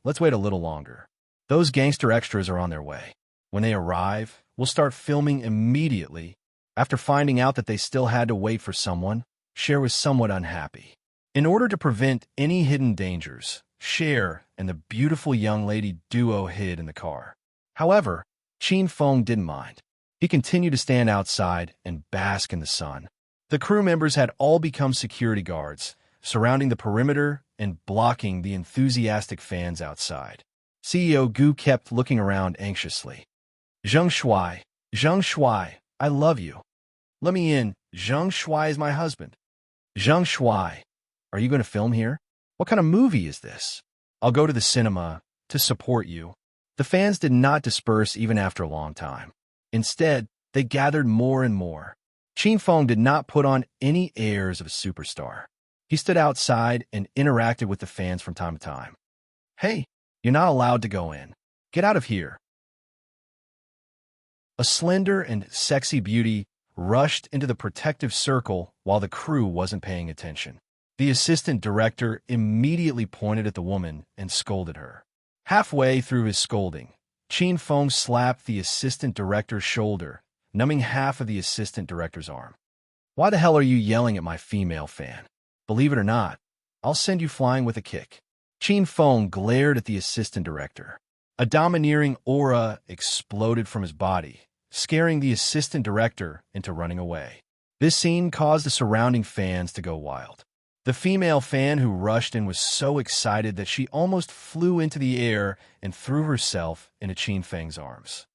let's wait a little longer. Those gangster extras are on their way. When they arrive, we'll start filming immediately. After finding out that they still had to wait for someone, Cher was somewhat unhappy. In order to prevent any hidden dangers, Cher and the beautiful young lady duo hid in the car. However, Qin Feng didn't mind. He continued to stand outside and bask in the sun. The crew members had all become security guards, surrounding the perimeter and blocking the enthusiastic fans outside. CEO Gu kept looking around anxiously. Zheng Shuai, I love you. Let me in. Zheng Shuai is my husband. Zheng Shuai, are you going to film here? What kind of movie is this? I'll go to the cinema to support you. The fans did not disperse even after a long time. Instead, they gathered more and more. Qin Feng did not put on any airs of a superstar. He stood outside and interacted with the fans from time to time. Hey, you're not allowed to go in. Get out of here. A slender and sexy beauty rushed into the protective circle while the crew wasn't paying attention. The assistant director immediately pointed at the woman and scolded her. Halfway through his scolding, Qin Feng slapped the assistant director's shoulder, numbing half of the assistant director's arm. Why the hell are you yelling at my female fan? Believe it or not, I'll send you flying with a kick. Qin Feng glared at the assistant director. A domineering aura exploded from his body, scaring the assistant director into running away. This scene caused the surrounding fans to go wild. The female fan who rushed in was so excited that she almost flew into the air and threw herself into Qin Feng's arms.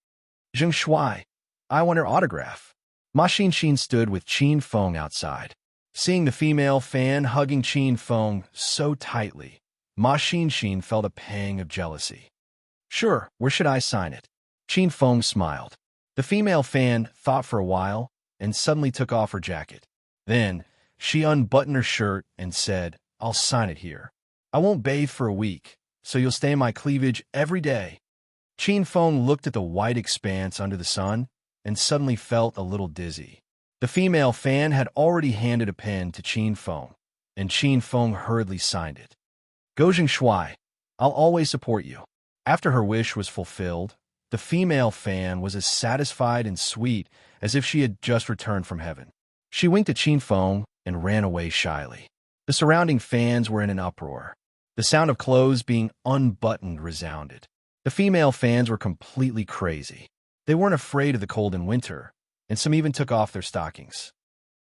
Zheng Shuai, I want her autograph. Ma Xinxin stood with Qin Feng outside. Seeing the female fan hugging Qin Feng so tightly, Ma Xinxin felt a pang of jealousy. Sure, where should I sign it? Qin Feng smiled. The female fan thought for a while and suddenly took off her jacket. Then, she unbuttoned her shirt and said, I'll sign it here. I won't bathe for a week, so you'll stay in my cleavage every day. Qin Feng looked at the white expanse under the sun and suddenly felt a little dizzy. The female fan had already handed a pen to Qin Feng, and Qin Feng hurriedly signed it. Go Zheng Shuai, I'll always support you. After her wish was fulfilled, the female fan was as satisfied and sweet as if she had just returned from heaven. She winked at Qin Feng and ran away shyly. The surrounding fans were in an uproar. The sound of clothes being unbuttoned resounded. The female fans were completely crazy. They weren't afraid of the cold in winter, and some even took off their stockings.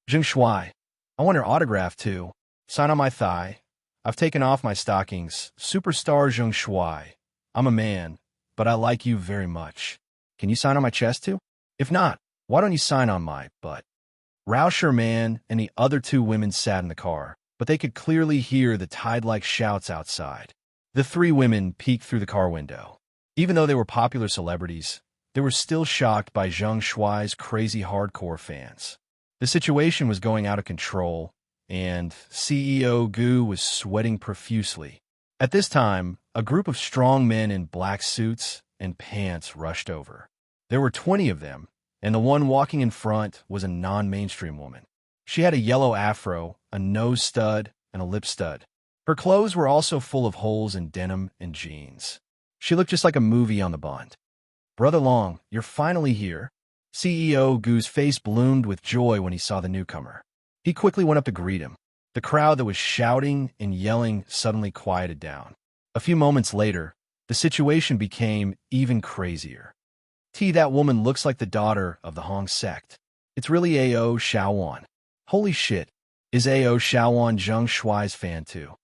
Zheng Shuai, I want her autograph too. Sign on my thigh. I've taken off my stockings. Superstar Zheng Shuai. I'm a man, but I like you very much. Can you sign on my chest too? If not, why don't you sign on my butt? Rauscher Man and the other two women sat in the car, but they could clearly hear the tide-like shouts outside. The three women peeked through the car window. Even though they were popular celebrities, they were still shocked by Zheng Shuai's crazy hardcore fans. The situation was going out of control, and CEO Gu was sweating profusely. At this time, a group of strong men in black suits and pants rushed over. There were 20 of them, and the one walking in front was a non-mainstream woman. She had a yellow afro, a nose stud, and a lip stud. Her clothes were also full of holes in denim and jeans. She looked just like a movie on the Bond. Brother Long, you're finally here. CEO Gu's face bloomed with joy when he saw the newcomer. He quickly went up to greet him. The crowd that was shouting and yelling suddenly quieted down. A few moments later, the situation became even crazier. That woman looks like the daughter of the Hong sect. It's really A.O. Shaowan. Holy shit, is A.O. Shaowan Zheng Shuai's fan too?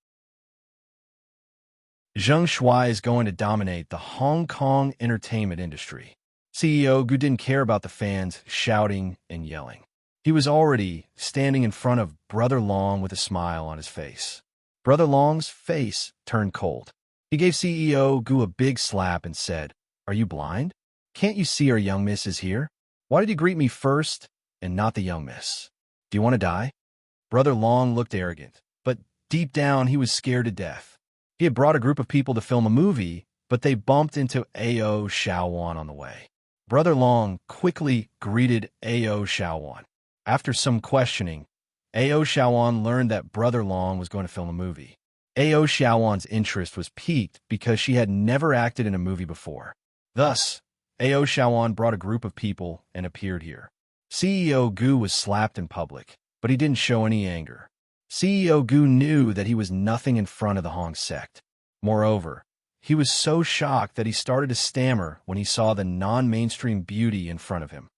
Zheng Shuai is going to dominate the Hong Kong entertainment industry. CEO Gu didn't care about the fans shouting and yelling. He was already standing in front of Brother Long with a smile on his face. Brother Long's face turned cold. He gave CEO Gu a big slap and said, Are you blind? Can't you see our young miss is here? Why did you greet me first and not the young miss? Do you want to die? Brother Long looked arrogant, but deep down he was scared to death. He had brought a group of people to film a movie, but they bumped into A.O. Shaowan on the way. Brother Long quickly greeted A.O. Shaowan. After some questioning, A.O. Shaowan learned that Brother Long was going to film a movie. A.O. Shaowan's interest was piqued because she had never acted in a movie before. Thus, A.O. Shaowan brought a group of people and appeared here. CEO Gu was slapped in public, but he didn't show any anger. CEO Gu knew that he was nothing in front of the Hong sect. Moreover, he was so shocked that he started to stammer when he saw the non-mainstream beauty in front of him.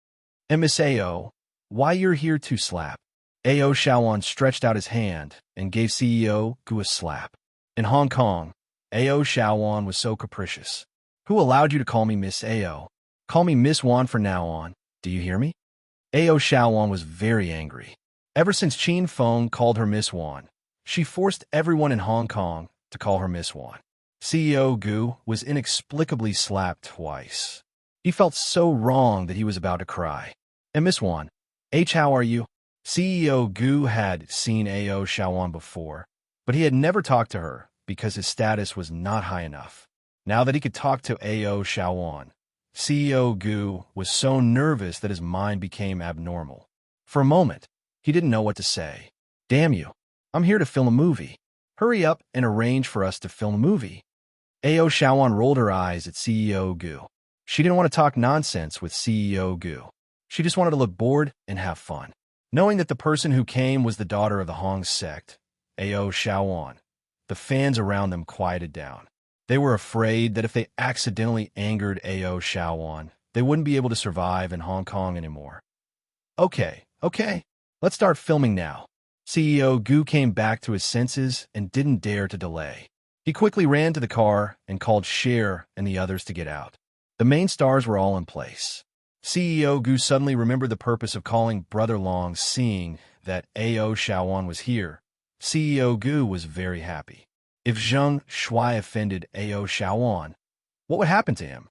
Miss A.O., why you're here to slap? A.O. Shaowan stretched out his hand and gave CEO Gu a slap. In Hong Kong, A.O. Shaowan was so capricious. Who allowed you to call me Miss A.O.? Call me Miss Wan from now on. Do you hear me? A.O. Shaowan was very angry. Ever since Qin Feng called her Miss Wan, she forced everyone in Hong Kong to call her Miss Wan. CEO Gu was inexplicably slapped twice. He felt so wrong that he was about to cry. And Miss Wan, how are you? CEO Gu had seen A.O. Shaowan before, but he had never talked to her because his status was not high enough. Now that he could talk to A.O. Shaowan, CEO Gu was so nervous that his mind became abnormal. For a moment, he didn't know what to say. Damn you, I'm here to film a movie. Hurry up and arrange for us to film a movie. A.O. Shaowan rolled her eyes at CEO Gu. She didn't want to talk nonsense with CEO Gu. She just wanted to look bored and have fun. Knowing that the person who came was the daughter of the Hong sect, A.O. Shaowan, the fans around them quieted down. They were afraid that if they accidentally angered A.O. Shaowan, they wouldn't be able to survive in Hong Kong anymore. Okay, let's start filming now. CEO Gu came back to his senses and didn't dare to delay. He quickly ran to the car and called Cher and the others to get out. The main stars were all in place. CEO Gu suddenly remembered the purpose of calling Brother Long. Seeing that A.O. Shaowan was here, CEO Gu was very happy. If Zheng Shuai offended A.O. Shaowan, what would happen to him?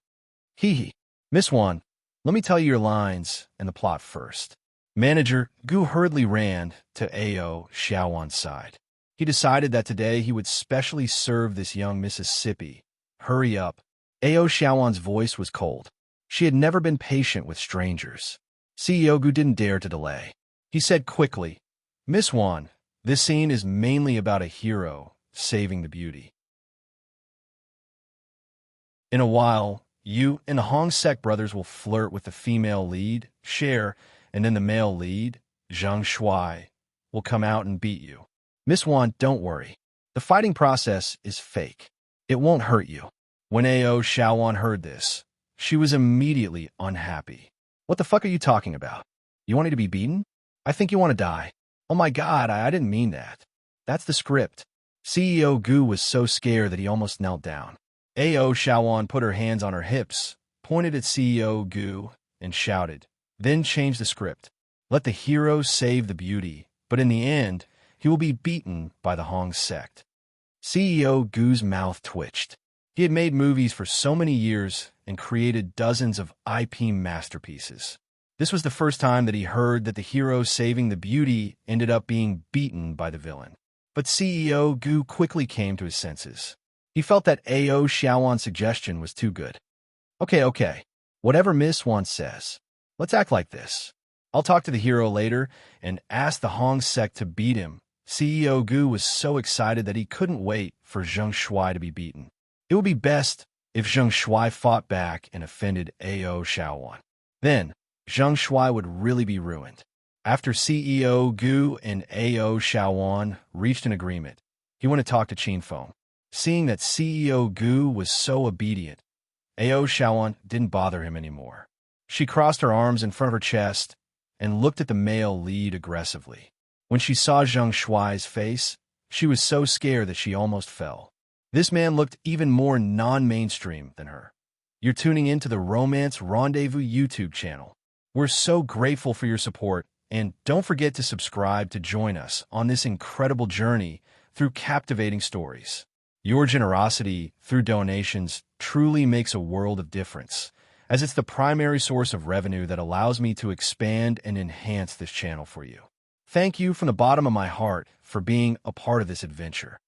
Hee. Miss Wan, let me tell you your lines and the plot first. Manager Gu hurriedly ran to A.O. Shaowan's side. He decided that today he would specially serve this young Mississippi. Hurry up. A.O. Shaowan's voice was cold. She had never been patient with strangers. CEO Gu didn't dare to delay. He said quickly, Miss Wan, this scene is mainly about a hero saving the beauty. In a while, you and the Hong Sek brothers will flirt with the female lead, Cher, and then the male lead, Zheng Shuai, will come out and beat you. Miss Wan, don't worry. The fighting process is fake. It won't hurt you. When A.O. Shaowan heard this, she was immediately unhappy. What the fuck are you talking about? You wanted to be beaten? I think you want to die. Oh my god, I didn't mean that. That's the script. CEO Gu was so scared that he almost knelt down. A.O. Shaowan put her hands on her hips, pointed at CEO Gu, and shouted, then change the script. Let the hero save the beauty, but in the end, he will be beaten by the Hong sect. CEO Gu's mouth twitched. He had made movies for so many years and created dozens of IP masterpieces. This was the first time that he heard that the hero saving the beauty ended up being beaten by the villain. But CEO Gu quickly came to his senses. He felt that A.O. Shaowan's suggestion was too good. Okay. Whatever Miss Wan says. Let's act like this. I'll talk to the hero later and ask the Hong sect to beat him. CEO Gu was so excited that he couldn't wait for Zheng Shuai to be beaten. It would be best if Zheng Shuai fought back and offended A.O. Shaowan. Then, Zheng Shuai would really be ruined. After CEO Gu and A.O. Shaowan reached an agreement, he went to talk to Qin Feng. Seeing that CEO Gu was so obedient, A.O. Shaowan didn't bother him anymore. She crossed her arms in front of her chest and looked at the male lead aggressively. When she saw Zheng Shuai's face, she was so scared that she almost fell. This man looked even more non-mainstream than her. You're tuning into the Romance Rendezvous YouTube channel. We're so grateful for your support, and don't forget to subscribe to join us on this incredible journey through captivating stories. Your generosity through donations truly makes a world of difference, as it's the primary source of revenue that allows me to expand and enhance this channel for you. Thank you from the bottom of my heart for being a part of this adventure.